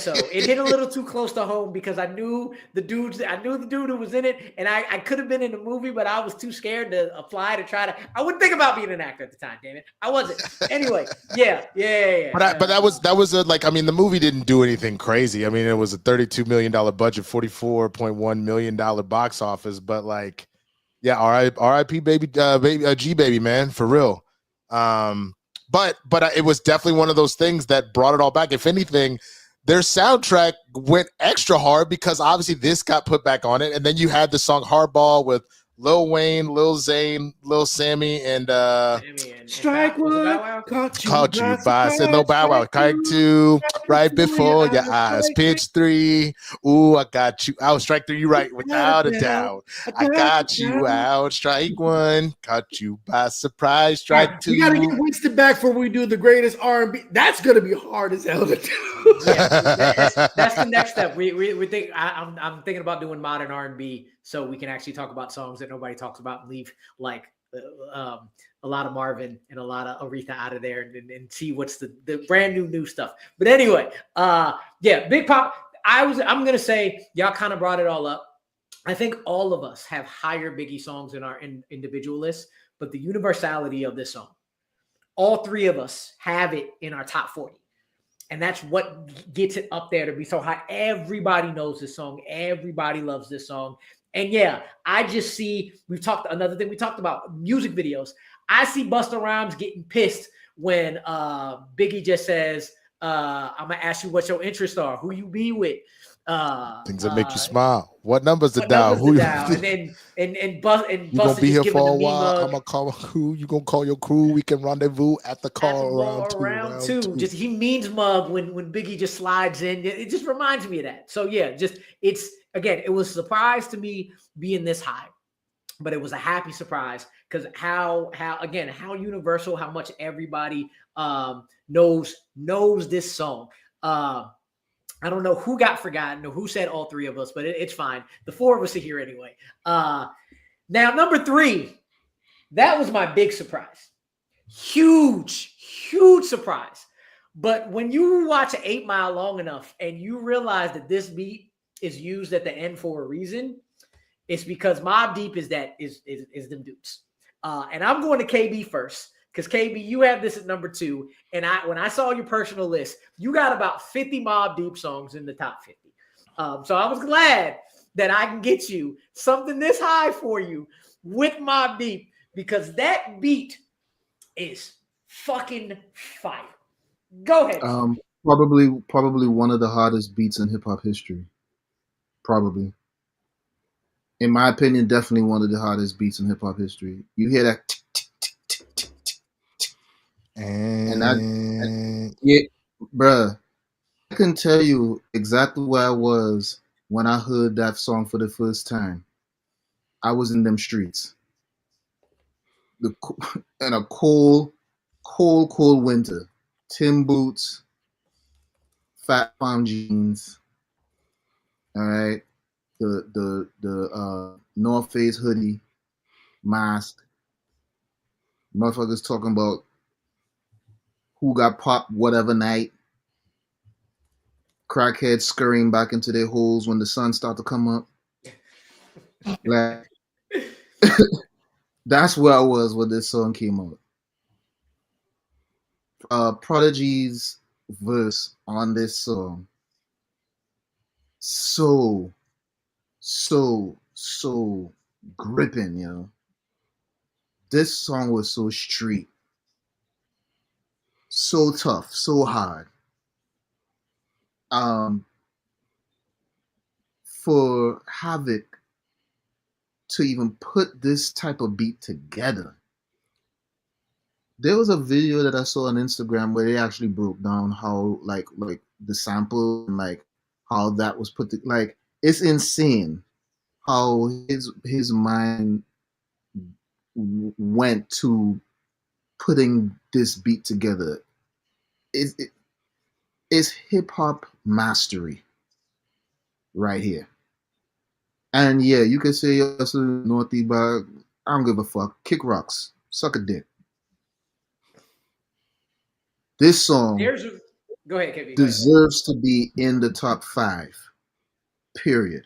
so. It hit a little too close to home because I knew the dude who was in it, and I could have been in the movie, but I was too scared to apply to try to. I wouldn't think about being an actor at the time. Damn it, I wasn't. Anyway, yeah. But that was like, I mean, the movie didn't do anything crazy. I mean, it was a $32 million budget, $44.1 million box office, but like, yeah, R.I.P. baby, G baby, man, for real. But it was definitely one of those things that brought it all back. If anything, their soundtrack went extra hard because obviously this got put back on it. And then you had the song Hardball with Lil Wayne, Lil Zane, Lil Sammy, and Strike One, caught you by said no Bow Wow. Strike two, right before your eyes. Pitch three, ooh, I got you out. Strike three, you right, without a doubt. I got you out. Strike one, caught you by surprise. Strike two. You gotta get Winston back for when we do the greatest R&B. That's gonna be hard as hell to do. That's the next step. We think I'm thinking about doing modern R&B so we can actually talk about songs that nobody talks about and leave like a lot of Marvin and a lot of Aretha out of there and see what's the brand new stuff. But anyway, Big Pop. I'm gonna say y'all kind of brought it all up. I think all of us have higher Biggie songs in our individual lists, but the universality of this song, all three of us have it in our top 40. And that's what gets it up there to be so high. Everybody knows this song. Everybody loves this song. And yeah, I just see, another thing we talked about, music videos. I see Busta Rhymes getting pissed when Biggie just says, I'm going to ask you what your interests are, who you be with. Things that make you smile. What numbers to dial? Who and then and Busta be here for a while. I'm gonna call a crew. You gonna call your crew? We can rendezvous at the car around two. Just he means mug when Biggie just slides in. It just reminds me of that. So yeah, it was a surprise to me being this high, but it was a happy surprise because how universal, how much everybody knows this song. I don't know who got forgotten or who said all three of us, but it's fine. The four of us are here anyway. Now, number 3, that was my big surprise. Huge surprise. But when you watch 8 Mile long enough and you realize that this beat is used at the end for a reason, it's because Mobb Deep is them dudes. And I'm going to KB first. Because KB, you have this at number 2, and when I saw your personal list, you got about 50 Mobb Deep songs in the top 50. So I was glad that I can get you something this high for you with Mobb Deep because that beat is fucking fire. Go ahead. Probably one of the hottest beats in hip hop history. Probably. In my opinion, definitely one of the hottest beats in hip hop history. You hear that. Yeah, bruh, I can tell you exactly where I was when I heard that song for the first time. I was in them streets. In a cold winter. Tim boots, fat farm jeans. All right. The North Face hoodie, mask. Motherfuckers talking about who got popped whatever night. Crackheads scurrying back into their holes when the sun starts to come up. Like, that's where I was when this song came out. Prodigy's verse on this song, so so gripping, you know. This song was so street, so tough, so hard. For Havoc to even put this type of beat together. There was a video that I saw on Instagram where they actually broke down how like the sample and like how that was put like it's insane how his mind went to putting this beat together. It's hip hop mastery right here. And yeah, you could say you're naughty, but I don't give a fuck. Kick rocks, suck a dick. This song Go ahead, KB. deserves to be in the top 5. Period.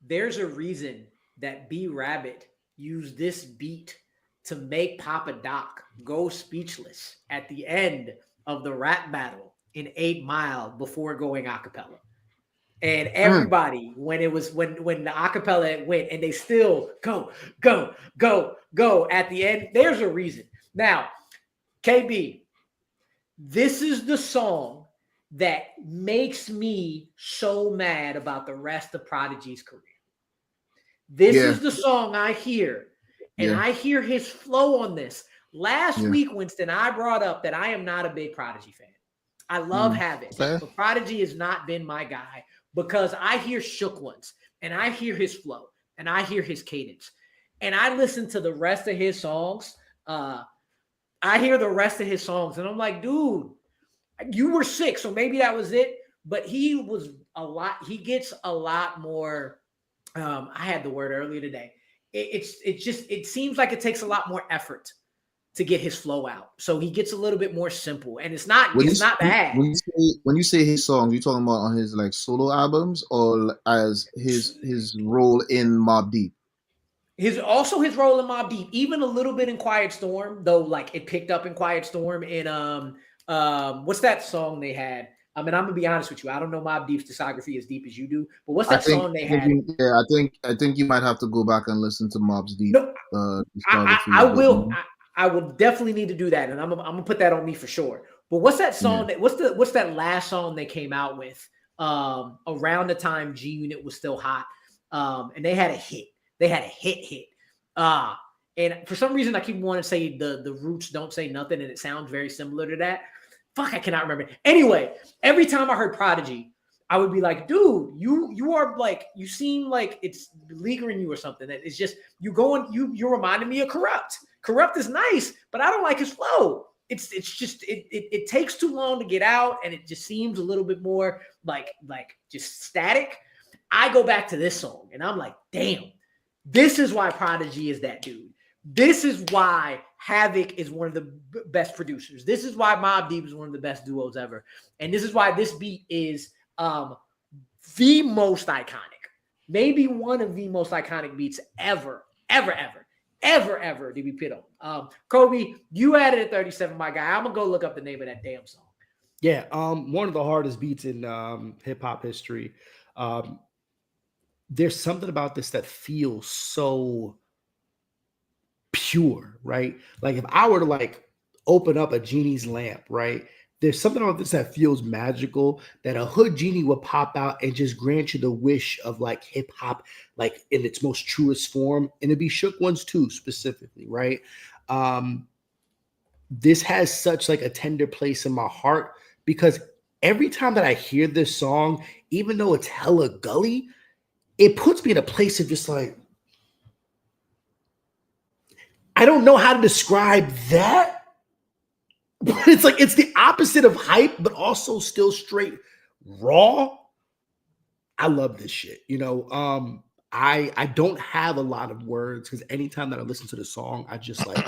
There's a reason that B Rabbit used this beat to make Papa Doc go speechless at the end of the rap battle in 8 Mile before going a cappella. And everybody, when the acapella went and they still go at the end, there's a reason. Now, KB, this is the song that makes me so mad about the rest of Prodigy's career. This is the song I hear, and I hear his flow on this. Last week, Winston, I brought up that I am not a big Prodigy fan. I love Havoc, but Prodigy has not been my guy. Because I hear Shook Ones, and I hear his flow, and I hear his cadence, and I listen to the rest of his songs. I hear the rest of his songs, and I'm like, dude, you were sick, so maybe that was it. But he gets a lot more. I had the word earlier today. It seems like it takes a lot more effort to get his flow out. So he gets a little bit more simple, and it's not bad. When you say his songs, you talking about on his like solo albums or as his role in Mobb Deep? His role in Mobb Deep, even a little bit in Quiet Storm, though like it picked up in Quiet Storm in what's that song they had? I mean, I'm gonna be honest with you. I don't know Mobb Deep's discography as deep as you do, but what's that song they had? Yeah, I think you might have to go back and listen to Mobb Deep. No, I will definitely need to do that, and I'm gonna put that on me for sure. But what's that song? What's that last song they came out with around the time G Unit was still hot, and they had a hit. They had a hit. And for some reason, I keep wanting to say the Roots Don't Say Nothing, and it sounds very similar to that. Fuck, I cannot remember. Anyway, every time I heard Prodigy, I would be like, dude, you are like, you seem like it's beleaguering you or something. That it's just you're reminding me of Corrupt. Corrupt is nice, but I don't like his flow. It's just it takes too long to get out, and it just seems a little bit more like just static. I go back to this song, and I'm like, damn, this is why Prodigy is that dude. This is why Havoc is one of the best producers. This is why Mobb Deep is one of the best duos ever, and this is why this beat is the most iconic, maybe one of the most iconic beats ever to be put on. Kolby, you added at 37, my guy. I'm gonna go look up the name of that damn song. Yeah, one of the hardest beats in hip hop history. There's something about this that feels so pure, right? Like if I were to like open up a genie's lamp, right? There's something about this that feels magical, that a hood genie would pop out and just grant you the wish of like hip hop, like in its most truest form. And it'd be Shook Ones too, specifically, right? This has such like a tender place in my heart because every time that I hear this song, even though it's hella gully, it puts me in a place of just like, I don't know how to describe that. But it's like, it's the opposite of hype, but also still straight raw. I love this shit. You know, I don't have a lot of words because anytime that I listen to the song, I just like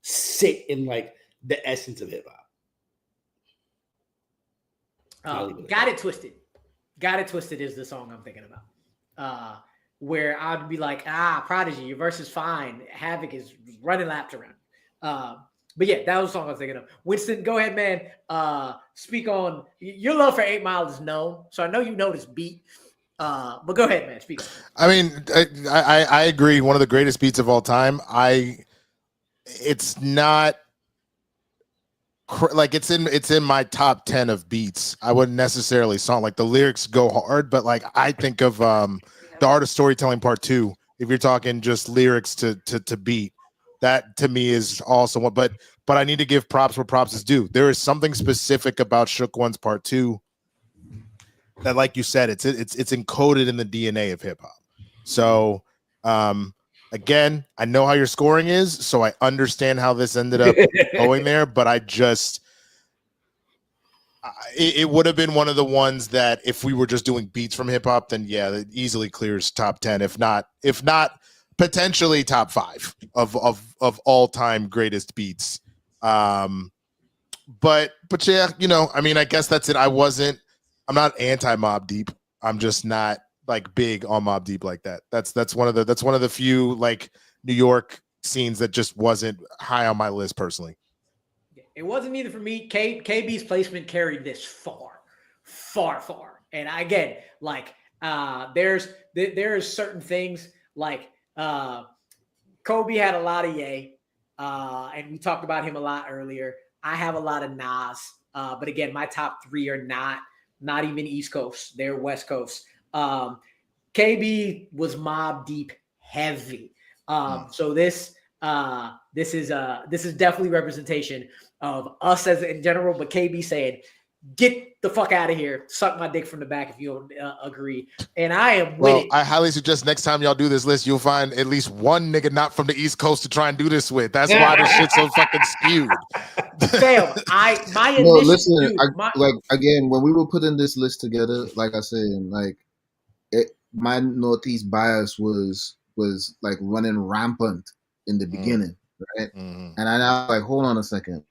sit in like the essence of hip hop. Got It Twisted. Got It Twisted is the song I'm thinking about. Where I'd be like, Prodigy, your verse is fine. Havoc is running laps around. But yeah, that was the song I was thinking of. Winston, go ahead, man. Speak on your love for 8 Mile is known. So I know you know this beat. But go ahead, man. Speak up. I mean, I agree. One of the greatest beats of all time. It's not like it's in my top 10 of beats. I wouldn't necessarily song like the lyrics go hard, but like I think of the Art of Storytelling Part 2. If you're talking just lyrics to beat, that to me is also one. But I need to give props where props is due. There is something specific about Shook One's Part 2 that, like you said, it's encoded in the DNA of hip hop. So again, I know how your scoring is, so I understand how this ended up going there, but it would have been one of the ones that if we were just doing beats from hip hop, then yeah, it easily clears top 10, if not potentially top 5 of all time greatest beats. But yeah, you know, I mean, I guess that's it. I'm not anti Mobb Deep. I'm just not like big on Mobb Deep like that. That's one of the few like New York scenes that just wasn't high on my list personally. It wasn't either for me. KB's placement carried this far. And again, like there's certain things like Kolby had a lot of Ye, and we talked about him a lot earlier. I have a lot of Nas, but again, my top 3 are not even East Coast. They're West Coast. KB was Mobb Deep heavy. So this is definitely representation of us as in general, but KB saying, get the fuck out of here, suck my dick from the back if you don't agree. And I am with it. I highly suggest next time y'all do this list, you'll find at least one nigga not from the East Coast to try and do this with. That's why this shit's so fucking skewed. Fam, like again, when we were putting this list together, like I said, like my Northeast bias was like running rampant in the beginning, right? And I now like, hold on a second.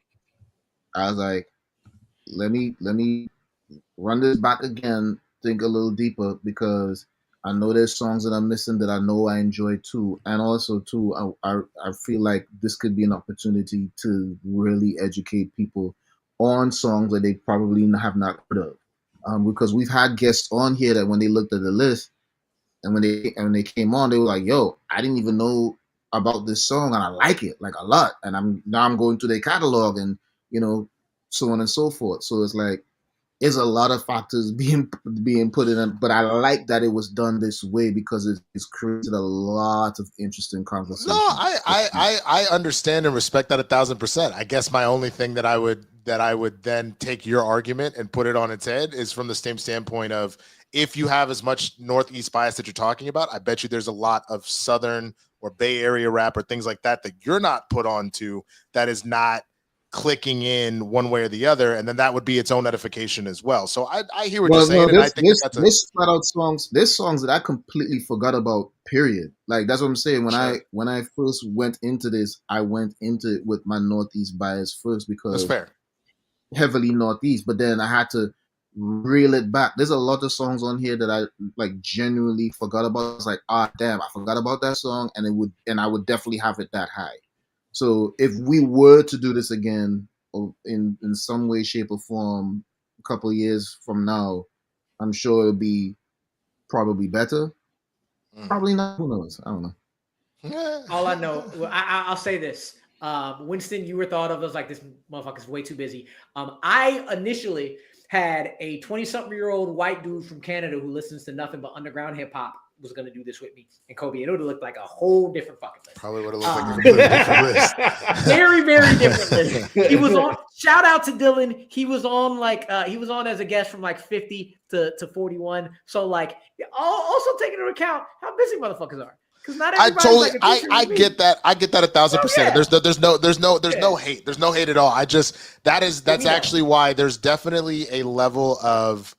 I was like, let me run this back again, think a little deeper, because I know there's songs that I'm missing that I know I enjoy too. And also too, I feel like this could be an opportunity to really educate people on songs that they probably have not heard of. Because we've had guests on here that when they looked at the list and when they came on, they were like, yo, I didn't even know about this song and I like it like a lot. And I'm going to their catalog and, you know, so on and so forth. So it's like, there's a lot of factors being put in, but I like that it was done this way because it's created a lot of interesting conversations. No, I understand and respect that 1,000%. I guess my only thing that I would then take your argument and put it on its head is from the same standpoint of, if you have as much Northeast bias that you're talking about, I bet you there's a lot of Southern or Bay Area rap or things like that you're not put onto that is not clicking in one way or the other, and then that would be its own edification as well. So I hear what you're saying. And I think this flat out songs. There's songs that I completely forgot about. Period. Like that's what I'm saying. When I first went into this, I went into it with my Northeast bias first because that's fair. Heavily Northeast, but then I had to reel it back. There's a lot of songs on here that I like genuinely forgot about. It's like, damn, I forgot about that song, and I would definitely have it that high. So if we were to do this again in some way, shape, or form a couple of years from now, I'm sure it'll be probably better. Probably not. Who knows? I don't know. All I know, I'll say this. Winston, you were thought of as like, this motherfucker's way too busy. I initially had a 20-something-year-old white dude from Canada who listens to nothing but underground hip-hop was going to do this with me and Kolby. It would have looked like a whole different fucking list. Probably would have looked like a completely different list. Very, very different list. He was on, shout out to Dylan. He was on he was on as a guest from like 50 to 41. So like, also taking into account how busy motherfuckers are. Because not everybody. I get that. I get that 1,000%. Yeah. There's no hate. There's no hate at all. That's actually why there's definitely a level of,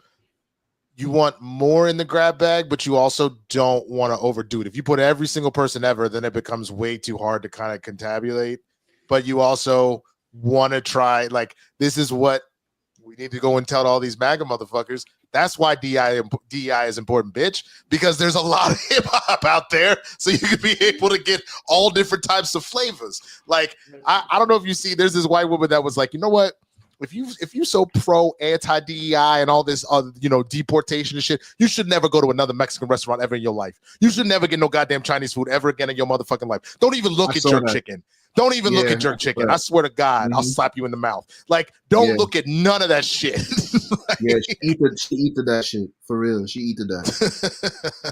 you want more in the grab bag, but you also don't want to overdo it. If you put every single person ever, then it becomes way too hard to kind of contabulate. But you also want to try, like, this is what we need to go and tell all these MAGA motherfuckers. That's why DEI is important, bitch, because there's a lot of hip hop out there. So you could be able to get all different types of flavors. Like, I don't know if you see, there's this white woman that was like, you know what? if you so pro anti DEI and all this deportation and shit, you should never go to another Mexican restaurant ever in your life. You should never get no goddamn Chinese food ever again in your motherfucking life. Don't even look at jerk chicken. Don't even look at jerk chicken. I swear to God, I'll slap you in the mouth. Like, don't look at none of that shit. Yeah, she eated that shit for real. She eated that.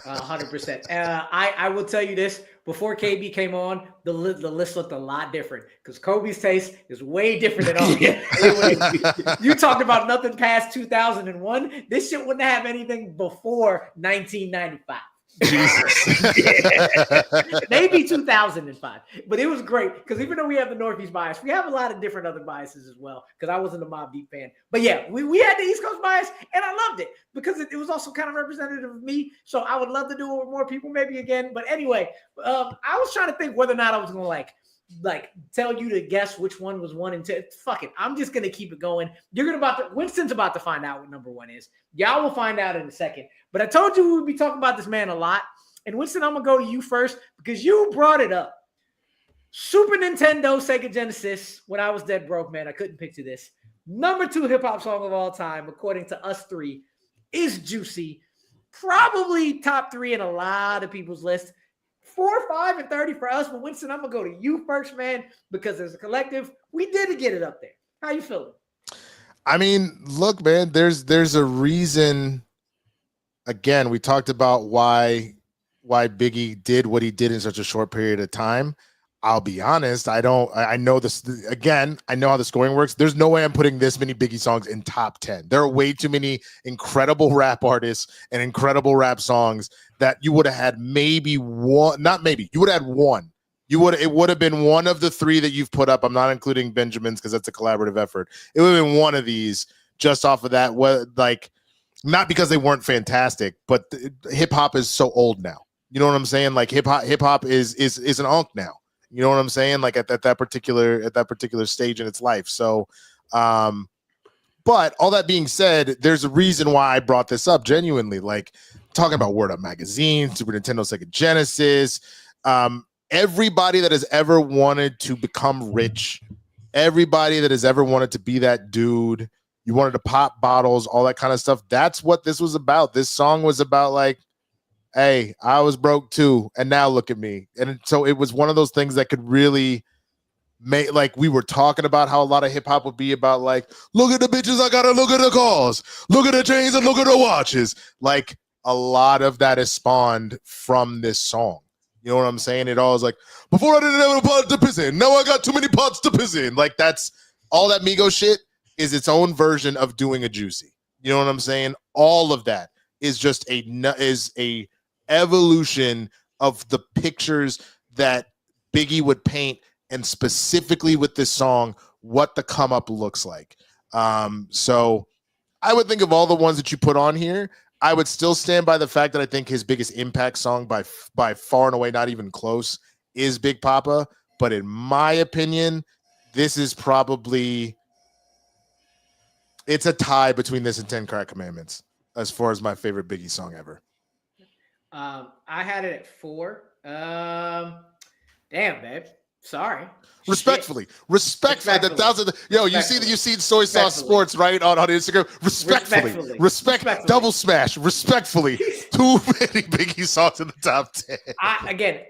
100%. I will tell you this: before KB came on, the list looked a lot different because Kobe's taste is way different than ours. You talked about nothing past 2001. This shit wouldn't have anything before 1995. Jesus. Maybe 2005, but it was great because even though we have the Northeast bias, we have a lot of different other biases as well. Because I wasn't a Mobb Deep fan, but yeah, we had the East Coast bias, and I loved it because it was also kind of representative of me. So I would love to do it with more people, maybe again. But anyway, I was trying to think whether or not I was gonna like tell you to guess which one was 1 and 2. Fuck it, I'm just gonna keep it going. Winston's about to find out what number 1 is. Y'all will find out in a second. But I told you we would be talking about this man a lot. And Winston, I'm gonna go to you first because you brought it up. Super Nintendo, Sega Genesis. When I was dead broke, man, I couldn't picture this. Number 2 hip hop song of all time, according to us 3, is Juicy. Probably top 3 in a lot of people's lists. 4, 5, and 30 for us. But Winston, I'm gonna go to you first, man, because as a collective, we did get it up there. How you feeling? I mean, look, man, there's a reason. Again, we talked about why Biggie did what he did in such a short period of time. I'll be honest, I know this again. I know how the scoring works. There's no way I'm putting this many Biggie songs in top 10. There are way too many incredible rap artists and incredible rap songs that you would have had maybe one, not maybe, you would have had one. It would have been one of the 3 that you've put up. I'm not including Benjamin's because that's a collaborative effort. It would have been one of these just off of that. Not because they weren't fantastic, but hip hop is so old now. You know what I'm saying? Like hip hop is an unk now. You know what I'm saying? Like at that particular stage in its life. So, but all that being said, there's a reason why I brought this up. Genuinely, like talking about Word Up Magazine, Super Nintendo, Sega Genesis, everybody that has ever wanted to become rich, everybody that has ever wanted to be that dude. You wanted to pop bottles, all that kind of stuff. That's what this was about. This song was about like, hey, I was broke too, and now look at me. And so it was one of those things that could really make, like we were talking about how a lot of hip hop would be about like, look at the bitches I gotta look at the cars, look at the chains and look at the watches. Like a lot of that is spawned from this song. You know what I'm saying? It all is like, before I didn't have a pot to piss in, now I got too many pots to piss in. Like that's all that Migos shit is its own version of doing a Juicy. You know what I'm saying? All of that is just a evolution of the pictures that Biggie would paint, and specifically with this song, what the come up looks like. So I would think of all the ones that you put on here, I would still stand by the fact that I think his biggest impact song by far and away, not even close, is Big Papa. But in my opinion, this is probably, it's a tie between this and 10 Crack Commandments as far as my favorite Biggie song ever. I had it at 4. Damn, babe. Sorry. Respectfully. You see Soy Sauce Sports right on Instagram. Respectfully. Double smash. Respectfully. Too many Biggie songs in the top 10.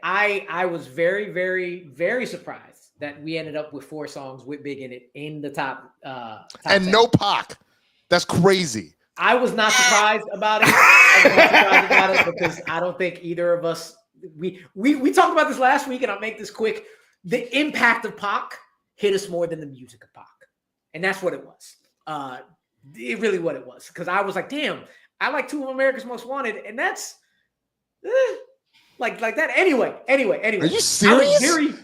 I was very, very, very surprised that we ended up with 4 songs with Big in it in the top and 10. No Pac. That's crazy. I was not surprised about it. Because I don't think either of us, we talked about this last week, and I'll make this quick. The impact of Pac hit us more than the music of Pac. And that's what it was. It really what it was. Because I was like, damn, I like 2 of America's Most Wanted, and that's like that. Anyway. Are you serious?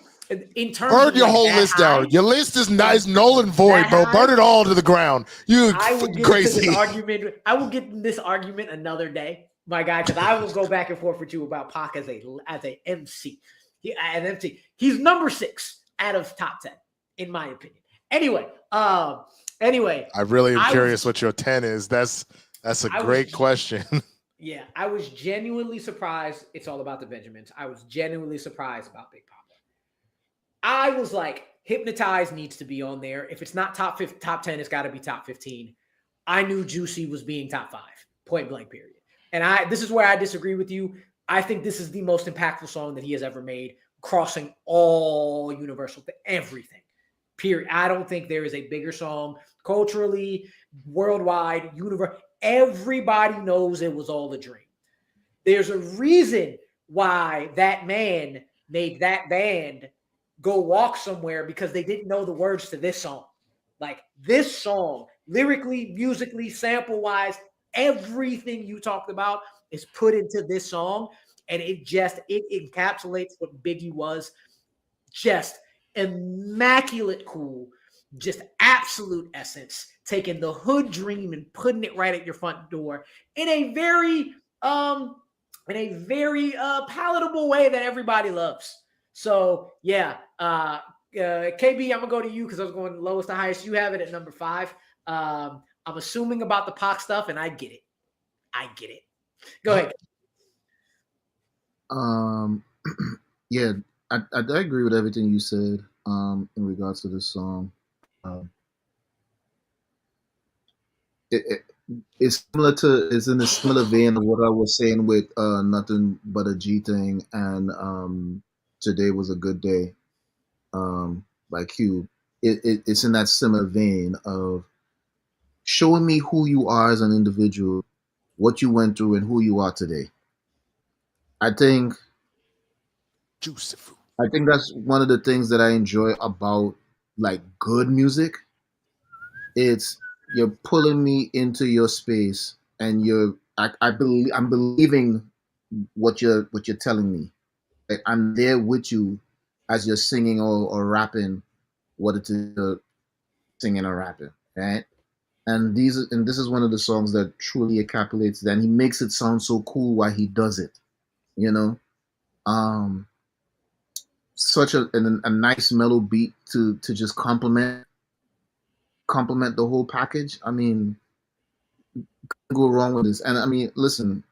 In terms burn of your like whole list down. Your list is nice, null and void, bro. Burn it all to the ground. You crazy. I will get in this argument another day, my guy, because I will go back and forth with you about Pac as a MC. He's number 6 out of top 10, in my opinion. Anyway, I really am curious what your 10 is. That's a great question. Yeah, I was genuinely surprised. It's all about the Benjamins. I was genuinely surprised about Big Papa. I was like, Hypnotize needs to be on there. If it's not top 10, it's got to be top 15. I knew Juicy was being top 5, point blank, period. And this is where I disagree with you. I think this is the most impactful song that he has ever made, crossing all Universal, everything, period. I don't think there is a bigger song culturally, worldwide, universe. Everybody knows it was all a dream. There's a reason why that man made that band go walk somewhere, because they didn't know the words to this song. Like, this song, lyrically, musically, sample-wise, everything you talked about is put into this song, and it encapsulates what Biggie was. Just immaculate cool, just absolute essence, taking the hood dream and putting it right at your front door in a very palatable way that everybody loves. So yeah, KB, I'm gonna go to you because I was going lowest to highest. You have it at number 5. I'm assuming about the Pac stuff, and I get it. Go ahead. Yeah, I agree with everything you said in regards to this song. It's in a similar vein of what I was saying with Nothing But a G Thing and Today Was a Good Day by Cube. It's in that similar vein of showing me who you are as an individual, what you went through, and who you are today. I think that's one of the things that I enjoy about like good music. It's you're pulling me into your space, and I'm believing what you're telling me. Like, I'm there with you as you're singing or rapping what it is you're singing or rapping, right? And this is one of the songs that truly encapsulates that. And he makes it sound so cool while he does it, you know. Such a nice mellow beat to just complement the whole package. I mean, can't go wrong with this. And I mean, listen,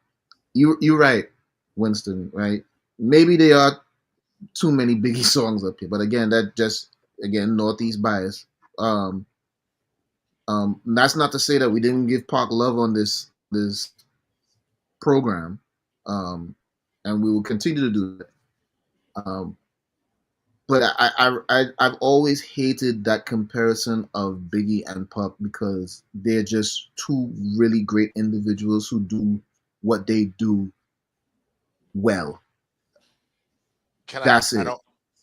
you're right, Winston, right? Maybe there are too many Biggie songs up here, but again, Northeast bias. That's not to say that we didn't give Pac love on this program, and we will continue to do that. But I've always hated that comparison of Biggie and Puff because they're just two really great individuals who do what they do well. That's it.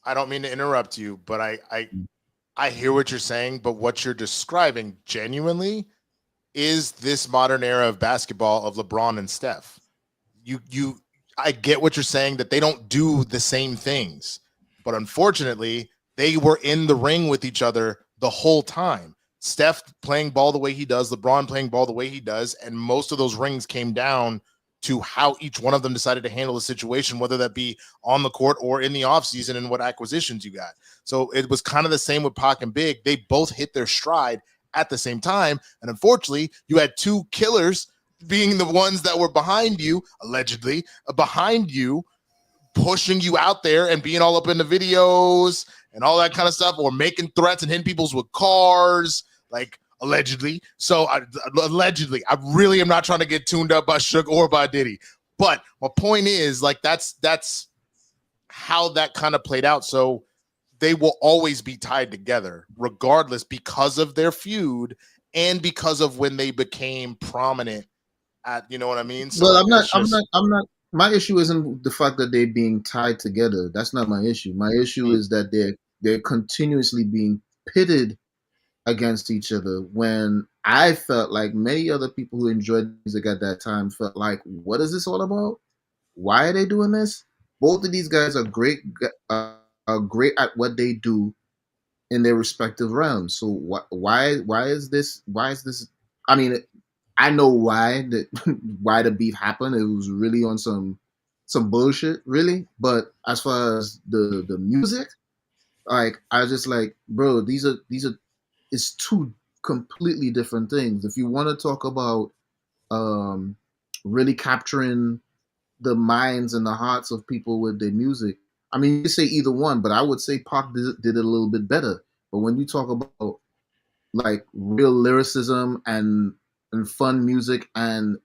I don't mean to interrupt you, but I hear what you're saying, but what you're describing genuinely is this modern era of basketball of LeBron and Steph. I get what you're saying, that they don't do the same things. But unfortunately, they were in the ring with each other the whole time. Steph playing ball the way he does, LeBron playing ball the way he does, and most of those rings came down to how each one of them decided to handle the situation, whether that be on the court or in the offseason and what acquisitions you got. So it was kind of the same with Pac and Big. They both hit their stride at the same time. And unfortunately, you had two killers being the ones that were behind you, allegedly, behind you, pushing you out there and being all up in the videos and all that kind of stuff, or making threats and hitting people with cars, like allegedly. So allegedly, I really am not trying to get tuned up by Suge or by Diddy. But my point is, like, that's how that kind of played out. So they will always be tied together, regardless, because of their feud and because of when they became prominent at, you know what I mean? So well, I'm not. My issue isn't the fact that they're being tied together. That's not my issue. My issue is that they're continuously being pitted against each other, when I felt like many other people who enjoyed music at that time felt like, what is this all about? Why are they doing this? Both of these guys are great at what they do in their respective realms. So why is this? I mean, I know why the beef happened. It was really on some bullshit, really. But as far as the music, like, I was just like, bro, these are it's two completely different things. If you want to talk about really capturing the minds and the hearts of people with their music, I mean, you say either one, but I would say Pac did it a little bit better. But when you talk about like real lyricism and fun music and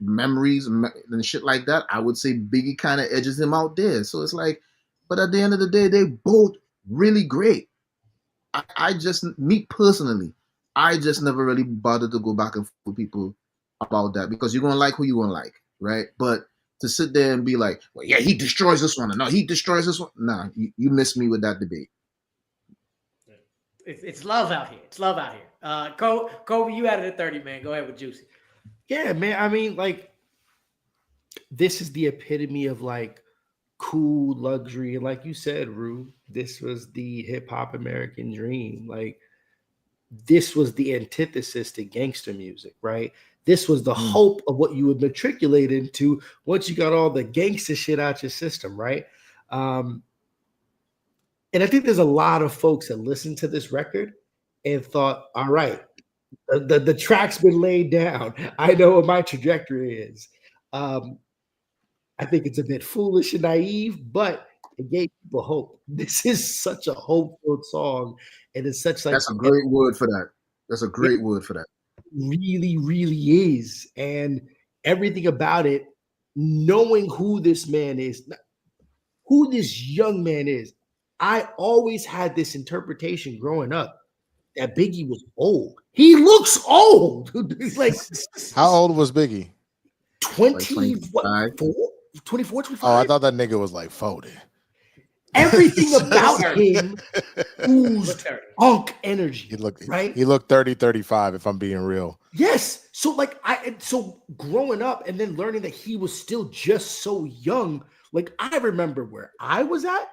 memories and shit like that, I would say Biggie kind of edges him out there. So it's like, but at the end of the day, they both really great. I just, me personally, I just never really bothered to go back and forth with people about that because you're gonna like who you gonna like, right? But to sit there and be like, well, yeah, he destroys this one, and no, he destroys this one. Nah, you missed me with that debate. It's love out here. It's love out here. Kolby, you added a 30, man. Go ahead with Juicy. Yeah, man. I mean, like, this is the epitome of like cool luxury. And like you said, Rue, this was the hip hop American dream. Like, this was the antithesis to gangster music, right? This was the hope of what you would matriculate into once you got all the gangster shit out your system, right? And I think there's a lot of folks that listened to this record and thought, all right, the track's been laid down. I know what my trajectory is. I think it's a bit foolish and naive, but it gave people hope. This is such a hope-filled song, and it's such like that's a great word for that. That's a great word for that. Really, really is. And everything about it, knowing who this man is, who this young man is. I always had this interpretation growing up that Biggie was old. He looks old. He's like, how old was Biggie? 24, 25. Oh, I thought that nigga was like 40. Everything about him oozed punk energy. He looked right. He looked 30, 35, if I'm being real. Yes. So like so growing up and then learning that he was still just so young. Like I remember where I was at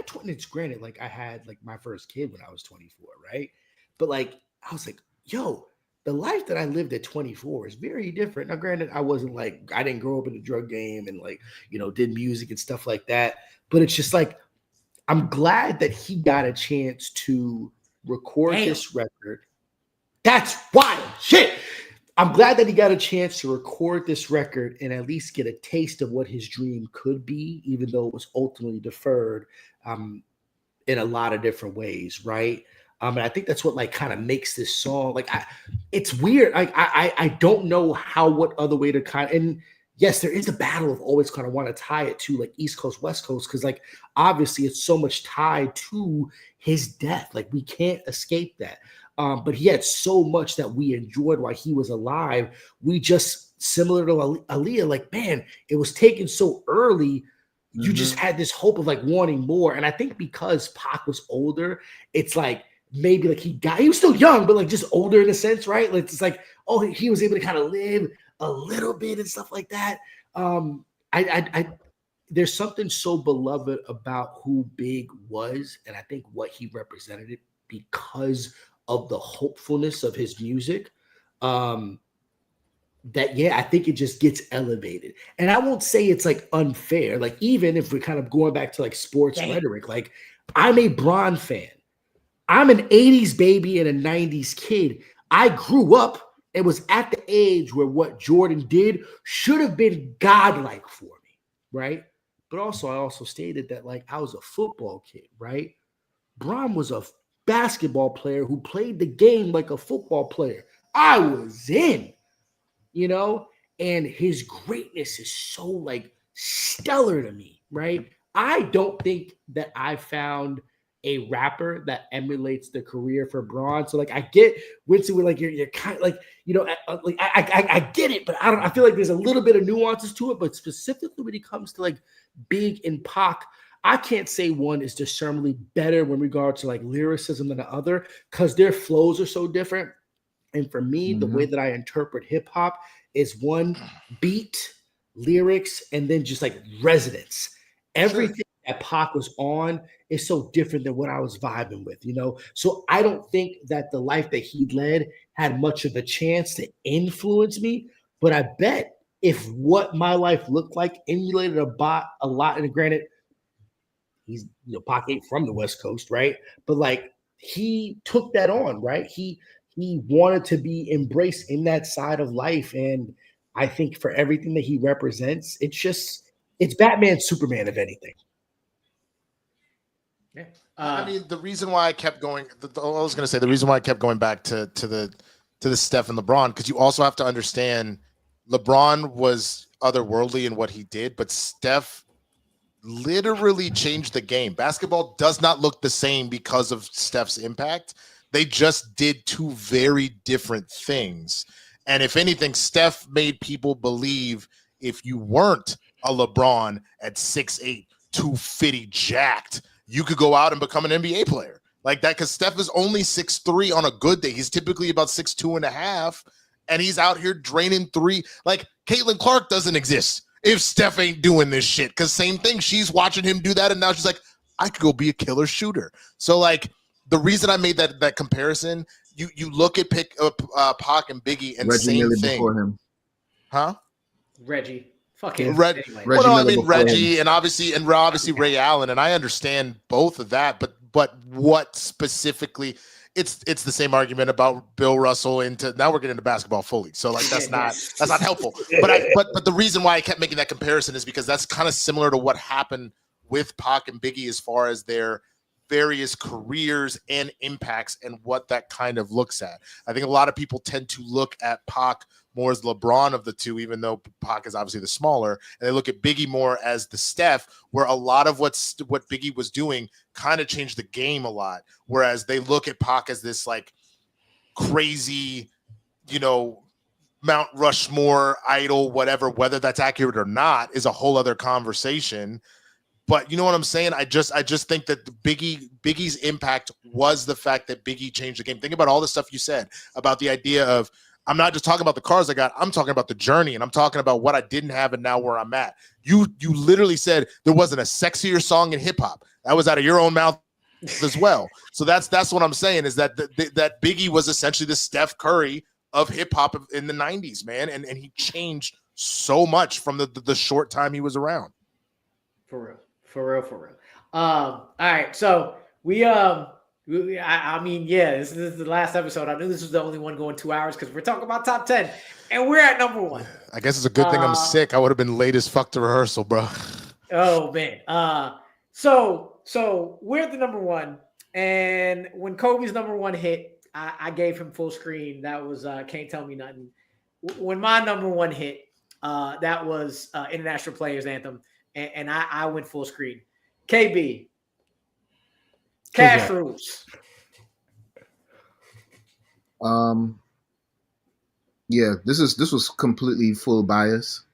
20. It's granted, like I had like my first kid when I was 24, right? But like I was like, yo, the life that I lived at 24 is very different. Now, granted, I didn't grow up in the drug game and like, did music and stuff like that. But it's just like, I'm glad that he got a chance to record this record. That's wild shit. I'm glad that he got a chance to record this record and at least get a taste of what his dream could be, even though it was ultimately deferred in a lot of different ways, right? And I think that's what like kind of makes this song like it's weird. I don't know what other way to kind of, and yes, there is a battle of always kind of want to tie it to like East Coast, West Coast, because like obviously it's so much tied to his death. Like we can't escape that. But he had so much that we enjoyed while he was alive. We just, similar to Aaliyah, like, man, it was taken so early. You just had this hope of like wanting more. And I think because Pac was older, it's like maybe like he was still young, but like just older in a sense, right? Like it's like, oh, he was able to kind of live a little bit and stuff like that. There's something so beloved about who Big was, and I think what he represented because of the hopefulness of his music. I think it just gets elevated. And I won't say it's like unfair. Like even if we're kind of going back to like sports rhetoric, like I'm a Bron fan. I'm an 80s baby and a 90s kid. I grew up and was at the age where what Jordan did should have been godlike for me, right? But also, I also stated that like I was a football kid, right? Bron was a basketball player who played the game like a football player. I was in, and his greatness is so like stellar to me, right? I don't think that I found a rapper that emulates the career for Bron. So like I get Winston with like you're kind of like I get it, but I feel like there's a little bit of nuances to it. But specifically when it comes to like Big and Pac, I can't say one is discernibly better when regard to like lyricism than the other because their flows are so different. And for me, the way that I interpret hip hop is one beat, lyrics, and then just like resonance. Everything that Pac was on is so different than what I was vibing with, So I don't think that the life that he led had much of a chance to influence me. But I bet if what my life looked like emulated a lot, and granted, he's Pac ain't from the West Coast, right? But like he took that on, right? He wanted to be embraced in that side of life. And I think for everything that he represents, it's just It's Batman, Superman, if anything. Yeah. I mean, the reason why I kept going, I was going to say the reason why I kept going back to the Steph and LeBron, because you also have to understand LeBron was otherworldly in what he did, but Steph literally changed the game. Basketball does not look the same because of Steph's impact. They just did two very different things. And if anything, Steph made people believe if you weren't a LeBron at 6'8", 250 jacked, you could go out and become an NBA player like that. Because Steph is only 6'3" on a good day. He's typically about 6'2.5", and he's out here draining three. Like Caitlin Clark doesn't exist if Steph ain't doing this shit. Because same thing, she's watching him do that, and now she's like, I could go be a killer shooter. So like the reason I made that comparison, you look at Pac and Biggie and Reggie same Miller thing, before him. huh? Reggie. Fuck him. Red, Anyway. Reggie well, no, I Miller mean before him. Reggie and obviously Ray Allen, and I understand both of that, but what specifically? It's the same argument about Bill Russell now we're getting into basketball fully, so like that's not helpful. But the reason why I kept making that comparison is because that's kind of similar to what happened with Pac and Biggie as far as their various careers and impacts and what that kind of looks at. I think a lot of people tend to look at Pac more as LeBron of the two, even though Pac is obviously the smaller, and they look at Biggie more as the Steph, where a lot of what Biggie was doing kind of changed the game a lot, whereas they look at Pac as this like crazy, Mount Rushmore idol, whatever. Whether that's accurate or not is a whole other conversation. But you know what I'm saying? I just think that Biggie's impact was the fact that Biggie changed the game. Think about all the stuff you said about the idea of, I'm not just talking about the cars I got, I'm talking about the journey, and I'm talking about what I didn't have and now where I'm at. You literally said there wasn't a sexier song in hip hop. That was out of your own mouth as well. So that's what I'm saying, is that that Biggie was essentially the Steph Curry of hip hop in the 90s, man, and he changed so much from the short time he was around. For real. All right, so I mean, this is the last episode. I knew this was the only one going 2 hours because we're talking about top 10, and we're at number 1. I guess it's a good thing I'm sick. I would have been late as fuck to rehearsal, bro. Oh man. So we're at the number 1, and when Kobe's number 1 hit, I gave him full screen. That was Can't Tell Me Nothing. When my number 1 hit, that was International Players Anthem, and I went full screen. KB. Cash rules. Yeah, this was completely full bias.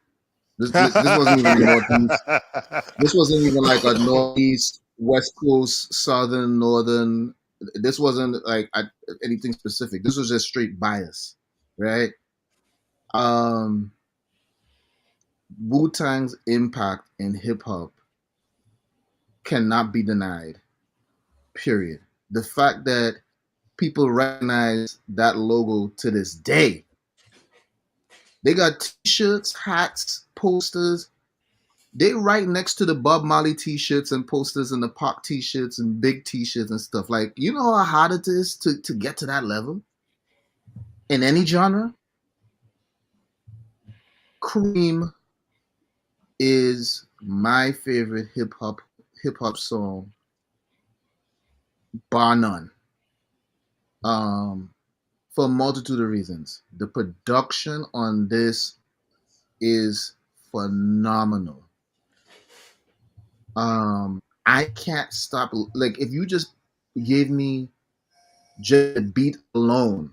This wasn't even Northeast. This wasn't even like a Northeast, West Coast, Southern, Northern. This wasn't like anything specific. This was just straight bias, right? Wu-Tang's impact in hip hop cannot be denied. Period. The fact that people recognize that logo to this day. They got t-shirts, hats, posters. They right next to the Bob Marley t-shirts and posters and the Pac t-shirts and big t-shirts and stuff. Like, you know how hard it is to get to that level in any genre? Cream is my favorite hip hop song, bar none. For a multitude of reasons. The production on this is phenomenal. I can't stop. Like, if you just gave me just the beat alone,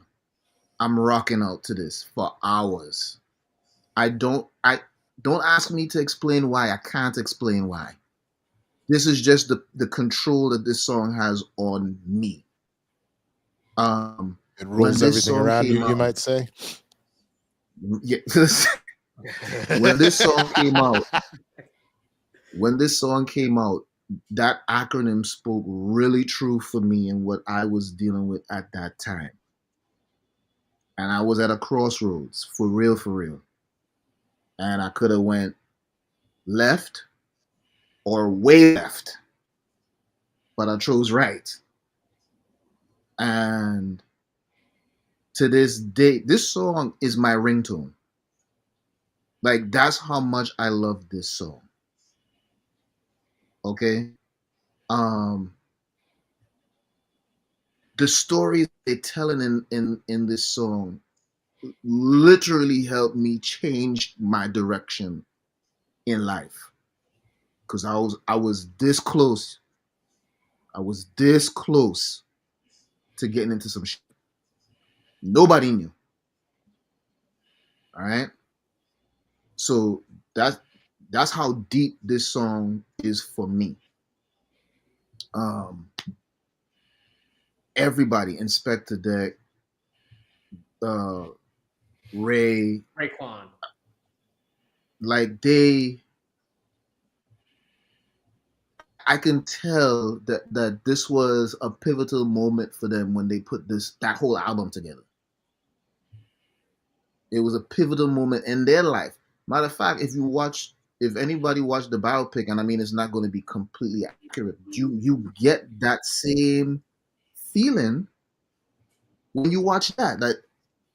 I'm rocking out to this for hours. Don't ask me to explain why. I can't explain why. This is just the control that this song has on me. It rules everything around you, you might say. Yeah. When this song came out, that acronym spoke really true for me and what I was dealing with at that time. And I was at a crossroads, for real. And I could have went left or way left, but I chose right. And to this day, this song is my ringtone. Like, that's how much I love this song. Okay. The stories they're telling in this song literally helped me change my direction in life. Because I was this close. I was this close to getting into some shit. Nobody knew. All right. So that's how deep this song is for me. Everybody, Inspector Deck, Ray, Raekwon. like I can tell that this was a pivotal moment for them when they put that whole album together. It was a pivotal moment in their life. Matter of fact, if anybody watched the biopic, and I mean it's not going to be completely accurate, you get that same feeling when you watch that. Like,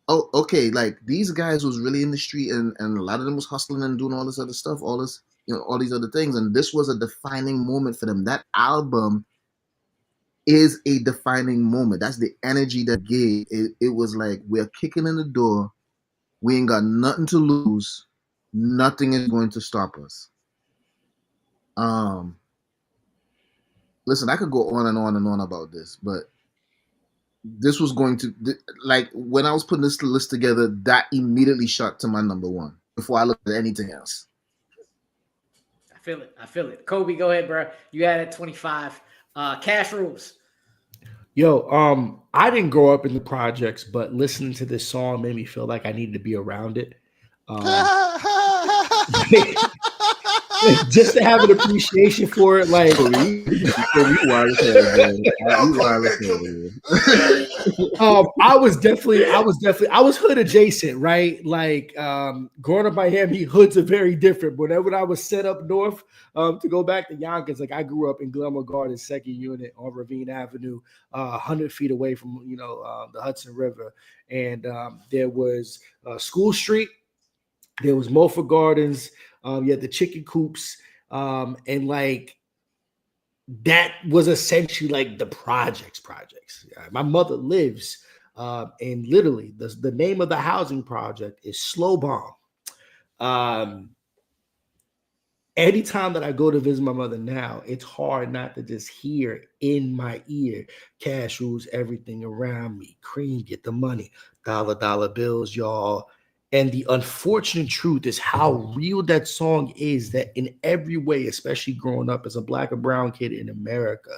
oh, okay, like these guys was really in the street, and a lot of them was hustling and doing all this other stuff, all this, all these other things, and this was a defining moment for them. That album is a defining moment. That's the energy that gave. It was like, we're kicking in the door. We ain't got nothing to lose. Nothing is going to stop us. Listen, I could go on and on and on about this, but this was going to, like, when I was putting this list together, that immediately shot to my number one before I looked at anything else. I feel it. Kolby, go ahead, bro. You had it 25. Cash rules. Yo, I didn't grow up in the projects, but listening to this song made me feel like I needed to be around it. Just to have an appreciation for it, like I was hood adjacent, right? Like growing up in Miami, hoods are very different. But when I was set up north to go back to Yonkers, like I grew up in Glenmore Gardens, second unit on Ravine Avenue, 100 feet away from the Hudson River, and there was School Street, there was Mulford Gardens. You had the chicken coops, and like that was essentially like the projects. My mother lives, and literally the name of the housing project is Slow Bomb. Anytime that I go to visit my mother now, it's hard not to just hear in my ear, cash rules everything around me, cream, get the money, dollar bills, y'all. And the unfortunate truth is how real that song is, that in every way, especially growing up as a Black or brown kid in America,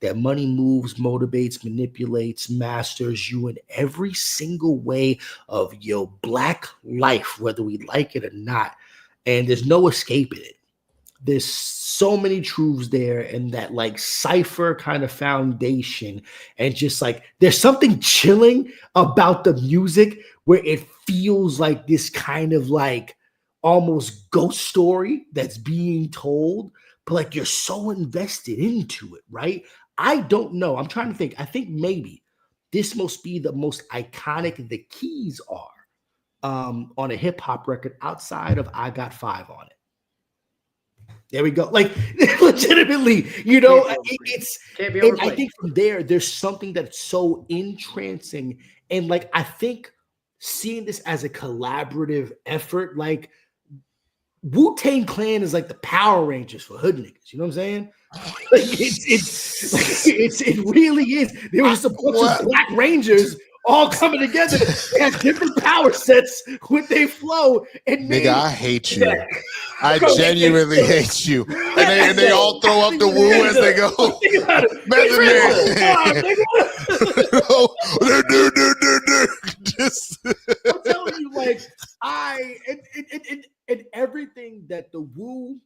that money moves, motivates, manipulates, masters you in every single way of your Black life, whether we like it or not. And there's no escaping it. There's so many truths there, and that like cipher kind of foundation, and just like there's something chilling about the music where it feels like this kind of like almost ghost story that's being told, but like you're so invested into it, right? I don't know. I'm trying to think. I think maybe this must be the most iconic the keys are on a hip hop record outside of I Got Five on it. There we go. Like legitimately, it's and I think from there's something that's so entrancing. And like, I think seeing this as a collaborative effort, like Wu-Tang Clan is like the Power Rangers for hood niggas. You know what I'm saying? Like it really is. There was a bunch of Black Rangers all coming together. They have different power sets when they flow. And nigga, I hate you. I genuinely hate you. And they all throw up the woo as they go. I'm telling you, like and everything that the woo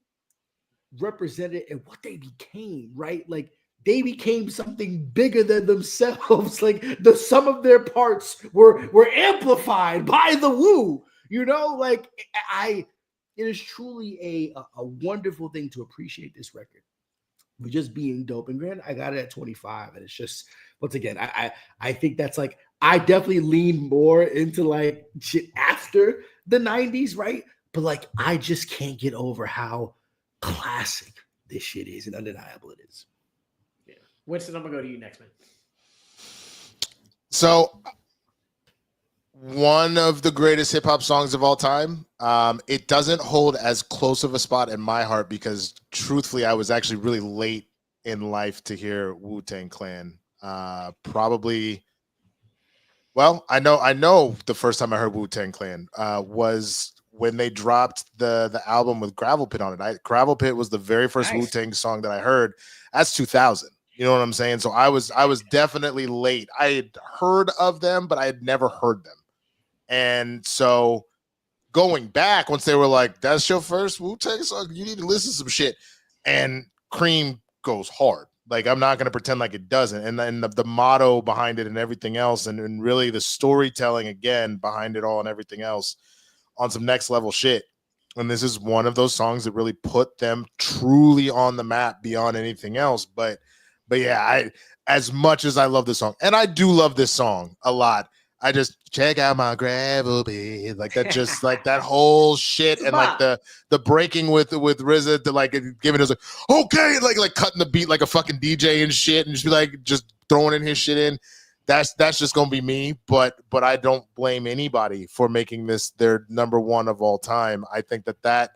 represented and what they became, right? Like they became something bigger than themselves. Like the sum of their parts were amplified by the woo. Like it is truly a wonderful thing to appreciate this record for just being dope. And granted, I got it at 25, and it's just, once again, I think that's like, I definitely lean more into like shit after the 90s, right? But like I just can't get over how classic this shit is, and undeniable it is. Yeah. Winston, I'm gonna go to you next, man. So, one of the greatest hip hop songs of all time. It doesn't hold as close of a spot in my heart because, truthfully, I was actually really late in life to hear Wu-Tang Clan. Probably. Well, I know the first time I heard Wu-Tang Clan was when they dropped the album with Gravel Pit on it. Gravel Pit was the very first Wu-Tang song that I heard. That's 2000. You know what I'm saying? So I was definitely late. I had heard of them, but I had never heard them. And so going back, once they were like, that's your first Wu-Tang song, you need to listen to some shit. And Cream goes hard. Like, I'm not going to pretend like it doesn't. And then the motto behind it and everything else, and really the storytelling again behind it all and everything else on some next level shit. And this is one of those songs that really put them truly on the map beyond anything else. But yeah, as much as I love this song, and I do love this song a lot, I just check out my gravel pit, like that, just like that whole shit, and like the breaking with RZA to like giving us like okay, like cutting the beat like a fucking DJ and shit, and just be like just throwing in his shit in. That's just gonna be me, but I don't blame anybody for making this their number one of all time. I think that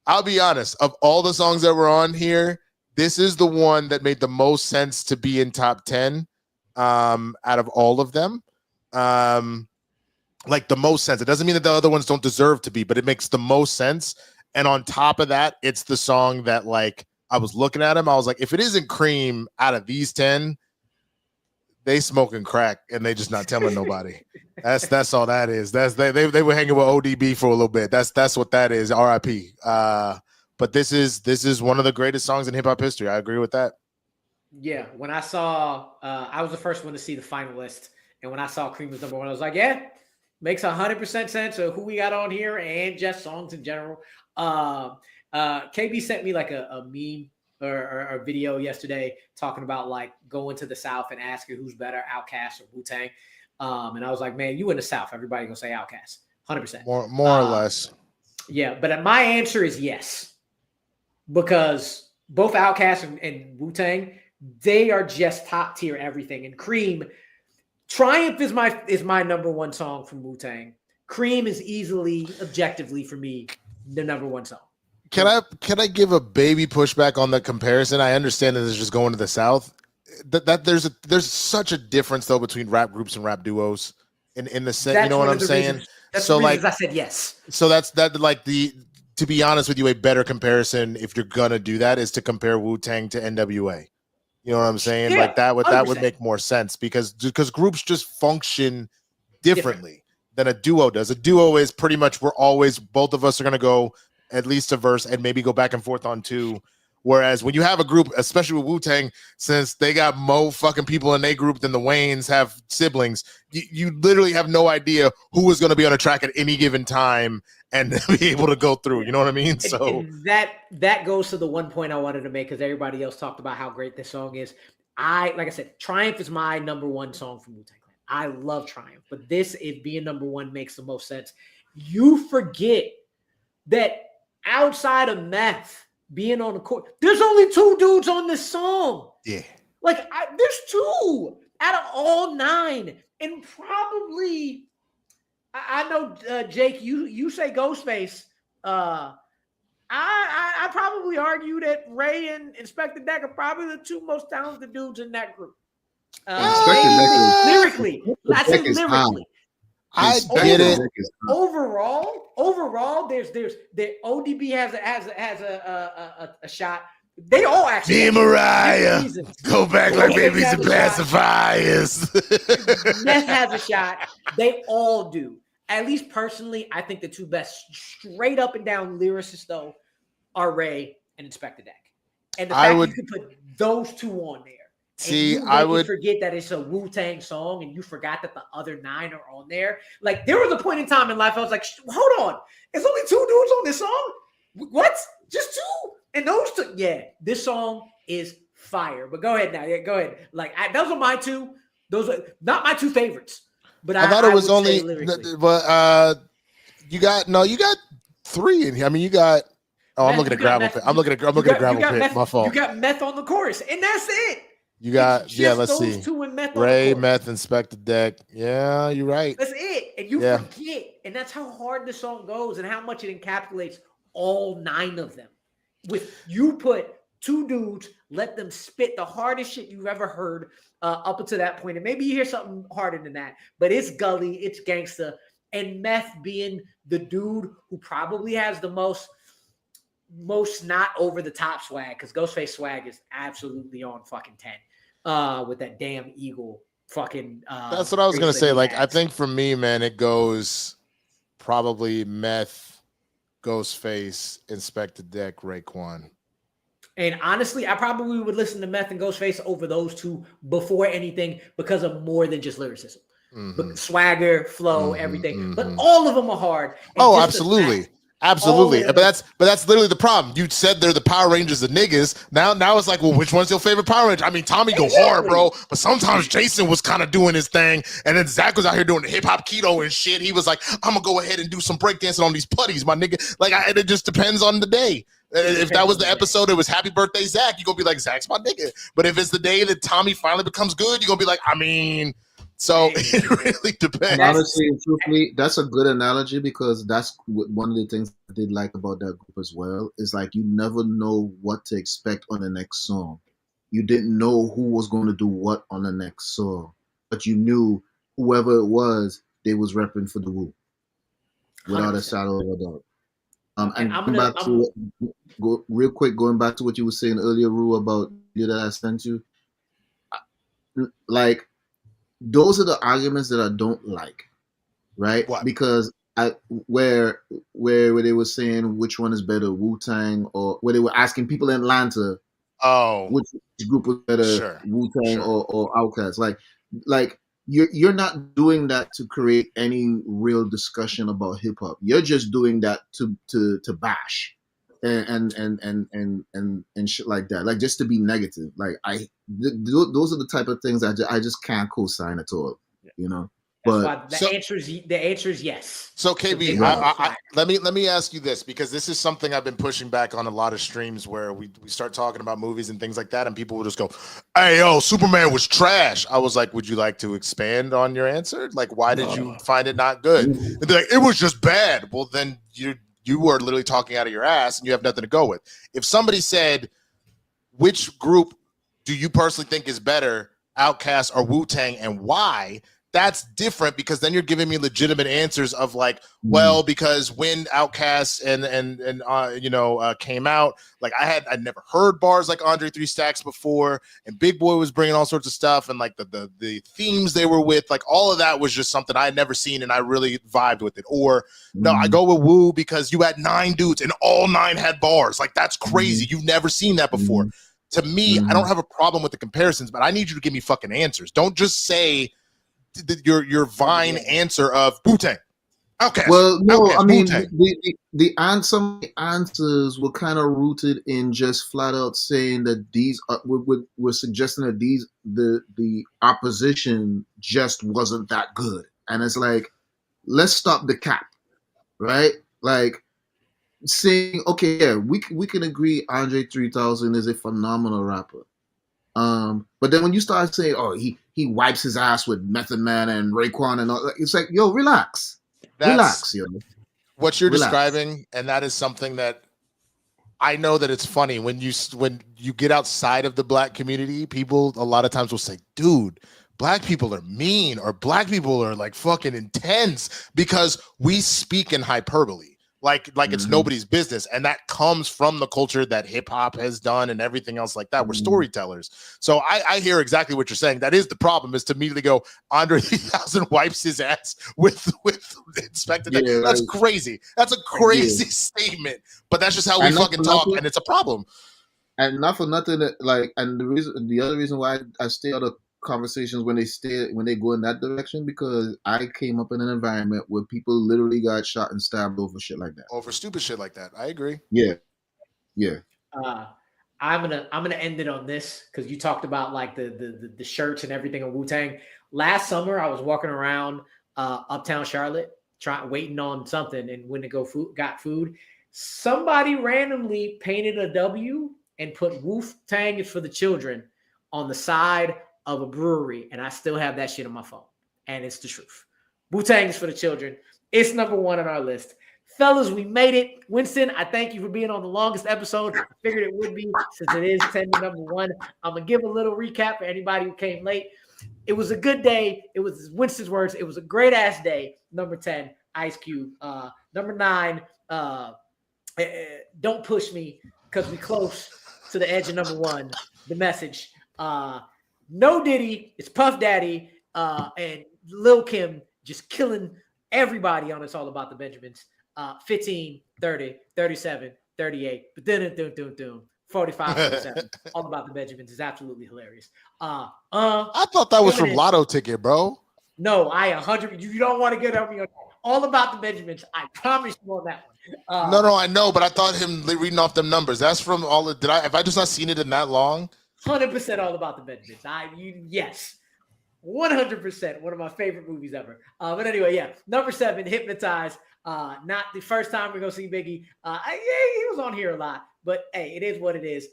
I'll be honest, of all the songs that were on here, this is the one that made the most sense to be in top 10 out of all of them. Like the most sense. It doesn't mean that the other ones don't deserve to be, but it makes the most sense. And on top of that, it's the song that, like, I was looking at him, I was like, if it isn't Cream out of these 10, they smoking crack and they just not telling nobody. That's all that is. They were hanging with ODB for a little bit. That's what that is. RIP. But this is one of the greatest songs in hip hop history. I agree with that. Yeah, when I saw, I was the first one to see the finalist, and when I saw Cream was number one, I was like, yeah, makes 100% sense of who we got on here and just songs in general. KB sent me like a meme or a video yesterday talking about like going to the South and asking who's better, Outkast or Wu-Tang. And I was like, man, you in the South, everybody gonna say Outkast, 100%. More or less. Yeah, but my answer is yes, because both Outkast and Wu-Tang, they are just top tier everything. And Cream, Triumph is my number one song from Wu-Tang. Cream is easily, objectively for me, the number one song. Can I give a baby pushback on the comparison? I understand that it's just going to the South. That there's such a difference though between rap groups and rap duos in the sense, you know what I'm saying? That's so the like I said yes. So that's like to be honest with you, a better comparison if you're gonna do that is to compare Wu-Tang to NWA. You know what I'm saying? Yeah, like that would 100%. make more sense because groups just function differently than a duo does. A duo is pretty much both of us are gonna go at least a verse and maybe go back and forth on two. Whereas when you have a group, especially with Wu-Tang, since they got more fucking people in their group than the Waynes have siblings, you literally have no idea who is going to be on a track at any given time and be able to go through. You know what I mean? So and that goes to the one point I wanted to make because everybody else talked about how great this song is. Like I said, Triumph is my number one song from Wu-Tang Clan. I love Triumph, but this, it being number one, makes the most sense. You forget that outside of Meth being on the court, there's only two dudes on this song. yeah, like there's two out of all 9, and probably I know Jake, you say Ghostface. I probably argue that Ray and Inspector Deck are probably the two most talented dudes in that group. Lyrically, I said lyrically. I get it. Overall, there's the ODB has a shot. They all actually. Me and Mariah go back like babies and pacifiers. Meth has a shot. They all do. At least personally, I think the two best straight up and down lyricists though are Ray and Inspector Deck. And the fact you can put those two on there. See, I would forget that it's a Wu-Tang song, and you forgot that the other 9 are on there. Like there was a point in time in life I was like, "Hold on, there's only 2 dudes on this song. What? Just 2?" And those 2, yeah, this song is fire. But go ahead now, yeah, go ahead. Like those are my 2. Those are not my 2 favorites. But I thought it was only. But you got 3 in here. I mean, you got Oh, I'm Meth, looking you at got gravel meth- pit. I'm you- looking at you gravel got pit. meth- My fault. You got meth on the chorus, and that's it. You got It's yeah. just Let's those see. two and meth on the Ray, chorus. meth, inspect the deck. Yeah, you're right. That's it. And you Yeah. forget. And that's how hard the song goes and how much it encapsulates all 9 of them. With you put 2 dudes, let them spit the hardest shit you've ever heard up until that point. And maybe you hear something harder than that, but it's gully, it's gangsta. And Meth being the dude who probably has the most not over the top swag, because Ghostface swag is absolutely on fucking 10 with that damn eagle fucking That's what I was gonna bracelet say. he Like, I has. think for me, man, it goes probably meth, Ghostface, inspect the deck, Raekwon. And honestly, I probably would listen to Meth and Ghostface over those two before anything because of more than just lyricism. But swagger, flow, everything. But all of them are hard. And Oh, just the absolutely. fact- Absolutely. all of But them- that's literally the problem. You said they're the Power Rangers of niggas. Now it's like, well, which one's your favorite Power Ranger? I mean, Tommy go hard, bro. But sometimes Jason was kind of doing his thing. And then Zach was out here doing the hip hop keto and shit. He was like, I'm gonna go ahead and do some breakdancing on these putties, my nigga. Like, it just depends on the day. If that was the episode, it was Happy Birthday, Zach, you're gonna be like, Zach's my nigga. But if it's the day that Tommy finally becomes good, you're gonna be like, I mean, so it really depends. And honestly and truthfully, that's a good analogy because that's one of the things I did like about that group as well. Is like you never know what to expect on the next song. You didn't know who was going to do what on the next song, but you knew whoever it was, they was repping for the Woo, without 100%. a shadow of a doubt. And Real quick, going back to what you were saying earlier, Rue, about the that I sent you. Like, those are the arguments that I don't like, right? What? Because where they were saying which one is better, Wu-Tang, or where they were asking people in Atlanta, which group was better, Wu-Tang or Outkast. Like you're not doing that to create any real discussion about hip hop. You're just doing that to bash and shit like that, like just to be negative. Like those are the type of things I just can't co-sign at all, you know. But the answer is yes. So KB, let me ask you this, because this is something I've been pushing back on a lot of streams where we start talking about movies and things like that, and people will just go, "Hey, yo, Superman was trash." I was like, "Would you like to expand on your answer? Like, why did you find it not good?" And they're like, "It was just bad." Well, then you are literally talking out of your ass, and you have nothing to go with. If somebody said, "Which group do you personally think is better, Outkast or Wu-Tang, and why?" That's different, because then you're giving me legitimate answers of like, well, because when Outkast and came out, like I'd never heard bars like Andre 3 Stacks before, and Big Boy was bringing all sorts of stuff, and like the themes they were with, like all of that was just something I had never seen, and I really vibed with it. Or no, I go with Wu because you had 9 dudes and all 9 had bars. Like that's crazy. You've never seen that before. To me, I don't have a problem with the comparisons, but I need you to give me fucking answers. Don't just say your Vine answer of Wu-Tang. Outkast. Well, no, Outkast, I mean Wu-Tang. the answers were kind of rooted in just flat out saying that these we're suggesting that the opposition just wasn't that good, and it's like, let's stop the cap, right? Like saying, okay, yeah, we can agree Andre 3000 is a phenomenal rapper. But then when you start saying, "Oh, he wipes his ass with Method Man and Raekwon and all," it's like, yo, relax, yo. What you're describing, and that is something that I know that it's funny when you get outside of the black community. People a lot of times will say, "Dude, black people are mean," or "Black people are like fucking intense," because we speak in hyperbole. Like it's nobody's business, and that comes from the culture that hip hop has done and everything else like that. We're storytellers, so I hear exactly what you're saying. That is the problem: is to immediately go, Andre 3000 wipes his ass with Inspector. Yeah, that's crazy. That's a crazy statement, but that's just how we fucking talk, and it's a problem. And not for nothing, the other reason why I stay out of conversations when they go in that direction, because I came up in an environment where people literally got shot and stabbed over shit like that. Over stupid shit like that. I agree. Yeah. I'm gonna end it on this, because you talked about like the shirts and everything on Wu-Tang. Last summer, I was walking around uptown Charlotte, waiting on something, and went to got food. Somebody randomly painted a W and put Wu-Tang is for the children on the side of a brewery, and I still have that shit on my phone, and it's the truth. Wu-Tang is for the children. It's number 1 on our list. Fellas, we made it. Winston, I thank you for being on the longest episode. I figured it would be since it is 10 to number 1. I'm going to give a little recap for anybody who came late. It was a good day. It was Winston's words. It was a great-ass day. Number 10, Ice Cube. Number 9, Don't Push Me because we close to the edge of number 1, The Message. No Diddy, it's Puff Daddy, and Lil Kim just killing everybody on It's All About the Benjamins. 15, 30, 37, 38, but then 45, 47. All About the Benjamins is absolutely hilarious. I thought that was from Lotto Ticket, bro. No, I 100. You don't want to get over your All About the Benjamins. I promise you on that one. No, I know, but I thought him reading off them numbers. That's from all. Have I just not seen it in that long? 100% All About the Benjamins. Yes. 100%. One of my favorite movies ever. But anyway, yeah. Number 7, Hypnotized. Not the first time we're going to see Biggie. He was on here a lot, but hey, it is what it is.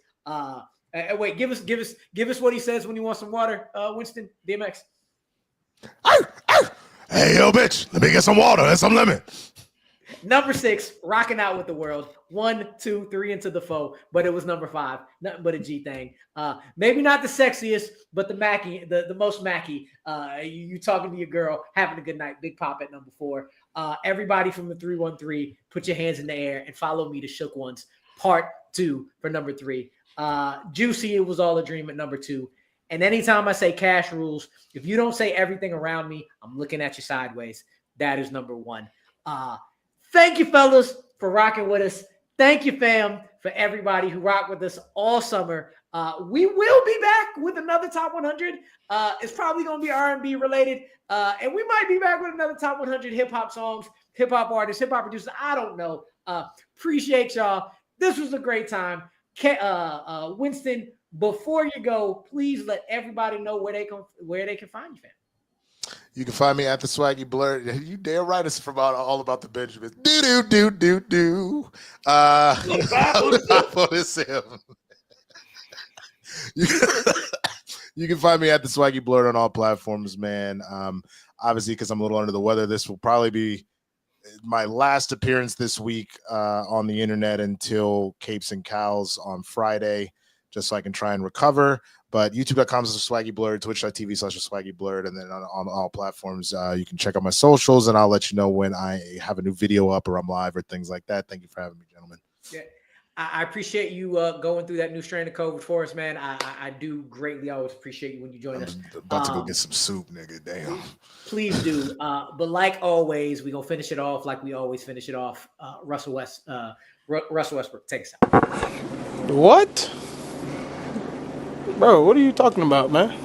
Wait, give us what he says when you want some water, Winston, DMX. Hey, yo, bitch, let me get some water and some lemon. Number 6, Rocking Out with the World. 1, 2, 3 into the foe, but it was number 5. Nothing but a G thing. Maybe not the sexiest, but the Mackie, the most Mackie. You talking to your girl, having a good night. Big Pop at number 4. Everybody from the 313, put your hands in the air and follow me to Shook Ones. Part 2 for number 3. Juicy, It Was All a Dream at number 2. And anytime I say Cash Rules, if you don't say Everything Around Me, I'm looking at you sideways. That is number 1. Thank you, fellas, for rocking with us. Thank you, fam, for everybody who rocked with us all summer. We will be back with another Top 100. It's probably going to be R&B related. And we might be back with another Top 100 hip-hop songs, hip-hop artists, hip-hop producers. I don't know. Appreciate y'all. This was a great time. Winston, before you go, please let everybody know where they can find you, fam. You can find me at the Swaggy Blurred. You damn right, it's from all about the Benjamins. Do. You can find me at the Swaggy Blurred on all platforms, man. Obviously, because I'm a little under the weather, this will probably be my last appearance this week on the internet until Capes and Cows on Friday, just so I can try and recover. But youtube.com/Swaggy Blurred, twitch.tv/Swaggy Blurred, and then on all platforms, you can check out my socials, and I'll let you know when I have a new video up or I'm live or things like that. Thank you for having me, gentlemen. Yeah, I appreciate you going through that new strain of COVID for us, man. I do greatly always appreciate you when you join us. I'm about to go get some soup, nigga. Damn. Please do. But like always, we're going to finish it off like we always finish it off. Russell Westbrook, take us out. What? Bro, what are you talking about, man?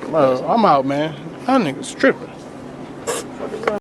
Bro, I'm out, man. That nigga's tripping.